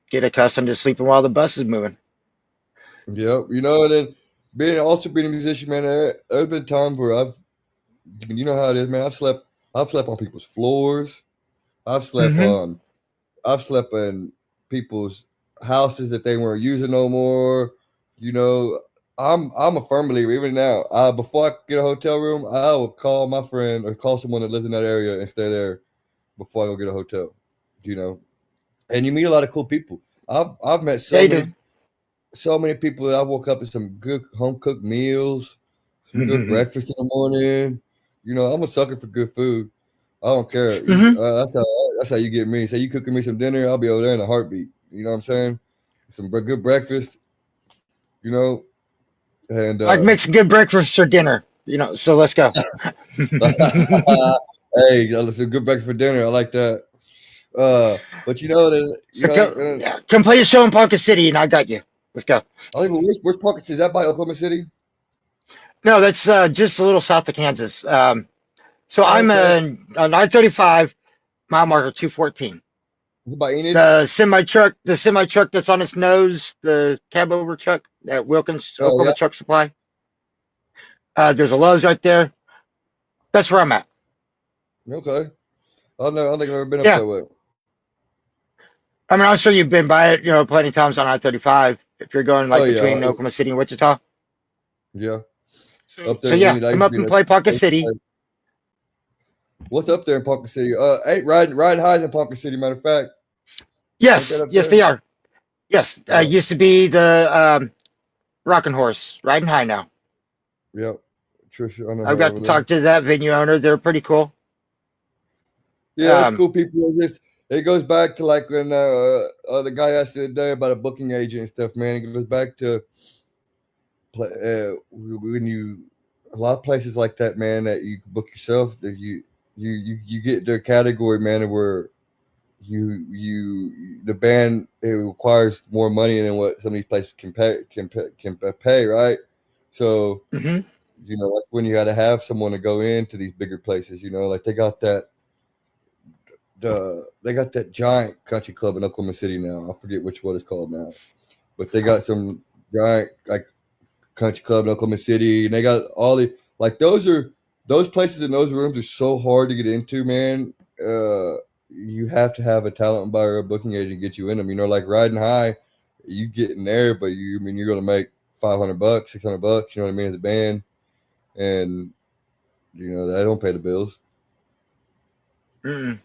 get accustomed to sleeping while the bus is moving. Yep. And then being a musician, man. There's been times where you know how it is, man. I've slept on people's floors. I've slept Hmm. on, I've slept in people's houses that they weren't using no more. You know, I'm a firm believer. Even now, before I get a hotel room, I will call my friend or call someone that lives in that area and stay there before I go get a hotel. You know, and you meet a lot of cool people. I've met Yeah, you do. so many people that I woke up with some good home cooked meals, some good Hmm. breakfast in the morning. I'm a sucker for good food. I don't care. That's how you get me. Say you cooking me some dinner, I'll be over there in a heartbeat. You know what I'm saying? Good breakfast. You know, and I can make some good breakfast or dinner. So let's go. hey, some good breakfast for dinner. I like that. But So yeah, come play a show in Ponca City, and I got you. Let's go. I think where's Park? Is that by Oklahoma City? No, that's just a little south of Kansas. So Oh, I'm okay. on I-35, mile marker 214. Is it by Enid? The semi truck that's on its nose, the cab over truck at Wilkins, Oh Oklahoma yeah. Truck Supply. There's a Lowe's right there. That's where I'm at. Okay. I don't think I've ever been up Yeah. that way. I mean, I'm sure you've been by it, plenty of times on I-35 if you're going Oh like yeah. between Oklahoma City and Wichita. Yeah. So, Up so there in yeah, Enid, I come used to up be and there. play Ponca I used to City. play. What's up there in Ponca City? Ain't riding highs in Ponca City. Matter of fact, ain't that Yes, up yes, there? they are. Yes, Yep. used to be the Rocking Horse, riding high now. Yep. Trisha, I know I've her got over to there. talk to that venue owner. They're pretty cool. Yeah, it's Um, cool. People are just. It goes back to like when the guy asked the other day about a booking agent and stuff. Man, it goes back to when you a lot of places like that, man. That you book yourself. That you get their category, man, where the band it requires more money than what some of these places can pay, right? So mhm. that's when you got to have someone to go into these bigger places. Like they got that giant country club in Oklahoma City now. I forget which one it's called now, but they got some giant like country club in Oklahoma City, and they got all the like those places and those rooms are so hard to get into, man. You have to have a talent buyer or booking agent to get you in them. Like riding high, you get in there, but you're gonna make $500, $600. You know what I mean, as a band, and that don't pay the bills. Mm-mm.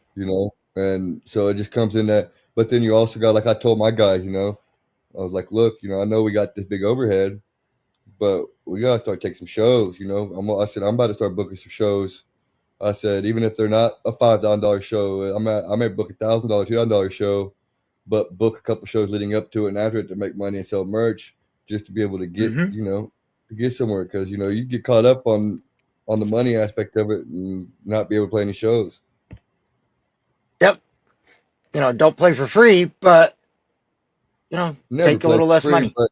And so it just comes in that. But then you also got like I told my guys, I was like, look, I know we got this big overhead, but we gotta start taking some shows. I said I'm about to start booking some shows. I said even if they're not a $5,000 show, I may book $1,000, $2,000 show, but book a couple shows leading up to it and after it to make money and sell merch, just to be able to get Mm-hmm. to get somewhere because you get caught up on the money aspect of it and not be able to play any shows. Yep. Don't play for free, but Never take a play little for less free, money. but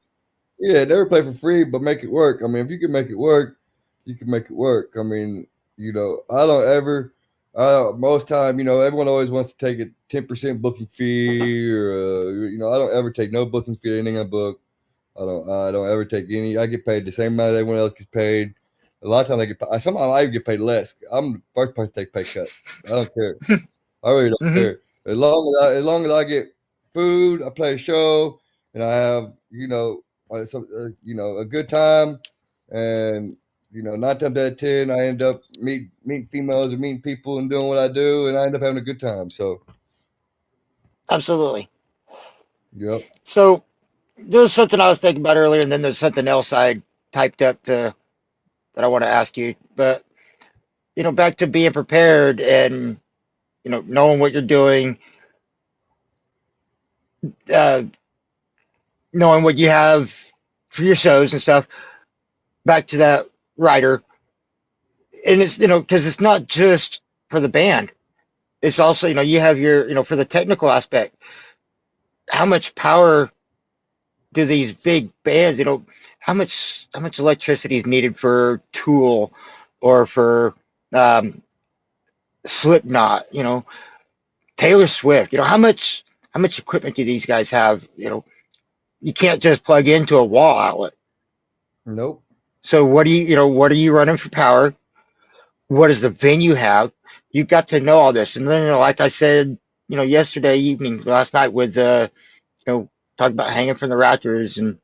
yeah, never play for free, but make it work. I mean, if you can make it work, you can make it work. I mean, I don't ever. Most time, everyone always wants to take a 10% booking fee, or I don't ever take no booking fee or anything I book. I don't ever take any. I get paid the same amount everyone else gets paid. A lot of times I get. Sometimes I even get paid less. I'm the first person to take pay cut. I don't care. I really don't Mm-hmm. care. As long as I get food, I play a show, and I have a good time, and 9 times out of 10, I end up meeting females and meeting people and doing what I do, and I end up having a good time. So, Absolutely. yep. So there's something I was thinking about earlier, and then there's something else I typed up that I want to ask you. But back to being prepared and knowing what you're doing, uh, knowing what you have for your shows and stuff. Back to that writer, and it's because it's not just for the band. It's also you have your for the technical aspect. How much power do these big bands? How much electricity is needed for Tool or for um, Slipknot? Taylor Swift. How much equipment do these guys have? You can't just plug into a wall outlet. Nope. So what are you running for power? What does the venue have? You got to know all this, and then like I said, yesterday evening, last night with talking about hanging from the Raptors and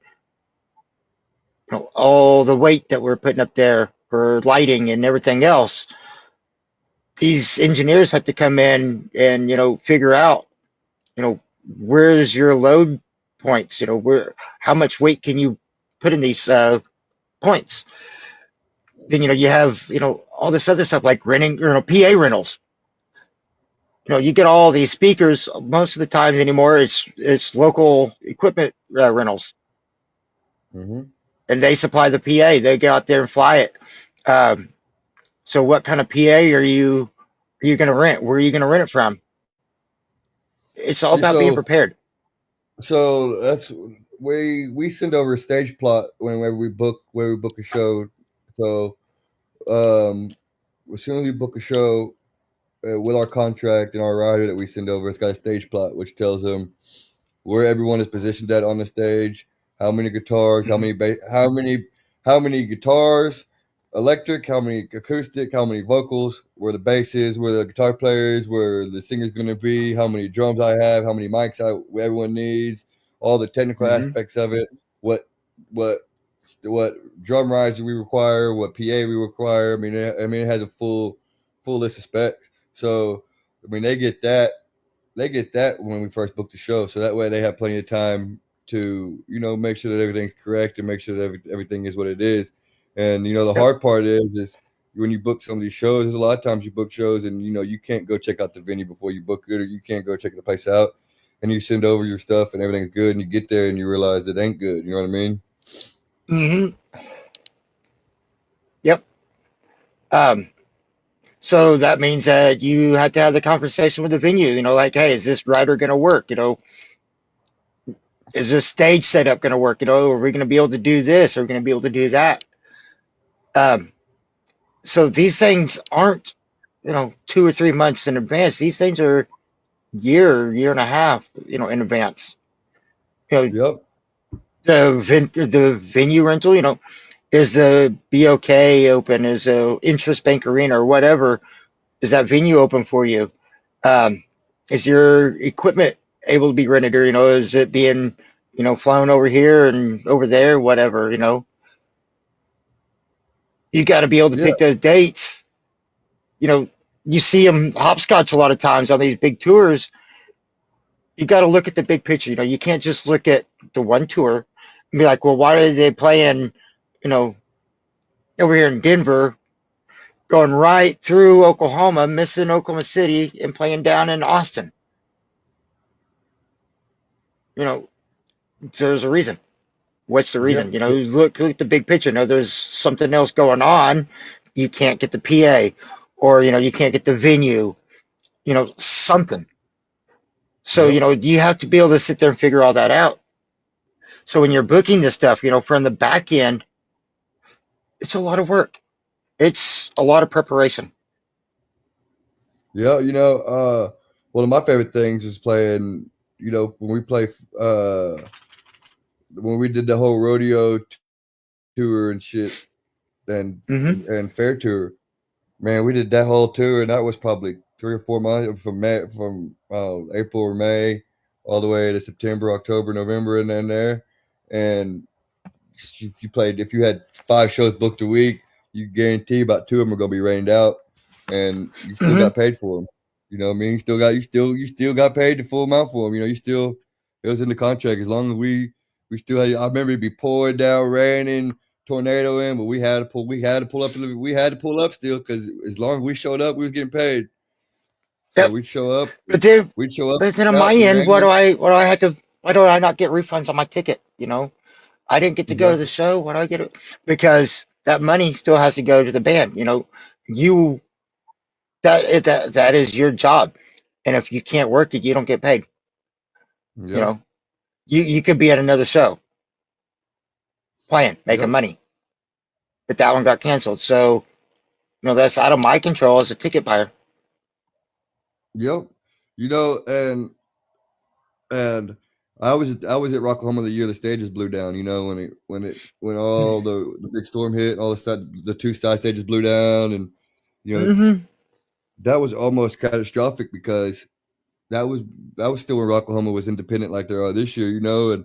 all the weight that we're putting up there for lighting and everything else. These engineers have to come in and figure out you know where's your load points. Where how much weight can you put in these points? Then you have all this other stuff like renting PA rentals. You get all these speakers. Most of the times anymore, it's local equipment rentals, Hmm. and they supply the PA. They go out there and fly it. Um, so, what kind of PA are you going to rent? Where are you going to rent it from? It's all See, about being prepared. so that's we send over a stage plot whenever we book a show. So, um, as soon as we book a show, with our contract and our rider that we send over, it's got a stage plot which tells them where everyone is positioned at on the stage, how many guitars, Mm-hmm. how many guitars, electric, how many acoustic, how many vocals, where the bass is, where the guitar player is, where the singer's going to be, how many drums I have, how many mics everyone needs, all the technical Mm-hmm. aspects of it, what what what drum riser we require, what PA we require. I mean, it has a full list of specs. So, I mean, they get that when we first book the show, so that way they have plenty of time to make sure that everything's correct and make sure that everything is what it is. And the Yep. hard part is when you book some of these shows. There's a lot of times you book shows and you can't go check out the venue before you book it, or you can't go check the place out, and you send over your stuff and everything's good, and you get there and you realize it ain't good. You know what I mean? Mm-hmm. Yep. Um, so that means that you have to have the conversation with the venue. Like, hey, is this rider going to work? Is this stage setup going to work? Are we going to be able to do this? Are we going to be able to do that? Um, so these things aren't, 2 or 3 months in advance. These things are year and a half, in advance. You know, Yep. the venue rental, is the BOK open? Is the Interest Bank Arena or whatever? Is that venue open for you? Um, is your equipment able to be rented, or is it being, flown over here and over there, whatever? You got to be able to Yeah. pick those dates. You know, you see them hopscotch a lot of times on these big tours. You got to look at the big picture. You can't just look at the one tour and be like, well, why are they playing, you know, over here in Denver, going right through Oklahoma, missing Oklahoma City, and playing down in Austin? You know, there's a reason. What's the Yeah. reason? Look at the big picture. There's something else going on. You can't get the PA, or you can't get the venue. Something. So Yep. you have to be able to sit there and figure all that out. So when you're booking this stuff, from the back end, it's a lot of work. It's a lot of preparation. Yeah. One of my favorite things is playing. When we play, when we did the whole rodeo tour and shit, and Mm-hmm. and fair tour. Man, we did that whole tour, and that was probably 3 or 4 months from April or May, all the way to September, October, November, and then there. And if you had 5 shows booked a week, you guarantee about two of them are going to be rained out, and you still Mm-hmm. got paid for them. You know what I mean? You still got paid the full amount for them. It was in the contract as long as we still had. I remember it'd be pouring down, raining, tornado in, but we had to pull up still because as long as we showed up, we was getting paid. So Yep. we'd show up, But then, we'd show up, but then on out my the end, rain. why do I not get refunds on my ticket? I didn't get to go to the Exactly. show. Why do I get it? Because that money still has to go to the band. You that is your job, and if you can't work it, you don't get paid. You Yep. know, you could be at another show playing, making Yep. money, but that one got canceled. So that's out of my control as a ticket buyer. Yep. You know, and I was at Rocklahoma the year the stages blew down. When all the big storm hit, and all the two side stages blew down, and you know Mm-hmm. that was almost catastrophic because that was that was still when Rocklahoma was independent like they are this year. And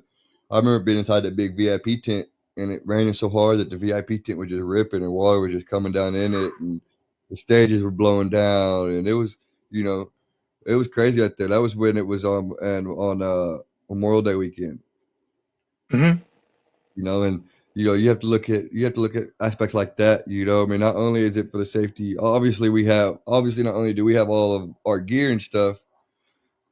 I remember being inside that big VIP tent, and it raining so hard that the VIP tent was just ripping, and water was just coming down in it, and the stages were blowing down, and you know it was crazy out there. That was when it was on Memorial Day weekend. Mm-hmm. And you have to look at aspects like that. I mean, not only is it for the safety. Obviously not only do we have all of our gear and stuff,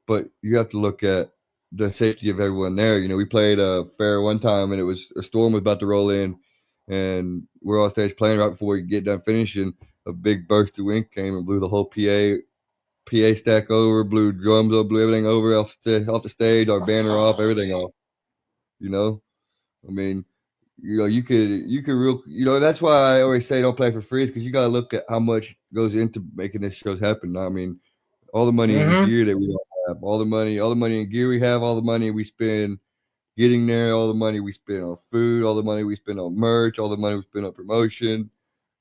but you have to look at the safety of everyone there. We played a fair one time, and it was a storm was about to roll in, and we're on stage playing right before we get done finishing. A big burst of wind came and blew the whole PA stack over, blew drums up, blew everything over off the stage, our banner off, everything off. You know, I mean, you could that's why I always say don't play for free, because you got to look at how much goes into making these shows happen. I mean, all the money in Mm-hmm. gear that we all have, all the money in gear we have, all the money we spend getting there, all the money we spend on food, all the money we spend on merch, all the money we spend on promotion.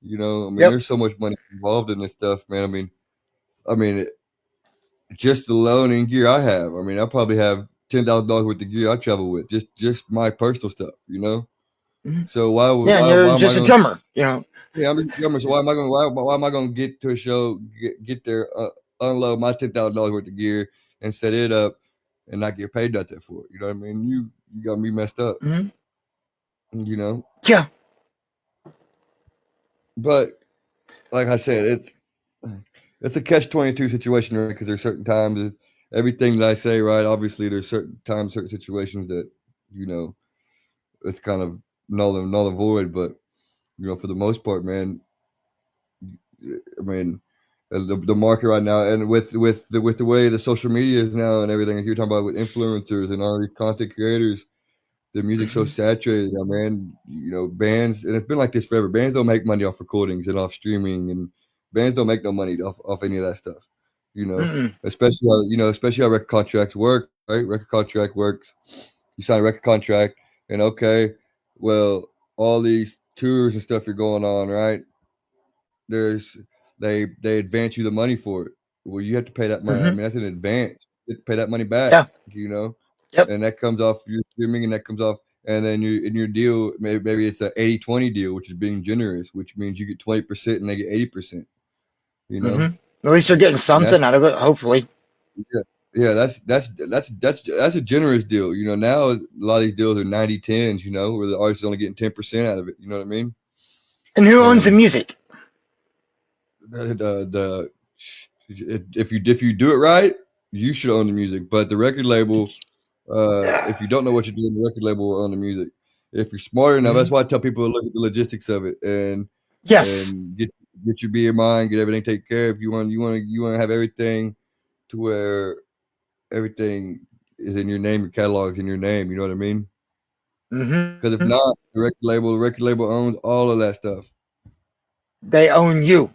I mean, Yep. there's so much money involved in this stuff, man. I mean, just the loan in gear I have. I mean, I probably have $10,000 worth of gear I travel with, just my personal stuff. Mhm. So why would Yeah, and why you're am I just a going? drummer. Yeah, I'm a drummer. So why am I going to get to a show, get there, unload my $10,000 worth of gear and set it up and not get paid nothing for it? You know what I mean? You got me messed up. Hmm. You know, Yeah. but like I said, it's a catch-22 situation, right? Because there's certain times everything that I say, right? Obviously, there's certain times, certain situations that you know it's kind of null and void. But for the most part, man, I mean, the market right now, and with the way the social media is now and everything, like you're talking about with influencers and all these content creators, The music's so Hmm. saturated now, man. Bands, and it's been like this forever. Bands don't make money off recordings and off streaming, and bands don't make no money off any of that stuff. Mm-mm. Especially how record contracts work. Right, record contract works. You sign a record contract, and okay, well, all these tours and stuff you're going on, right? There's they advance you the money for it. Well, you have to pay that money. I Hmm. mean, that's an advance. You have to pay that money back. Yeah. You know, Yep. and that comes off your streaming, and that comes off, and then in your deal, maybe it's a 80-20 deal, which is being generous, which means you get 20% and they get 80%. You Hmm. know, At least they're getting and that's something out of it, hopefully. yeah, yeah, that's a generous deal. Now a lot of these deals are 90-10s. Where the artist is only getting 10% out of it. You know what I mean? And who owns the And music? the if you do it right, you should own the music. But the record label, if you don't know what you're doing, the record label will own the music. If you're smart enough, that's Hmm. why I tell people to look at the logistics of it and Yes. and get your BMI and get everything taken care of. You want to have everything to where everything is in your name, your catalog's in your name. You know what I mean? Because if Hmm. not, the record label owns all of that stuff. They own you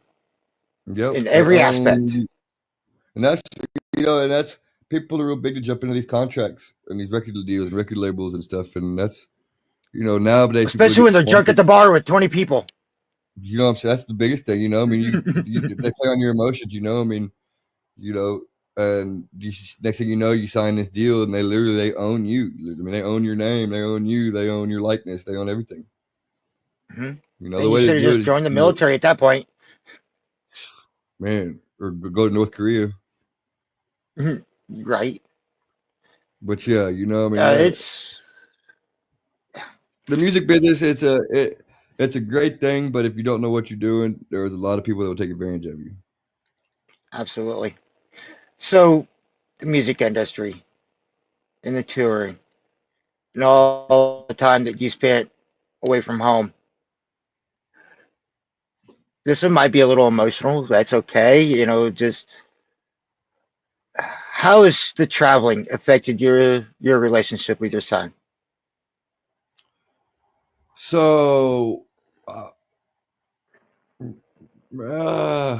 Yep, in they every aspect. own. And that's people are real big to jump into these contracts and these record deals and record labels and stuff. And that's nowadays people are Especially getting when they're drunk smarter. at the bar with 20 people. You know what I'm saying? That's the biggest thing. I mean, they play on your emotions. I mean, you know, and next thing you know, you sign this deal and they own you. I mean, they own your name, they own you, they own your likeness, they own everything. Hmm. The Then you way to should have do it just is, joined the military at that point. man, or go to North Korea. Right. But yeah, I mean, It's the music business, it's a great thing, but if you don't know what you're doing, there's a lot of people that will take advantage of you. absolutely. So, the music industry and the touring and all the time that you spent away from home. This one might be a little emotional. That's okay. Just how has the traveling affected your relationship with your son? So, uh, uh,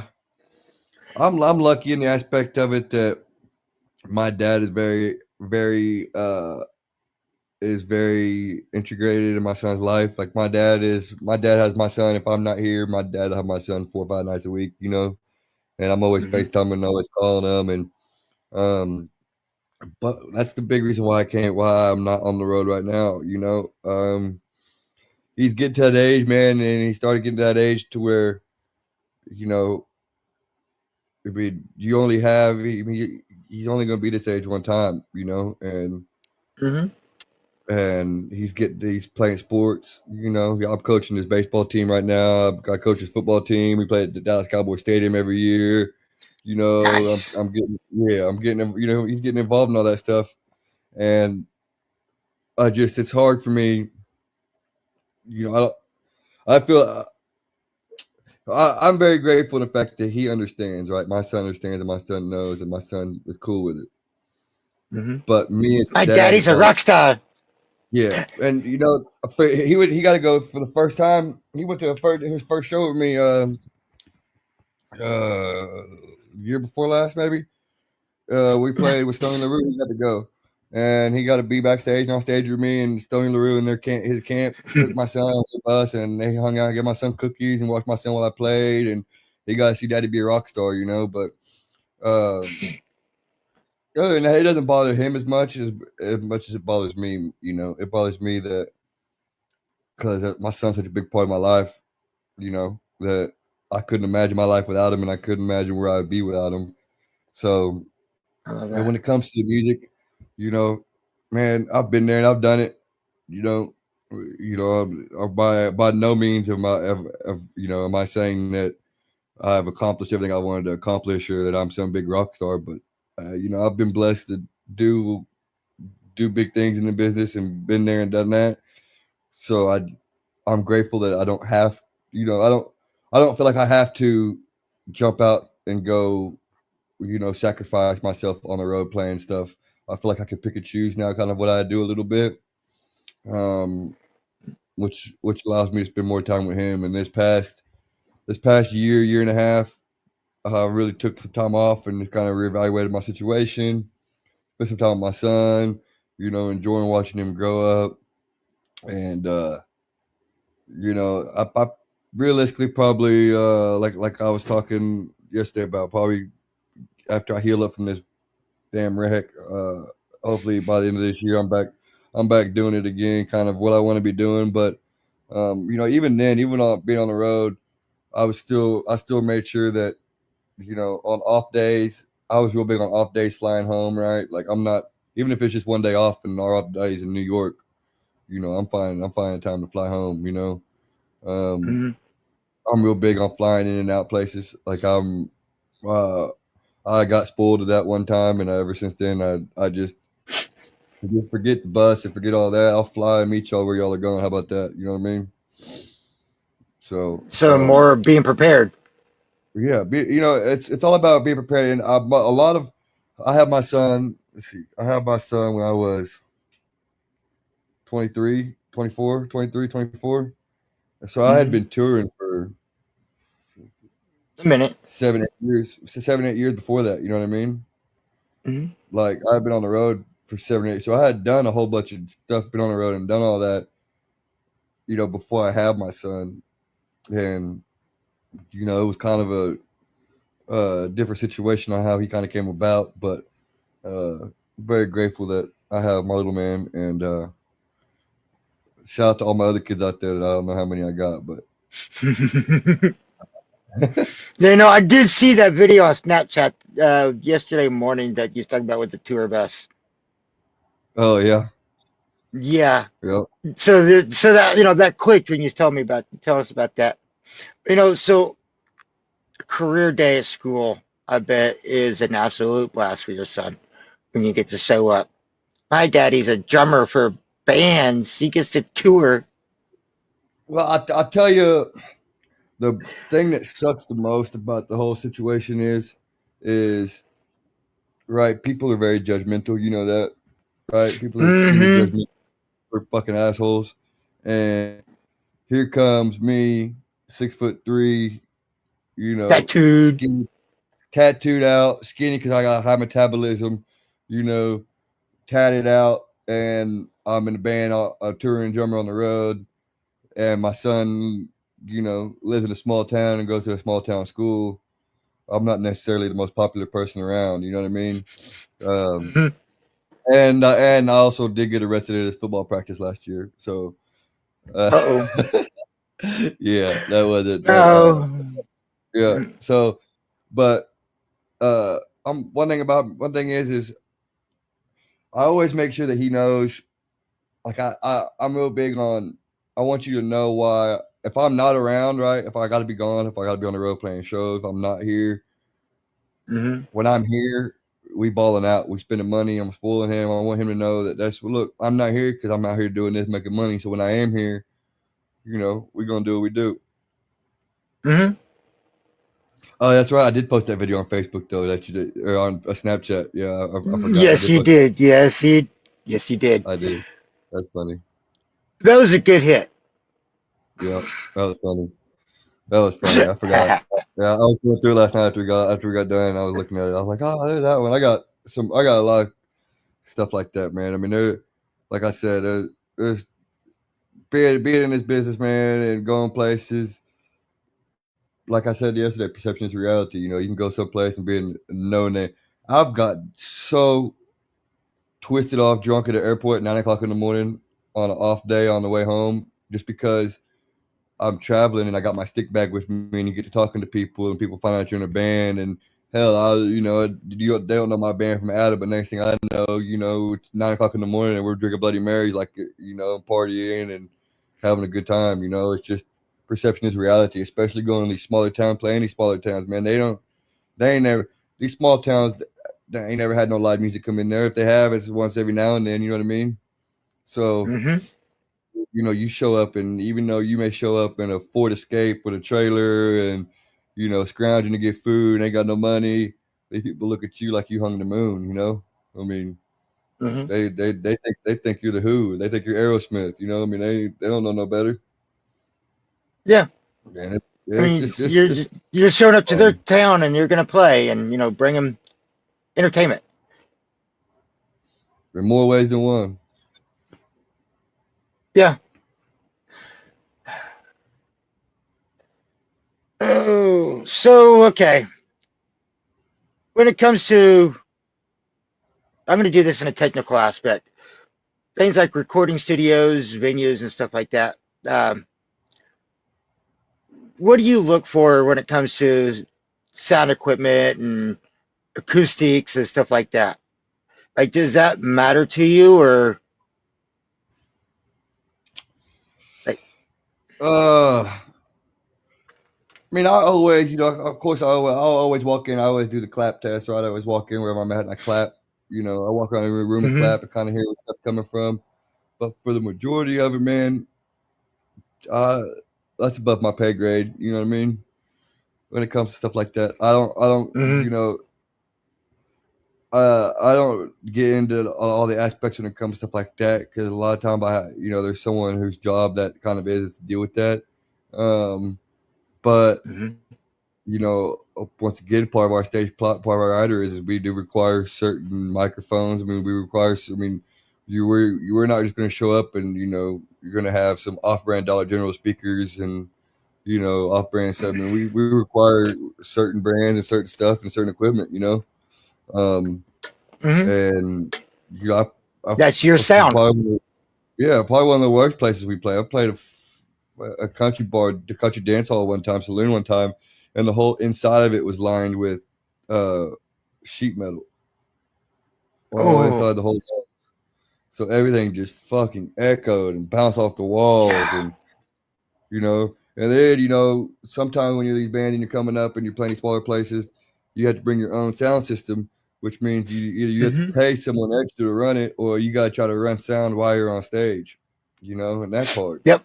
I'm lucky in the aspect of it that my dad is very integrated in my son's life. Like my dad has my son. If I'm not here, my dad will have my son 4 or 5 nights a week. And I'm always Hmm. FaceTiming and always calling him. And um, but that's the big reason why I'm not on the road right now. He's getting to that age, man, and he started getting to that age to where you know, I mean, he's only going to be this age one time, Hmm. and he's playing sports. I'm coaching his baseball team right now. I coach his football team. We play at the Dallas Cowboy Stadium every year. Nice. I'm getting him. He's getting involved in all that stuff, and it's hard for me. I don't, I feel I'm very grateful for the fact that he understands. Right, my son understands, and my son knows, and my son is cool with it. Hmm. But me as a My dad, daddy's it's a like, rock star. yeah, and he got to go for the first time. He went to his first show with me year before last, maybe. We played with Stony LaRue. He got to go, and he got to be backstage and on stage with me and Stony LaRue and his camp. Took my son on the bus, and they hung out, gave my son cookies, and watched my son while I played. And he got to see Daddy be a rock star, But um, other than that, it doesn't bother him as much as it bothers me. It bothers me that because my son's such a big part of my life. That I couldn't imagine my life without him, and I couldn't imagine where I'd be without him. So, I love and when that. it comes to the music, you know, man, I've been there and I've done it. You know, by no means am I saying that I've accomplished everything I wanted to accomplish or that I'm some big rock star, but I've been blessed to do do big things in the business and been there and done that. So I'm grateful that I don't have, I don't feel like I have to jump out and go, sacrifice myself on the road playing stuff. I feel like I can pick and choose now, kind of what I do a little bit. um, which allows me to spend more time with him. And this past year and a half, I really took some time off and just kind of reevaluated my situation. Spent some time with my son, enjoying watching him grow up. And I realistically probably like I was talking yesterday about, probably after I heal up from this damn wreck, hopefully by the end of this year I'm back doing it again, kind of what I want to be doing. But even then, even on being on the road, I still made sure that, on off days, I was real big on off days flying home, right? Like, I'm not, even if it's just one day off and our off days in New York, I'm finding time to fly home. Um, Hmm. I'm real big on flying in and out places. Like, uh, I got spoiled at that one time, and ever since then, I just forget the bus and forget all that. I'll fly and meet y'all where y'all are going. How about that? You know what I mean? So, So more being prepared. yeah, it's all about being prepared. And I have my son. Let's see, I have my son when I was 23, 24, 23, 24. So I had Hmm. been touring for A minute. 7, 8 years, 7, 8 years before that. You know what I mean? Hmm. Like, I've been on the road for 7, 8. So I had done a whole bunch of stuff, been on the road and done all that, before I had my son. And it was kind of a different situation on how he kind of came about, but very grateful that I have my little man. And shout out to all my other kids out there that I don't know how many I got, but I did see that video on Snapchat yesterday morning that you was talking about with the tour bus. oh yeah, Yeah. yeah. So that that clicked when you tell us about that. So career day at school, I bet, is an absolute blast for your son when you get to show up. My daddy's a drummer for bands. He gets to tour. Well, I tell you, the thing that sucks the most about the whole situation is right. People are very judgmental. You know that, right? People are extremely Mm-hmm. judgmental. They're fucking assholes. And here comes me, 6'3", Tattooed. skinny, tattooed out, skinny because I got high metabolism, you know, tatted out, and I'm in a band, a touring drummer on the road, and my son, lives in a small town and goes to a small town school. I'm not necessarily the most popular person around, you know what I mean? Um, Mm-hmm. and I also did get arrested at his football practice last year, so uh, Uh-oh. yeah, that wasn't that. No. Yeah, so but uh, one thing is I always make sure that he knows. Like, I'm real big on. I want you to know why. If I'm not around, right? If I got to be gone, if I got to be on the road playing shows, if I'm not here. Mm-hmm. When I'm here, we balling out. We spending money. I'm spoiling him. I want him to know that look. I'm not here because I'm out here doing this, making money. So when I am here, we're gonna do what we do. Mm-hmm. Oh, that's right. I did post that video on Facebook though. That you did, or on a Snapchat. Yeah, I forgot. I Yes, did you post it. did. Yes, you did. I did. That's funny. That was a good hit. Yeah, that was funny. That was funny. I forgot. Yeah, I was going through it last night after we got done. I was looking at it. I was like, oh, there's that one. I got a lot of stuff like that, man. I mean, like I said, there's being in this business, man, and going places. Like I said yesterday, perception is reality. You can go someplace and be a no name. I've got so twisted off drunk at the airport at 9 o'clock in the morning on an off day on the way home, just because I'm traveling and I got my stick bag with me, and you get to talking to people, and people find out you're in a band, and hell, they don't know my band from Adam, but next thing I know, it's 9 o'clock in the morning and we're drinking Bloody Marys, like, partying and having a good time. It's just perception is reality, especially going to these smaller towns, playing these smaller towns, man. They ain't never, these small towns, they ain't never had no live music come in there. If they have, it's once every now and then, you know what I mean? So, Mm-hmm. you show up, and even though you may show up in a Ford Escape with a trailer and, scrounging to get food and ain't got no money, these people look at you like you hung the moon, I mean, Hmm. They think you're the Who. They think you're Aerosmith. You know, I mean, they don't know no better. Yeah. And I it's mean, just it's, it's you're showing up to their fun. town and you're gonna play and bring them entertainment. In more ways than one. Yeah. Oh, so okay. When it comes to, I'm going to do this in a technical aspect. Things like recording studios, venues, and stuff like that. Um, what do you look for when it comes to sound equipment and acoustics and stuff like that? Like, does that matter to you, or like? I mean, I always, of course, I'll always walk in. I always do the clap test, right? I always walk in wherever I'm at and I clap. I walk around the room and Hmm. clap and kind of hear where stuff's coming from. But for the majority of it, man, uh, that's above my pay grade. You know what I mean? When it comes to stuff like that, I don't, Hmm. I don't get into all the aspects when it comes to stuff like that because a lot of time, there's someone whose job that kind of is to deal with that. But Hmm. once again, part of our stage plot, part of our writer is we do require certain microphones. I mean, we require. I mean, you were not just going to show up and you're going to have some off-brand Dollar General speakers and off-brand stuff. I mean, we require certain brands and certain stuff and certain equipment. Um, Hmm. and I That's your fucking sound. probably yeah, probably one of the worst places we play. I played a country bar, the country dance hall one time, saloon one time, and the whole inside of it was lined with uh, sheet metal all Oh, inside the whole. So everything just fucking echoed and bounced off the walls, yeah. and then sometimes when you're these bands and you're coming up and you're playing these smaller places, you have to bring your own sound system, which means either you have to Hmm. pay someone extra to run it, or you got to try to run sound while you're on stage, and that's hard. Yep.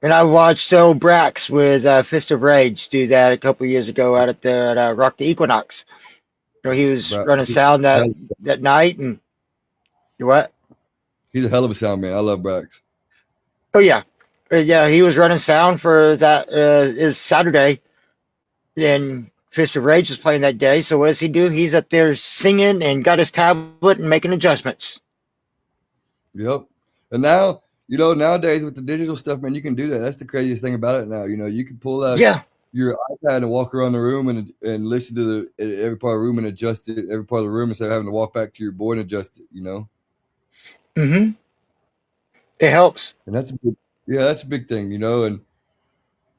And I watched old Brax with Fist of Rage do that a couple years ago out at Rock the Equinox. He was But running sound he's a that night, and you what? he's a hell of a sound man. I love Brax. Oh yeah, yeah. He was running sound for that. It was Saturday, and Fist of Rage was playing that day. So what does he do? He's up there singing and got his tablet and making adjustments. Yep. And now, nowadays with the digital stuff, man, you can do that. That's the craziest thing about it now. You can pull out Yeah. your iPad and walk around the room and listen to every part of the room and adjust it every part of the room instead of having to walk back to your board and adjust it. Hmm. It helps. And that's a big thing. And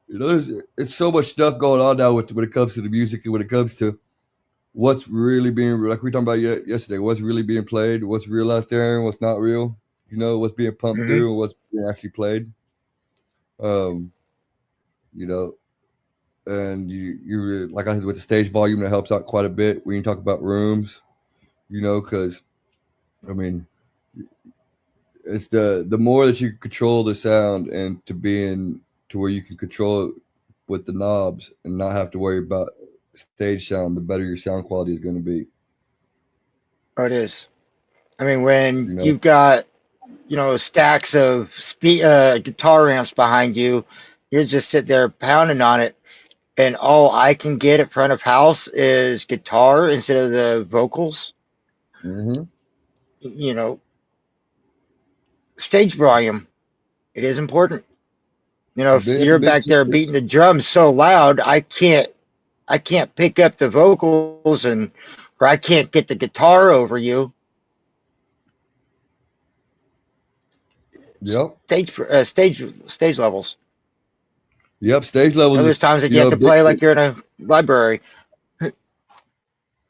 there's it's so much stuff going on now when it comes to the music and when it comes to what's really being like we talked about yesterday, what's really being played, what's real out there and what's not real, what's being pumped Hmm. through and what's being actually played. Um, you know, and like I said with the stage volume that helps out quite a bit when you talk about rooms, because I mean it's the more that you control the sound and to being to where you can control it with the knobs and not have to worry about stage sound, the better your sound quality is going to be. Oh, it is. I mean, when You know. you've got stacks of guitar amps behind you, you're just sitting there pounding on it, and all I can get at front of house is guitar instead of the vocals. Hmm. You know, Stage volume. It is important. If It's a you're big back there deal. beating the drums so loud, I can't pick up the vocals or I can't get the guitar over you. Yep. Stage levels. Yep. Stage levels. There's times that you have to Big. play like you're in a library.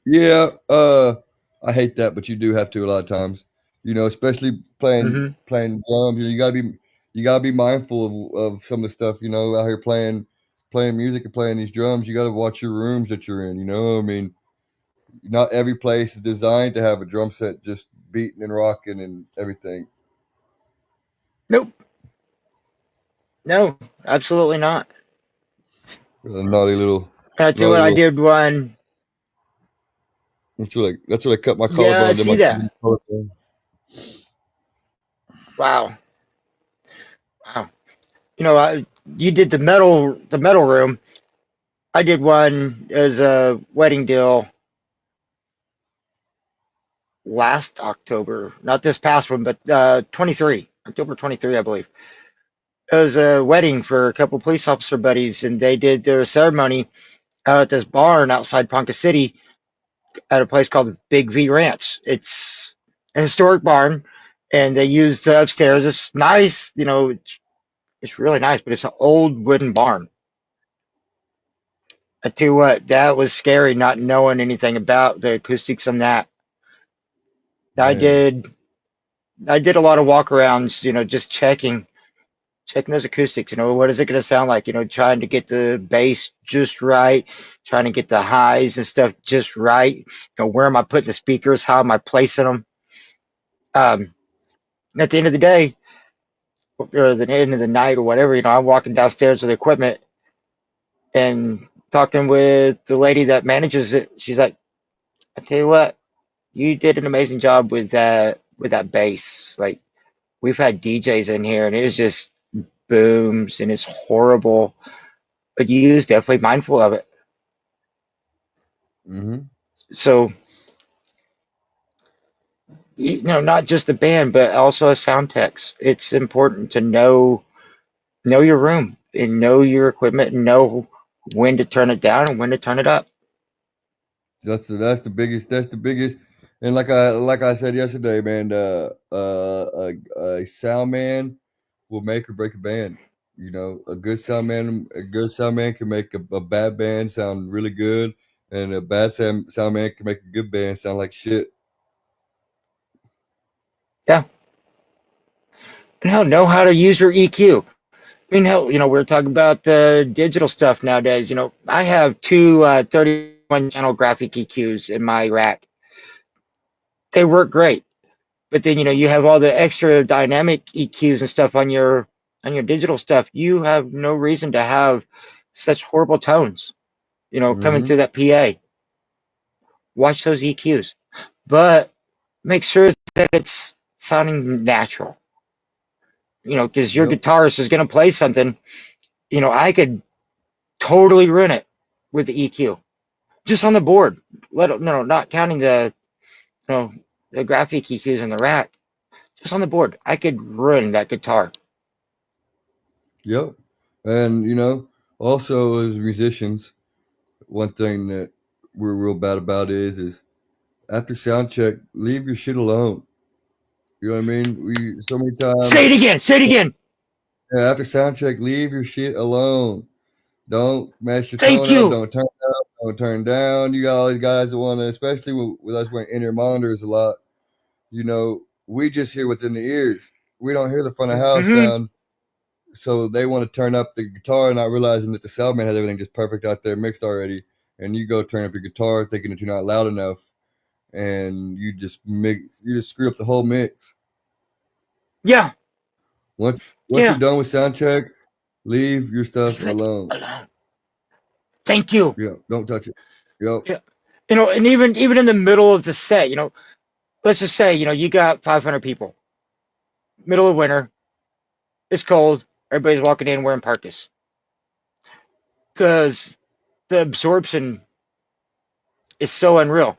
Yeah. I hate that, but you do have to a lot of times. Especially playing Hmm. playing drums. You gotta be mindful of some of the stuff. Out here playing music and playing these drums. You gotta watch your rooms that you're in. I mean, not every place is designed to have a drum set just beating and rocking and everything. Nope. No, absolutely not. A naughty little, I tell you naughty what, I little. did one. That's what I cut my Yeah, collarbone I and did my see that. collarbone. Wow. Wow. You did the metal room. I did one as a wedding deal last October, not this past one, but 23, October 23, I believe. It was a wedding for a couple police officer buddies, and they did their ceremony out at this barn outside Ponca City at a place called Big V Ranch. It's a historic barn, and they used the upstairs. It's nice, it's really nice, but it's an old wooden barn. I tell you what, that was scary not knowing anything about the acoustics on that. I Man. did I did a lot of walkarounds, just checking those acoustics, what is it going to sound like, trying to get the bass just right, trying to get the highs and stuff just right. Where am I putting the speakers? How am I placing them? Um, at the end of the day, or the end of the night or whatever, I'm walking downstairs with the equipment and talking with the lady that manages it. She's like, I tell you what, you did an amazing job with that bass. Like, we've had DJs in here and it was just booms and it's horrible. But you was definitely mindful of it. Hmm. So, not just the band, but also as sound techs. It's important to know your room and know your equipment and know when to turn it down and when to turn it up. That's the biggest. That's the biggest. And like I said yesterday, man, a sound man will make or break a band. You know, a good sound man can make a bad band sound really good, and a bad sound man can make a good band sound like shit. Yeah. And hell, know how to use your EQ. I mean, hell, we're talking about the digital stuff nowadays. I have two 31 channel graphic EQs in my rack. They work great. But then, you have all the extra dynamic EQs and stuff on your digital stuff. You have no reason to have such horrible tones, coming Hmm. through that PA. Watch those EQs, but make sure that it's sounding natural. Because your Yep. guitarist is going to play something. I could totally ruin it with the EQ just on the board. No, not counting you know the graphic EQs in the rack. Just on the board, I could ruin that guitar. Yep. And also as musicians, one thing that we're real bad about is after sound check, leave your shit alone. You know what I mean? We so many Say times it again. Say it again. yeah, after sound check, leave your shit alone. Don't mess your Thank tone up. you. Don't turn up. Don't turn down. You got all these guys that want to, especially with us wearing in-ear monitors a lot. We just hear what's in the ears. We don't hear the front of house Mm-hmm. sound. So they want to turn up the guitar, not realizing that the soundman has everything just perfect out there, mixed already. And you go turn up your guitar, thinking that you're not loud enough, and you just screw up the whole mix. Yeah. Once you're Yeah. done with sound check, leave your stuff Leave it alone. alone. Thank you. Yeah, don't touch it. Yep. Yeah. And even in the middle of the set, let's just say, you got 500 people, middle of winter, it's cold, everybody's walking in wearing parkas. The the absorption is so unreal.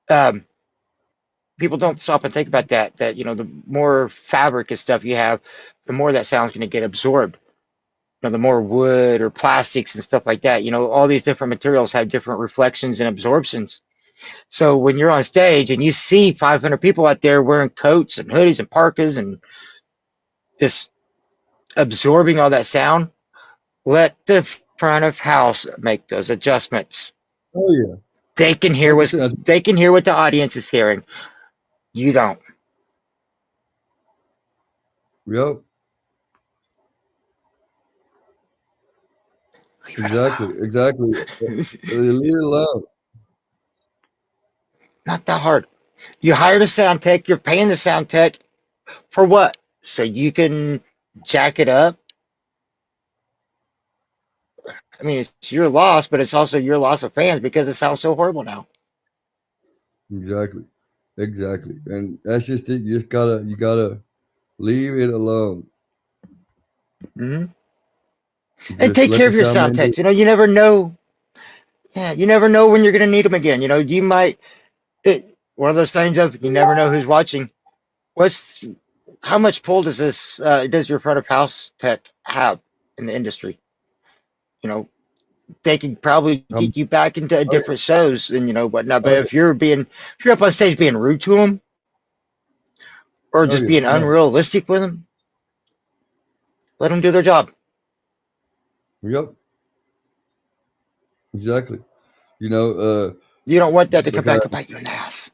Um, People don't stop and think about that. That the more fabric and stuff you have, the more that sound's going to get absorbed. The more wood or plastics and stuff like that. All these different materials have different reflections and absorptions. So when you're on stage and you see 500 people out there wearing coats and hoodies and parkas and just absorbing all that sound, let the front of house make those adjustments. Oh yeah, They can hear 100%. what the audience is hearing. You don't. Yep, Leave it exactly, exactly. alone. Leave it alone. Not that hard. You hired a sound tech. You're paying the sound tech for what? So you can jack it up. I mean, it's your loss, but it's also your loss of fans because it sounds so horrible now. Exactly. Exactly. And that's just it. You gotta leave it alone. Hmm. And Just take let care the of your sound sound man do techs. You never know. Yeah, you never know when you're going to need them again. You might, one of those things of you never know who's watching. What's, how much pull does your front of house tech have in the industry? You know, they could probably it. get you back into Oh different shows and whatnot. yeah. But if you're up on stage being rude to them or Oh just yeah. being No. unrealistic with them, let them do their job. Yep. Exactly. You know, You don't want that to come because back and bite you in the ass.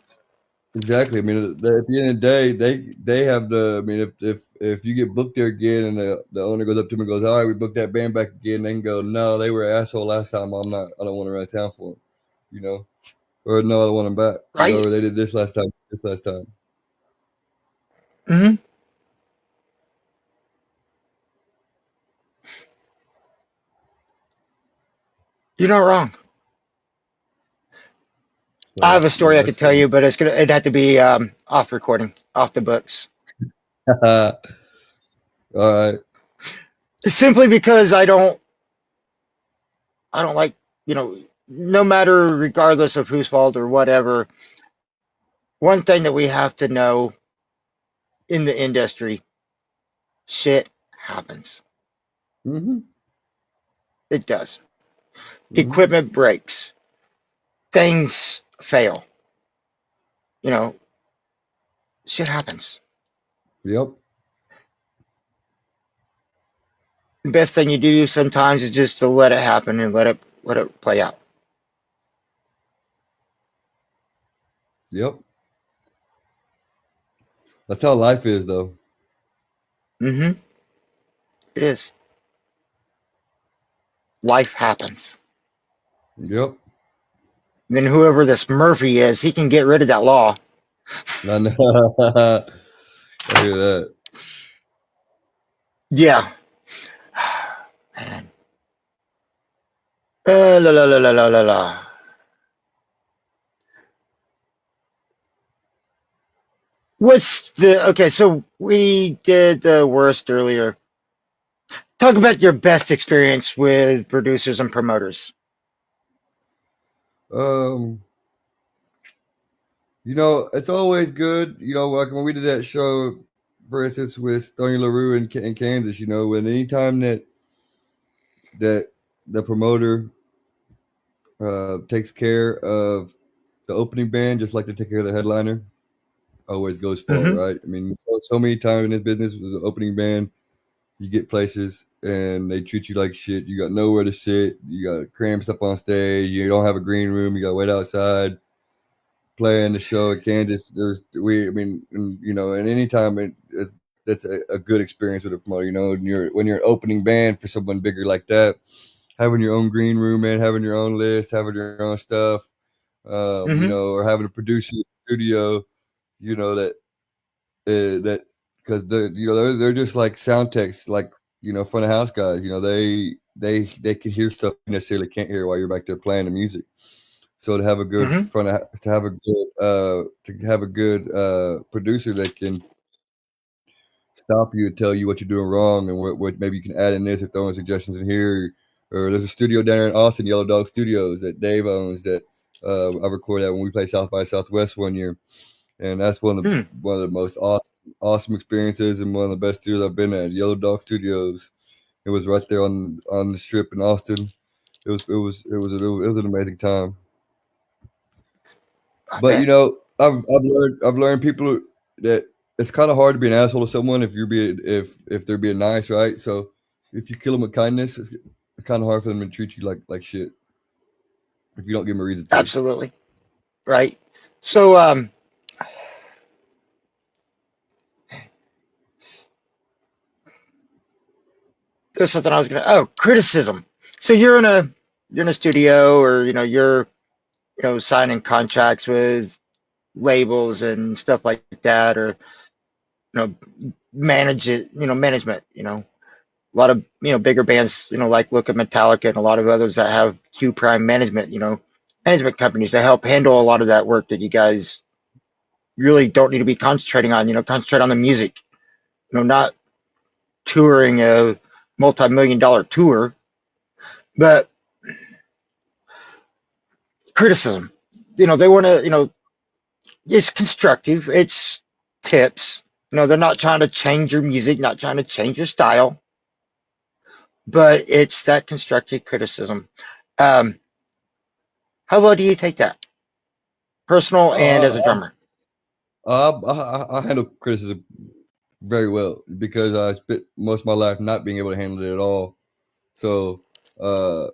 exactly. I mean, at the end of the day, they have the. I mean, if you get booked there again, and the owner goes up to me and goes, "All right, we booked that band back again," they can go, "No, they were an asshole last time. I'm not. I don't want to run a town for them." You know, or no, I don't want them back. You know, Right? or they did this last time. This last time. Hmm. You're not wrong. I So have a you story know, I could that's. tell you, but it'd have to be off recording, off the books. All right. Simply because I don't like, no matter regardless of whose fault or whatever, one thing that we have to know in the industry, shit happens. Mm-hmm. It does. Mm-hmm. Equipment breaks, things fail, you know, shit happens. Yep. The best thing you do sometimes is just to let it happen and let it play out. Yep. That's how life is, though. Hmm. It is. Life happens. Yep. Then whoever this Murphy is, he can get rid of that law. I know. I hear that. Yeah. Man. La la la la la la la. What's the okay? So we did the worst earlier. Talk about your best experience with producers and promoters. Um, it's always good. Like when we did that show, for instance, with Tony LaRue in Kansas. When anytime that the promoter takes care of the opening band, just like they take care of the headliner, always goes far, Hmm. right? I mean, so many times in this business with the opening band, you get places and they treat you like shit. You got nowhere to sit. You got cramps up on stage. You don't have a green room. You got to wait outside playing the show at Kansas. I mean, and anytime that's a good experience with a promoter. When you're an opening band for someone bigger like that, having your own green room, man, having your own list, having your own stuff, Hmm. or having a producer in the studio, that that because they're just like sound techs, like front of house guys. They can hear stuff you necessarily can't hear while you're back there playing the music. So Hmm. to have a good producer that can stop you and tell you what you're doing wrong and what maybe you can add in this or throw in suggestions in here. Or there's a studio down there in Austin, Yellow Dog Studios, that Dave owns, that I recorded at when we played South by Southwest one year, and that's Hmm. one of the most awesome experiences and one of the best studios I've been at. Yellow Dog Studios. It was right there on the strip in Austin. It was an amazing time. I But bet. I've learned people that it's kind of hard to be an asshole to someone if they're being nice, right? So if you kill them with kindness, it's kind of hard for them to treat you like shit if you don't give them a reason to. Absolutely. Right. So there's something I was gonna. Oh, criticism. So you're in a studio, or you're signing contracts with labels and stuff like that, or know management. A lot of bigger bands like look at Metallica and a lot of others that have Q Prime management. management companies to help handle a lot of that work that you guys really don't need to be concentrating on. Concentrate on the music. Not touring a multi-million-dollar tour, but criticism. They want to. It's constructive. It's tips. They're not trying to change your music, not trying to change your style, but it's that constructive criticism. Um, how well do you take that, personal and as a Uh, drummer? I handle criticism very well because I spent most of my life not being able to handle it at all. So uh,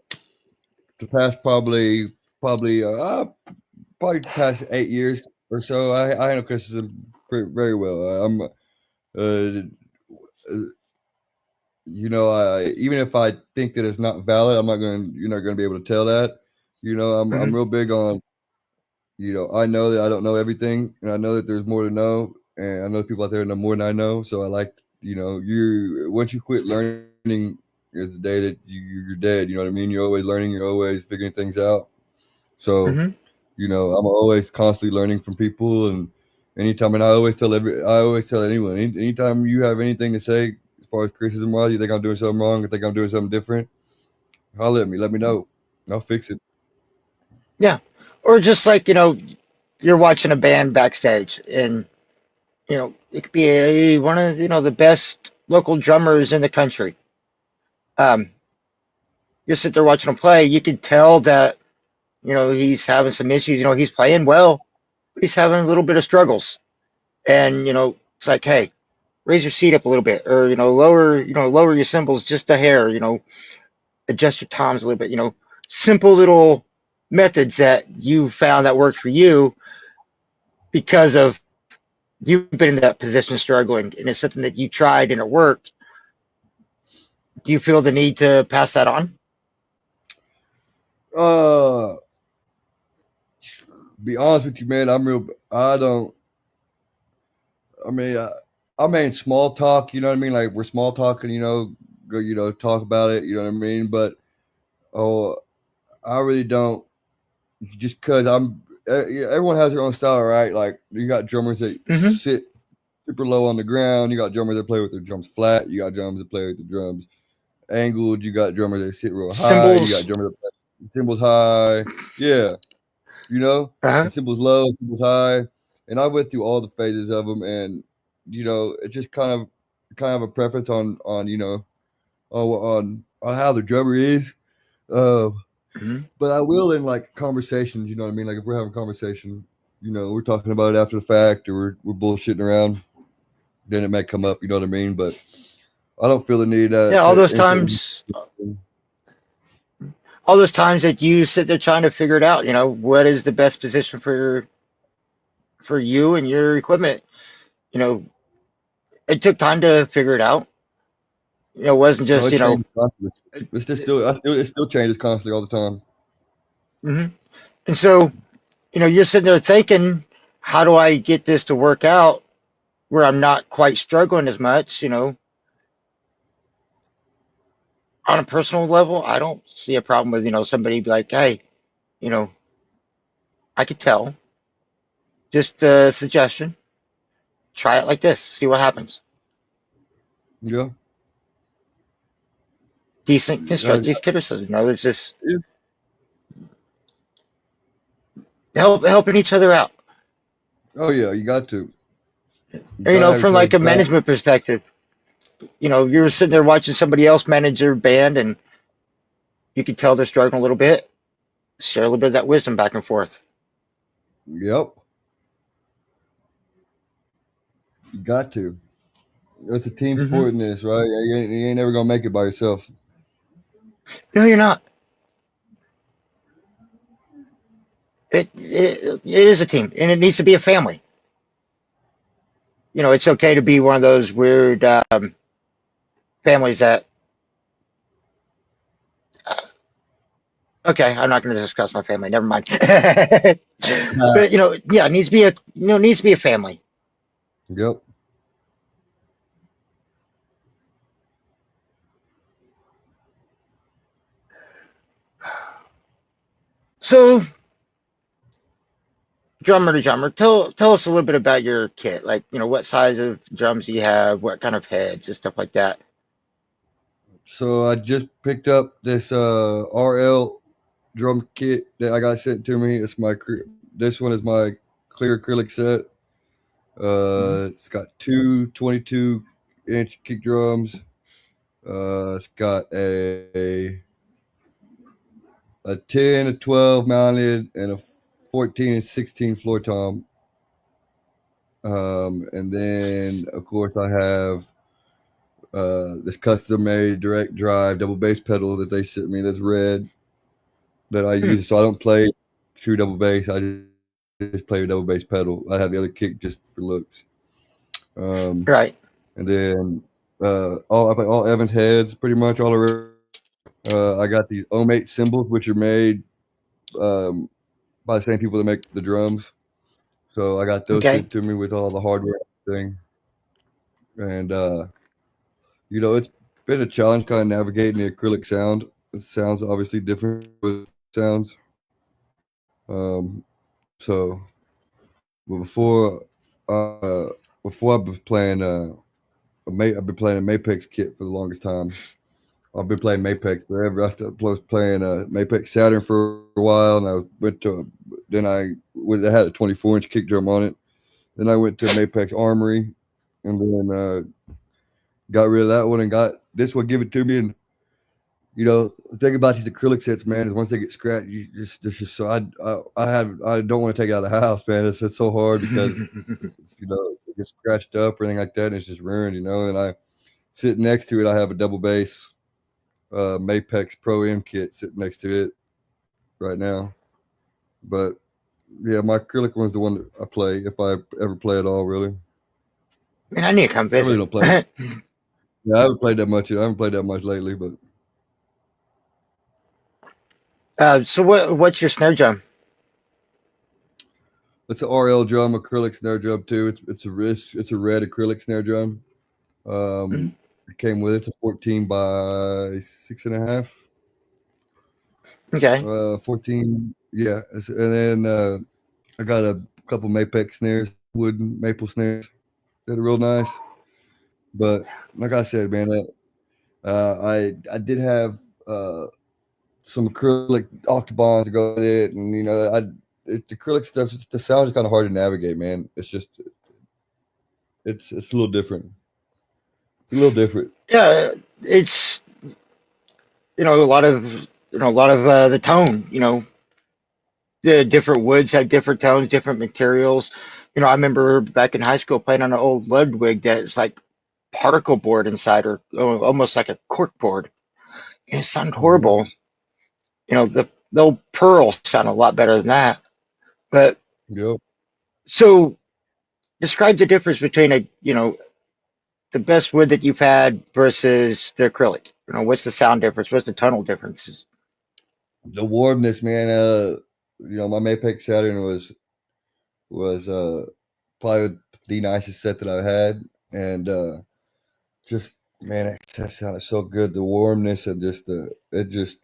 the past probably past 8 years or so, I handle criticism very well. Uh, even if I think that it's not valid, you're not going to be able to tell that. I'm Mm-hmm. real big on, I know that I don't know everything, and I know that there's more to know, and I know people out there know more than I know. So I like, once you quit learning is the day that you're dead. You know what I mean? You're always learning, you're always figuring things out. So, Mm-hmm. I'm always constantly learning from people, and and I always tell anyone, anytime you have anything to say as far as criticism wise, you think I'm doing something wrong, you think I'm doing something different, holler at me, let me know, I'll fix it. Yeah. Or just like, you're watching a band backstage and, it could be one of, the best local drummers in the country. Um, you sit there watching him play, you can tell that, he's having some issues. He's playing well, but he's having a little bit of struggles. And, it's like, hey, raise your seat up a little bit or, lower your cymbals just a hair, adjust your toms a little bit, simple little methods that you found that worked for you because of you've been in that position struggling and it's something that you tried and it worked. Do you feel the need to pass that on? uh be honest with you, man, I don't, I mean, I mean small talk, you know what I mean, like we're small talking, go, talk about it, you know what I mean, but oh, I really don't, just because yeah, everyone has their own style, right? Like you got drummers that Mm-hmm. sit super low on the ground. You got drummers that play with their drums flat. You got drummers that play with the drums angled. You got drummers that sit real high. You got Cymbals. drummers that play cymbals high. Yeah, Uh-huh. and cymbals low, cymbals high. And I went through all the phases of them, and it just kind of a preference on on how the drummer is. Uh, Mm-hmm. but I will in like conversations. You know what I mean? Like if we're having a conversation, we're talking about it after the fact, or we're bullshitting around, then it may come up. You know what I mean? But I don't feel the need Yeah, to instantly. all those times that you sit there trying to figure it out, what is the best position for you and your equipment. You know, it took time to figure it out. It wasn't Oh, just, it changes constantly. It still changes constantly all the time. mhm. And so, you're sitting there thinking, how do I get this to work out where I'm not quite struggling as much, on a personal level? I don't see a problem with, somebody be like, hey, you know, I could tell, just a suggestion, try it like this, see what happens. Yeah. Decent Uh, constructive criticism. It's just yeah. helping each other out. Oh yeah, you got to. You And, gotta have from each other's like a back. management perspective, you're sitting there watching somebody else manage their band and you can tell they're struggling a little bit. Share a little bit of that wisdom back and forth. Yep. You got to. It's a team Hmm. sport in this, right? You ain't never gonna make it by yourself. No, you're not. It is a team and it needs to be a family. It's okay to be one of those weird families that, okay, I'm not going to discuss my family. Never mind. But, yeah, it needs to be it needs to be a family. Yep. So, drummer to drummer, tell us a little bit about your kit. Like, what size of drums do you have? What kind of heads and stuff like that? So I just picked up this RL drum kit that I got sent to me. This one is my clear acrylic set. Mhm. It's got two 22-inch kick drums. It's got a 10, a 12 mounted, and a 14 and 16 floor tom. And then, of course, I have this custom made direct drive double bass pedal that they sent me that's red that I Hmm. use. So I don't play true double bass. I just play a double bass pedal. I have the other kick just for looks. Um, Right. and then I play all Evans heads pretty much all around. I got these Omate cymbals, which are made um, by the same people that make the drums. So I got those Okay. sent to me with all the hardware thing. And it's been a challenge kind of navigating the acrylic sound. It sounds obviously different with sounds. So but before I've been playing I've been playing a Mapex kit for the longest time. I've been playing Mapex forever. Was playing Mapex Saturn for a while, and I had a 24-inch kick drum on it. Then I went to Mapex Armory, and then got rid of that one and got this one. Give it to me, and the thing about these acrylic sets, man, is once they get scratched, you just there's just so I don't want to take it out of the house, man. It's so hard because it gets scratched up or anything like that, and it's just ruined, And I sit next to it, I have a double bass Mapex Pro M kit sitting next to it right now. But yeah, my acrylic one's the one that I play if I ever play at all. Really, Man, I need to come I really visit. don't play. Yeah, I haven't played that much. I haven't played that much lately, but So what's your snare drum? it's an RL drum, acrylic snare drum too. It's a red acrylic snare drum. Mhm. It came with it. It's a 14 by 6.5. Okay. 14. Yeah, and then I got a couple Mapex snares, wooden maple snares that are real nice. But like I said, man, I did have some acrylic octobons to go with it, and the acrylic stuff. The sound is kind of hard to navigate, man. It's a little different. It's a little different. Yeah, it's a lot of the tone. The different woods have different tones, different materials. I remember back in high school playing on an old Ludwig that's like particle board inside, or almost like a cork board. And it sounded Hmm. horrible. The old Pearl sounded a lot better than that. But Yep. so describe the difference between the best wood that you've had versus the acrylic. What's the sound difference? What's the tonal differences? The warmness, man. My Mapex Saturn was probably the nicest set that I've had, and just man, that sounded so good. The warmness and just this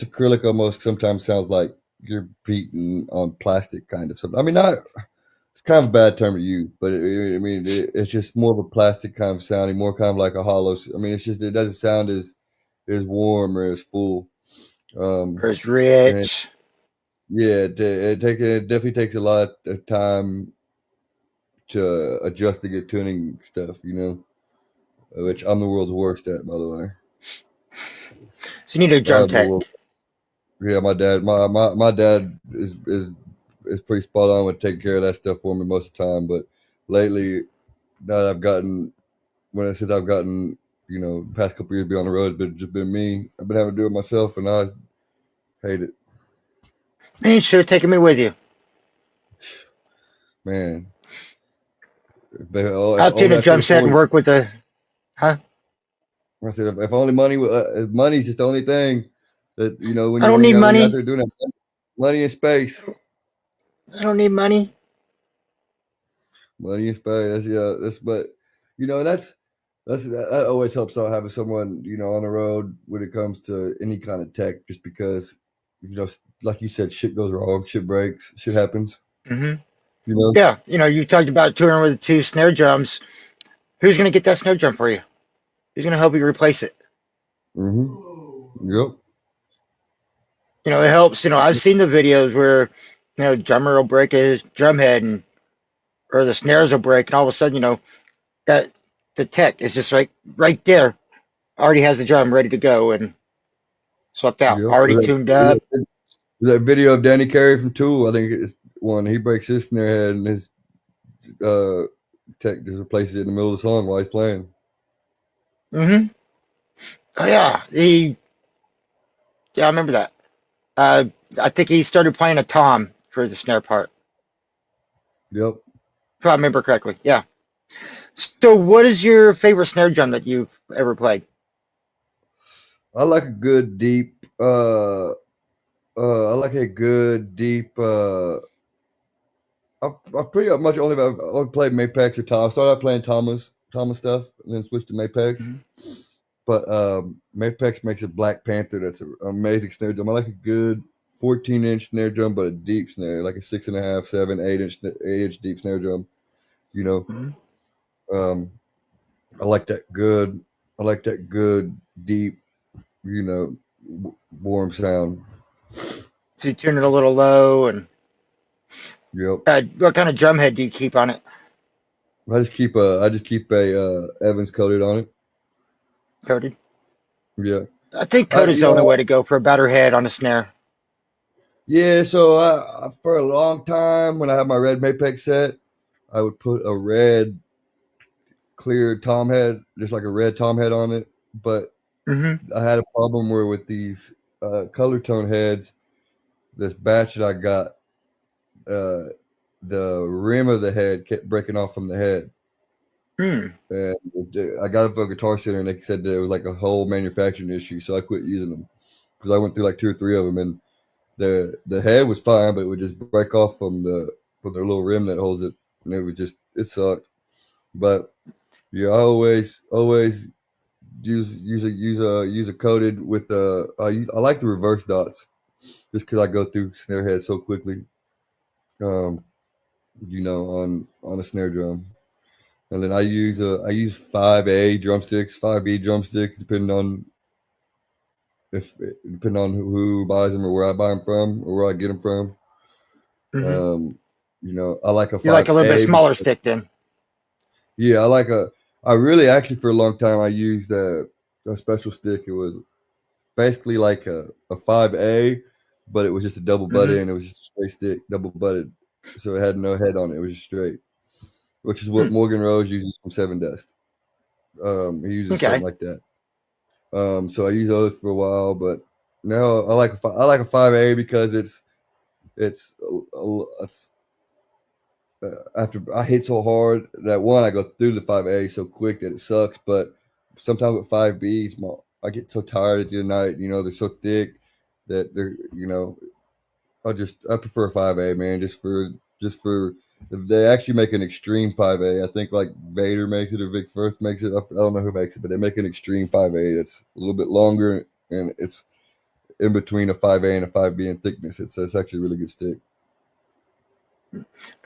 acrylic almost sometimes sounds like you're beating on plastic, kind of something. I mean, not it's kind of a bad term to use, but it's just more of a plastic kind of sounding, more kind of like a hollow. I mean, it doesn't sound as warm or as full. Or is And it, rich? yeah, it definitely takes a lot of time to adjust to get tuning stuff, which I'm the world's worst at, by the way. So you need a drum I'm the tech. world. Yeah, my dad is pretty spot on with taking care of that stuff for me most of the time. But lately, now that I've gotten since I've gotten past couple years be on the road, it's been me. I've been having to do it myself, and I hate it, Man, you should have taken me with you. man. If I'll tune only a I could drum set and afford. work with the, huh? I said, if only if money's just the only thing that when I you don't need when you're out money. there doing that, money and space, I don't need money. money and space. That's but that always helps out having someone on the road when it comes to any kind of tech, just because like you said, shit goes wrong, shit breaks, shit happens. Hmm. You know. Yeah, you talked about touring with the two snare drums. Who's going to get that snare drum for you? Who's going to help you replace it? Yep. It helps. I've seen the videos where, drummer will break his drum head and or the snares will break, and all of a sudden, that the tech is just right there, already has the drum ready to go and swept out, Yep. already tuned up. That video of Danny Carey from Tool, I think it's one. He breaks his snare head and his uh, tech just replaces it in the middle of the song while he's playing. Hmm. Oh yeah, yeah, I remember that. Uh, I think he started playing a tom for the snare part, Yep. if I remember correctly. Yeah. So, what is your favorite snare drum that you've ever played? I like a good deep. I like a good deep. I pretty much only played Mapex or Tom. I started out playing Thomas stuff, and then switched to Mapex. Mhm. But Mapex makes a Black Panther that's an amazing snare drum. I like a good 14-inch snare drum, but a deep snare, like a 6.5, 7, 8-inch, 8-inch deep snare drum. You know, Mhm. um, I like that good. I like that good deep. Warm sound. So, you tune it a little low, and Yep. what kind of drum head do you keep on it? I just keep a Evans coated on it. Coated. Yeah. I think I coated's you the only know way to go for a better head on a snare. yeah. So for a long time when I had my red Mapex set, I would put a red clear tom head, just like a red tom head on it. But Hmm. I had a problem where with these color tone heads, this batch that I got, uh, the rim of the head kept breaking off from the head. Hmm. And I got up to a Guitar Center and they said that it was like a whole manufacturing issue, so I quit using them because I went through like two or three of them, and the head was fine, but it would just break off from the little rim that holds it, and it sucked. But yeah, I always use a coated with I like the reverse dots just because I go through snare heads so quickly. Um, on a snare drum. And then I use 5A drumsticks, 5B drumsticks, depending on who buys them or where I buy them from or where I get them from. Hmm. I like a You like a little bit 5A smaller because stick then. yeah, I really actually for a long time I used a special stick. It was basically like a 5A, but it was just a double butt Hmm. in. It was just a straight stick, double butted, so it had no head on it. It was just straight, which is what Hmm. Morgan Rose uses from Seven Dust. He uses something Okay. like that. So I used those for a while, but now I like a 5A because it's after I hit so hard that one I go through the 5A so quick that it sucks. But sometimes with 5Bs, I get so tired at the end of the night. They're so thick that I prefer 5A, man, just for they actually make an extreme 5A. I think like Vader makes it or Vic Firth makes it. I don't know who makes it, but they make an extreme 5A that's a little bit longer and it's in between a 5A and a 5B in thickness. It's actually a really good stick.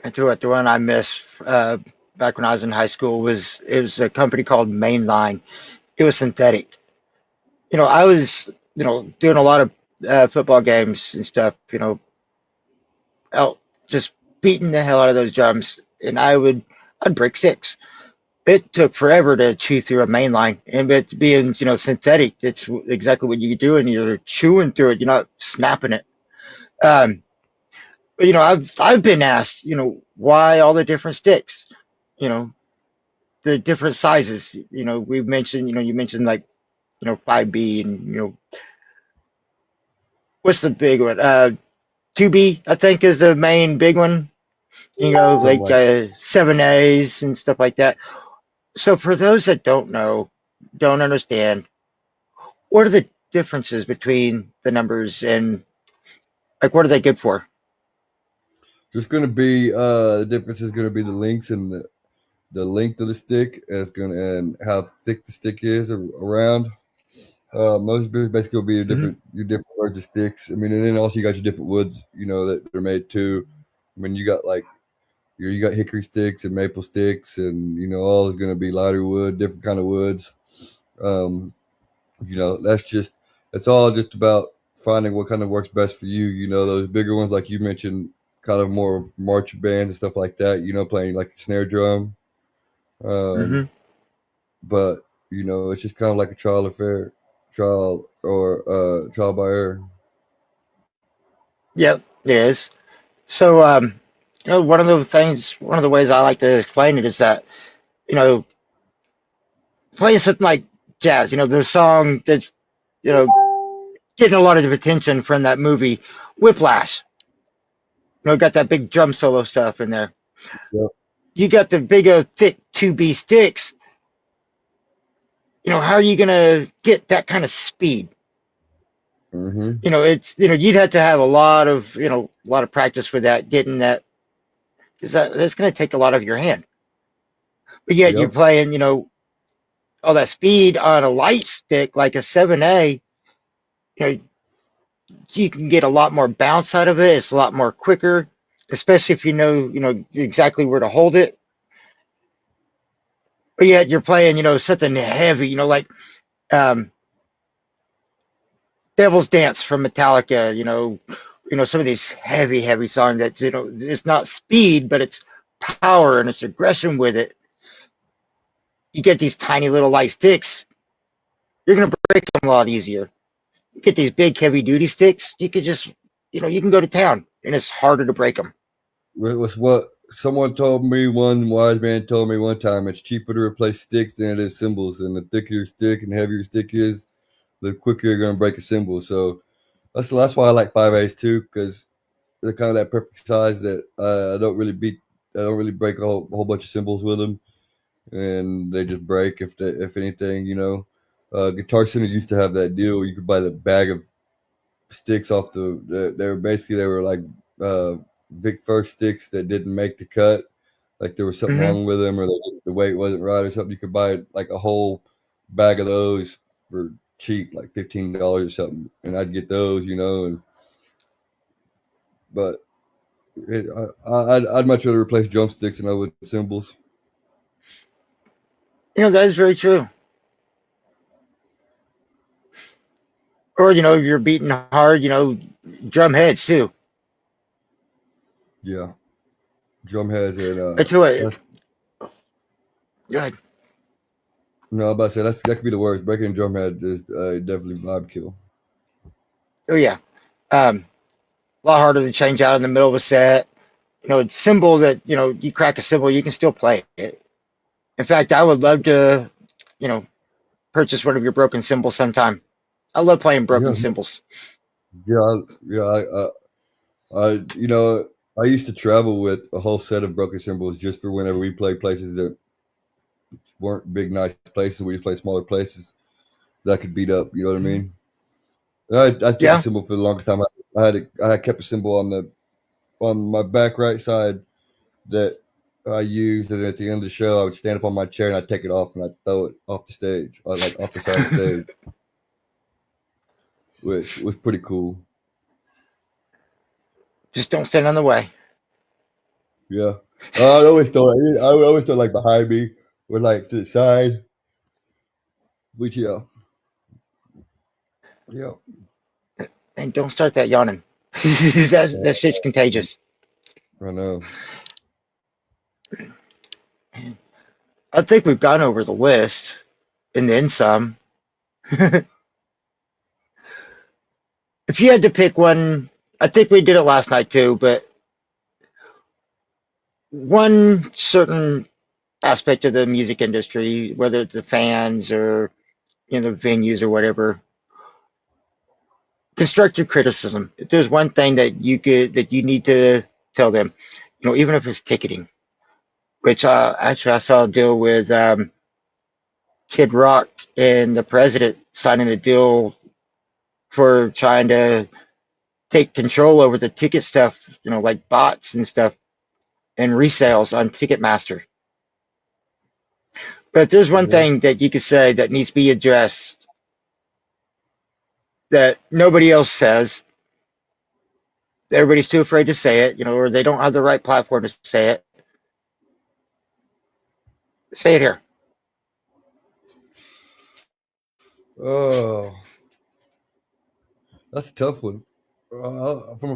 And to what the one I missed back when I was in high school was it was a company called Mainline. It was synthetic. I was doing a lot of football games and stuff. Out just beating the hell out of those drums, and I'd break sticks. It took forever to chew through a main line, and it being synthetic, it's exactly what you do, and you're chewing through it. You're not snapping it. Um, but I've been asked, why all the different sticks, you know, the different sizes. We've mentioned, you mentioned like 5B, and what's the big one? 2B, I think, is the main big one. Something Like like 7As and stuff like that. So for those that don't know, don't understand, what are the differences between the numbers and like what are they good for? just gonna be the difference is gonna be the links and the length of the stick and how thick the stick is around. Most basically will be Hmm. your different words of sticks. I mean, and then also you got your different woods, that they're made too. I mean, you got like you got hickory sticks and maple sticks, and all is going to be lighter wood, different kind of woods. Um, that's just it's all just about finding what kind of works best for you. Those bigger ones, like you mentioned, kind of more marching bands and stuff like that. Playing like a snare drum. Hmm. Um, but it's just kind of like a trial affair, trial by error. Yep, it is. So, one of the things, one of the ways I like to explain it is that, you know, playing something like jazz, the song that's, you know, getting a lot of attention from that movie, Whiplash, got that big drum solo stuff in there. Yep. You got the big, thick 2B sticks. How are you going to get that kind of speed? Mm-hmm. You'd have to have a lot of practice for that, getting that, because that's going to take a lot of your hand. But yet you're Yep. playing, all that speed on a light stick like a 7A, you know, you can get a lot more bounce out of it. It's a lot more quicker, especially if you know exactly where to hold it. But yet you're playing, something heavy, like um, Devil's Dance from Metallica. Some of these heavy, heavy songs that it's not speed, but it's power and it's aggression with it. You get these tiny little light sticks, you're gonna break them a lot easier. You get these big heavy duty sticks, you could just you can go to town and it's harder to break them. It was what someone told me. One wise man told me one time. It's cheaper to replace sticks than it is cymbals, and the thicker your stick and heavier your stick is, the quicker you're going to break a cymbal. So that's why I like 5As too, because they're kind of that perfect size that I don't really break a whole bunch of cymbals with them, and they just break if anything. Guitar Center used to have that deal where you could buy the bag of sticks off they were like uh Vic First sticks that didn't make the cut. Like there was something Hmm. wrong with them, or the weight wasn't right, or something. You could buy like a whole bag of those for cheap, like $15 or something, and I'd get those, and but I'd much rather replace drumsticks than I would cymbals. That is very true. Or you're beating hard, drum heads too. Yeah, drum heads and I tell you what, that's good. no, I'm about to say that could be the worst. Breaking a drum head is definitely vibe kill. Oh yeah, a lot harder to change out in the middle of a set. It's symbol that you crack a cymbal, you can still play it. In fact, I would love to, you know, purchase one of your broken cymbals sometime. I love playing Yeah, broken cymbals. yeah. I used to travel with a whole set of broken cymbals just for whenever we played places that weren't big, nice places. We just played smaller places that I could beat up. You know what I Mhm. mean? I kept a Yeah. cymbal for the longest time. I had kept a cymbal on my back right side that I used, and at the end of the show, I would stand up on my chair and I'd take it off and I'd throw it off the stage, like off the side of the stage, which was pretty cool. Just don't stand on the way. Yeah, I would always throw like behind me or like to the side. Which yeah. And don't start that yawning. That shit's contagious. I know. I think we've gone over the list and then some. If you had to pick one, I think we did it last night too, but one certain aspect of the music industry, whether it's the fans or venues or whatever, constructive criticism. If there's one thing that you need to tell them, even if it's ticketing, which actually I saw a deal with Kid Rock and the president signing a deal for trying to take control over the ticket stuff, like bots and stuff and resales on Ticketmaster. But if there's one Yeah. thing that you could say that needs to be addressed that nobody else says, everybody's too afraid to say it, or they don't have the right platform to say it. Say it here. Oh, that's a tough one. From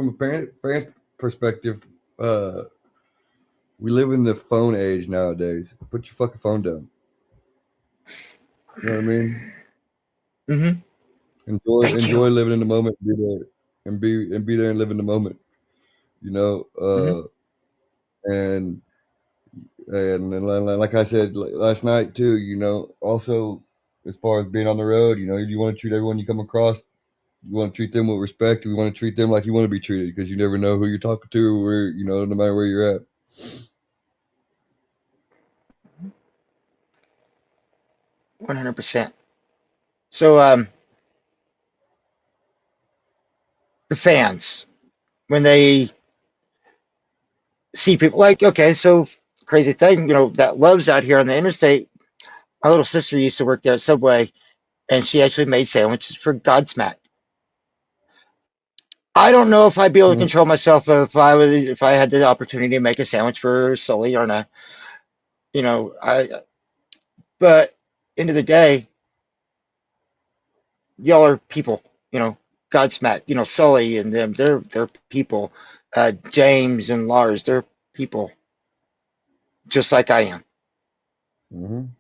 a parent's perspective, uh, we live in the phone age nowadays. Put your fucking phone down. You know what I mean? Mm-hmm. Thank you. Enjoy living in the moment. Be there and be there and live in the moment. You know, Mm-hmm. and like I said last night too. Also as far as being on the road, you want to treat everyone you come across. You want to treat them with respect. You want to treat them like you want to be treated because you never know who you're talking to, or no matter where you're at. 100%. So, the fans, when they see people like, okay, so crazy thing, that Love's out here on the interstate. My little sister used to work there at Subway, and she actually made sandwiches for Godsmack. I don't know if I'd be able to Mhm. control myself if I had the opportunity to make a sandwich for Sully or not. I. But end of the day, y'all are people. Godsmack. Sully and them. They're people. James and Lars. They're people, just like I am. Mhm.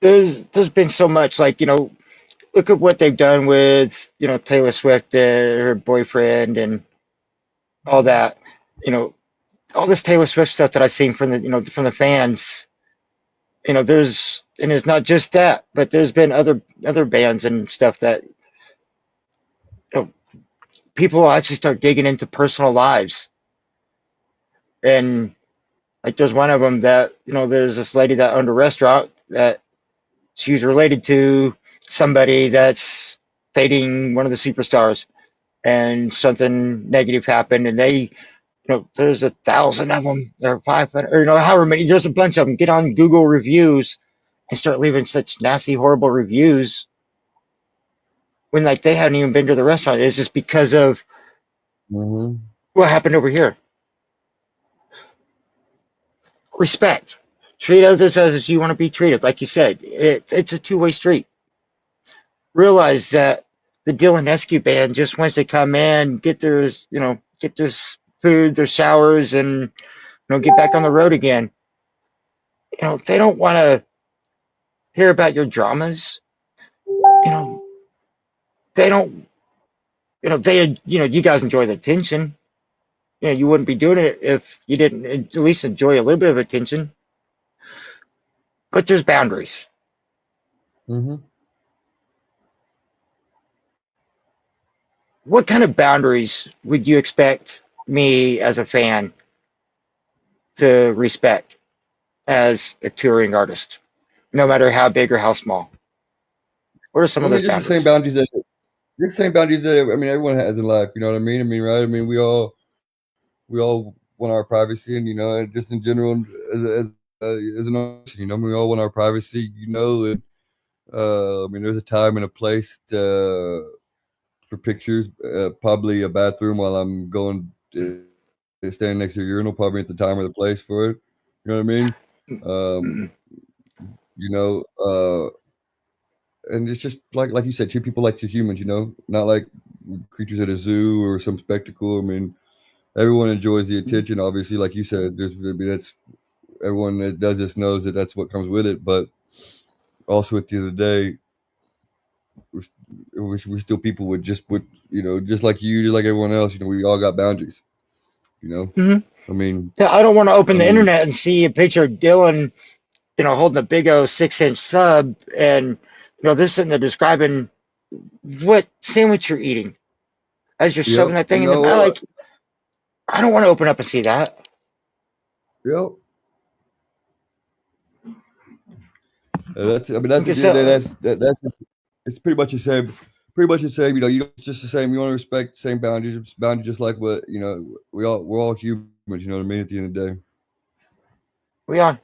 There's been so much like look at what they've done with Taylor Swift, her boyfriend, and all that. You know all this Taylor Swift stuff that I've seen from the fans. There's and it's not just that, but there's been other bands and stuff that you know, people will actually start digging into personal lives. And like there's one of them that there's this lady that owned a restaurant that she was related to somebody that's dating one of the superstars, and something negative happened, and there's 1,000 of them, or 500, or however many. There's a bunch of them. Get on Google reviews and start leaving such nasty, horrible reviews when like they hadn't even been to the restaurant. It's just because of Mhm. what happened over here. Respect. Treat others as you want to be treated. Like you said, it's a two-way street. Realize that the Dillon Escue band just wants to come in, get their food, their showers, and get back on the road again. They don't want to hear about your dramas. You know, they don't. You guys enjoy the attention. You wouldn't be doing it if you didn't at least enjoy a little bit of attention. But there's boundaries. Mhm. What kind of boundaries would you expect me as a fan to respect as a touring artist, no matter how big or how small? What are some I of those mean, just the same boundaries? boundaries that everyone has in life. You know what I mean? I mean, right? I mean, we all want our privacy, and and just in general, as an artist, we all want our privacy. And I mean, there's a time and a place for pictures, probably a bathroom while I'm going standing next to a urinal, probably at the time or the place for it. You know what I mean? Um, Mm-mm. you know, uh, and it's just like you said, treat people like you're humans. Not like creatures at a zoo or some spectacle. I mean, everyone enjoys the attention. Obviously, like you said, I mean, that's everyone that does this knows that that's what comes with it. But also, at the end of the day, we're still people with just like you, just like everyone else. We all got boundaries. You know, Mm-hmm. I mean, Yeah, I don't want to open I the mean, internet and see a picture of Dylan, holding a big O 6-inch sub, and they're sitting there describing what sandwich you're eating as you're shoving yep, that thing in the mouth. well, Like, I don't want to open up and see that. yep. That's I mean that's Like I at the end of the said, day, that's it's pretty much the same. Pretty much the same. It's just the same. You want to respect the same boundaries, just like what we're all humans. You know what I mean? At the end of the day. we are.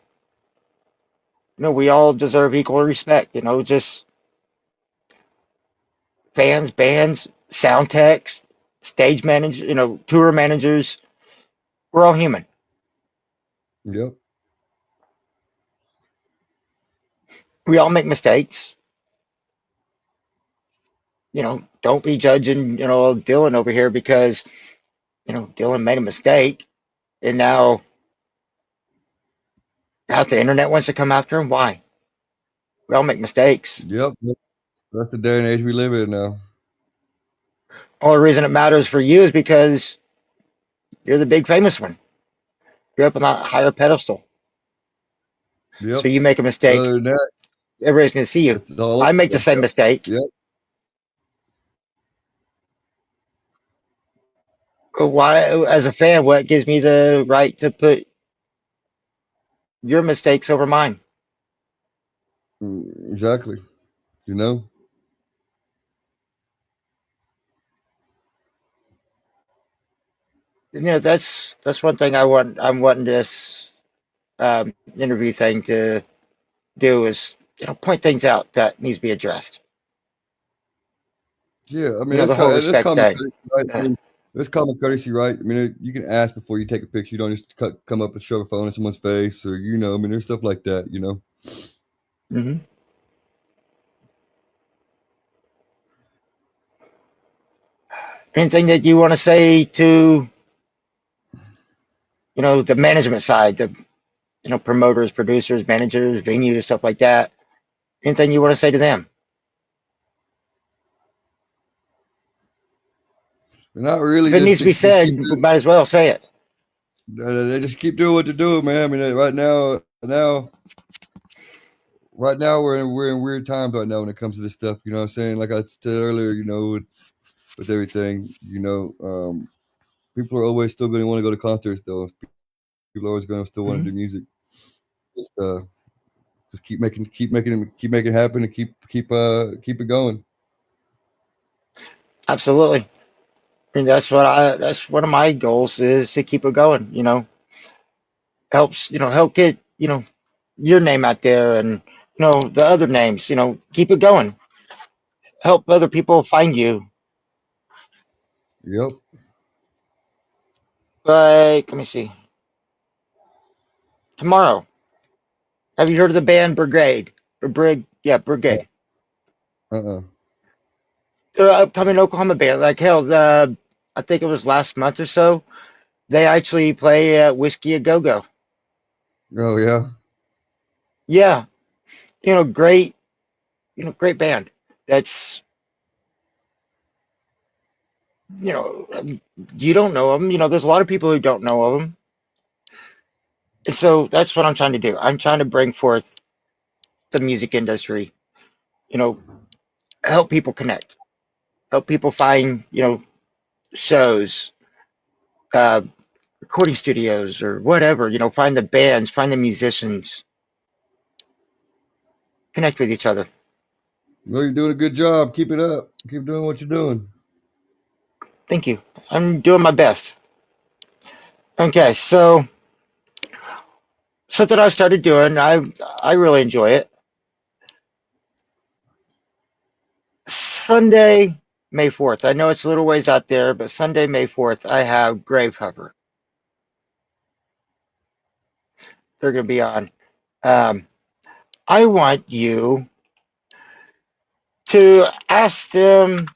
We all deserve equal respect. Just fans, bands. sound techs, stage managers, tour managers. We're all human. Yep. We all make mistakes. Don't be judging, Dylan over here because, Dylan made a mistake and now the internet wants to come after him. Why? We all make mistakes. Yep. That's the day and age we live in now. Only reason it matters for you is because you're the big famous one. You're up on that higher pedestal. So Yep. you make a mistake, Other than that, everybody's going to see you. it's all I over make the with. same mistake. Yep. Why, as a fan, what gives me the right to put your mistakes over mine? Exactly. You know. That's one thing I want. I'm wanting this interview thing to do is point things out that needs to be addressed. Yeah. I mean, The whole it's respect common thing. courtesy, right? I Uh, mean, it's common courtesy, right? I mean, you can ask before you take a picture. You don't just come up and shove a phone in someone's face, or I mean, there's stuff like that. mhm. Anything that you want to say to the management side, the promoters, producers, managers, venues, stuff like that. Anything you want to say to them? Not really. If it needs to be Just keep said, we might as well say it. they just keep doing what they're doing, man. I mean, right now we're in weird times right now when it comes to this stuff. You know what I'm saying? Like I said earlier, with everything, people are always still going to want to go to concerts, though. People are always going to still want to Mhm. do music. Just keep making it happen, and keep it going. Absolutely. I mean, that's one of my goals is to keep it going. Help get your name out there and the other names. Keep it going. Help other people find you. Yep. Like, let me see. Tomorrow, have you heard of the band Brigade? Or Yeah, Brigade. Uh. They're an upcoming Oklahoma band. Like hell, I think it was last month or so. They actually play Whiskey a Go Go. Oh yeah. Yeah, great, great band. That's you know, you don't know them. There's a lot of people who don't know of them, and so that's what I'm trying to do. I'm trying to bring forth the music industry. You know, help people connect, help people find shows, uh, recording studios, or whatever. Find the bands, find the musicians, connect with each other. Well, you're doing a good job. Keep it up. Keep doing what you're doing. Thank you. I'm doing my best. Okay, so something I started doing, I really enjoy it. Sunday, May 4th. I know it's a little ways out there, but Sunday, May 4th, I have Grave Hover. They're going to be on. Um, I want you to ask them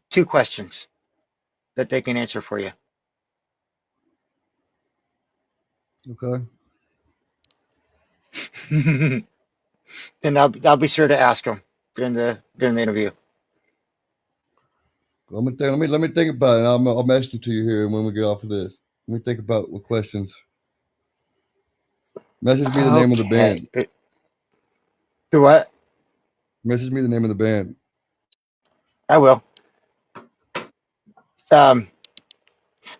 two questions that they can answer for you. Okay. And I'll be sure to ask them during the interview. Let me think about it. I'll message it to you here when we get off of this. Let me think about what questions. Message me the name of the Okay. band. Do what? Message me the name of the band. I will. Um,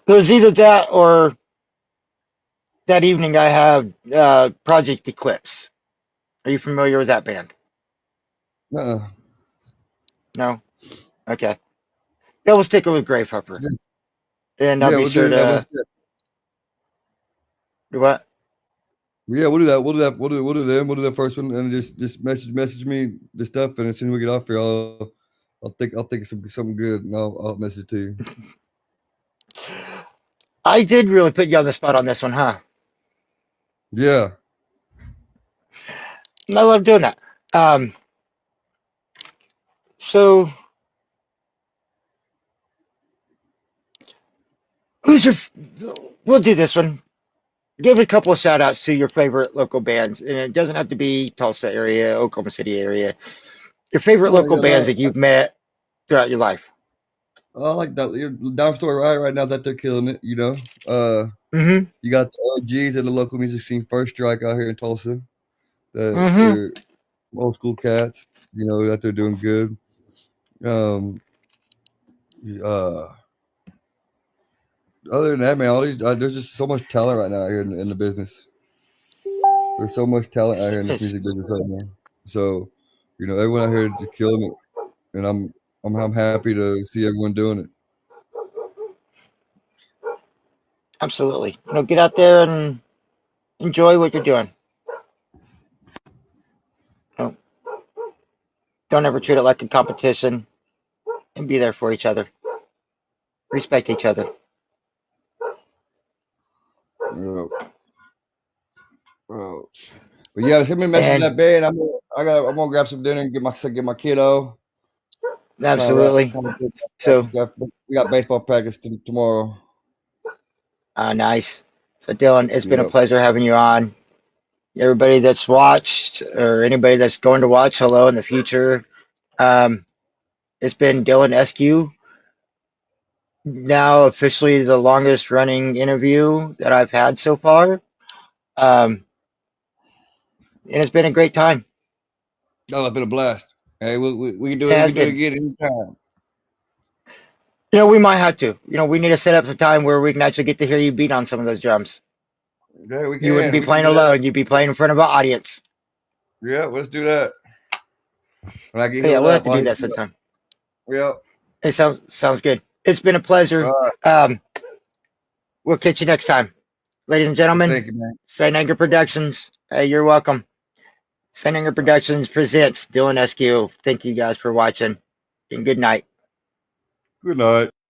there's either that or that evening I have Project Eclipse. Are you familiar with that band? Uh. No? Okay. Yeah, we'll stick it with Grave Hopper. Yes. And I'll Yeah, be we'll sure do that. to do what? Yeah, we'll do that. We'll do them. We'll do that first one, and just message me the stuff, and as soon as we get off here, I'll think of something good, and I'll message it to you. I did really put you on the spot on this one, huh? Yeah. I love doing that. Um, so who's your? We'll do this one. Give a couple of shout outs to your favorite local bands, and it doesn't have to be Tulsa area, Oklahoma City area. Your favorite Oh local yeah, bands no, that you've met throughout your life. I like that. Your down story right now that they're killing it. Mm-hmm. You got the OGs of the local music scene, First Strike out here in Tulsa. Mm-hmm. They're old school cats. That they're doing good. Um, uh, Other than that, man, all these there's just so much talent right now here in the business. There's so much talent out Yes, here in there this is. music business right now. So, everyone out here is just killing it, and I'm happy to see everyone doing it. Absolutely. Get out there and enjoy what you're doing. You know, don't ever treat it like a competition and be there for each other. Respect each other. Uh, uh, but yeah, send me a message in And that bed. I'm gonna grab some dinner and get my kiddo. absolutely. Kind of So, we got baseball practice tomorrow. nice. So, Dylan, it's been a Yep. pleasure having you on. Everybody that's watched or anybody that's going to watch, hello in the future. Um, it's been Dillon Escue, now officially the longest running interview that I've had so far. And it's been a great time. Oh, it's been a blast. Hey, we can do It it. We has can do it been. again anytime. We might have to. We need to set up some time where we can actually get to hear you beat on some of those drums. Yeah, we You wouldn't can. be We can playing do that. alone. You'd be playing in front of an audience. Yeah, let's do that. When I get But yeah, healed we'll have up, to I'll do hit that you up. sometime. Yep. It sounds good. It's been a All pleasure. right. We'll catch you next time. Ladies and gentlemen, Thank you, man. St. Anger Productions. Hey, you're welcome. St. Anger Productions presents Dylan Escue. Thank you guys for watching, and good night. Good night.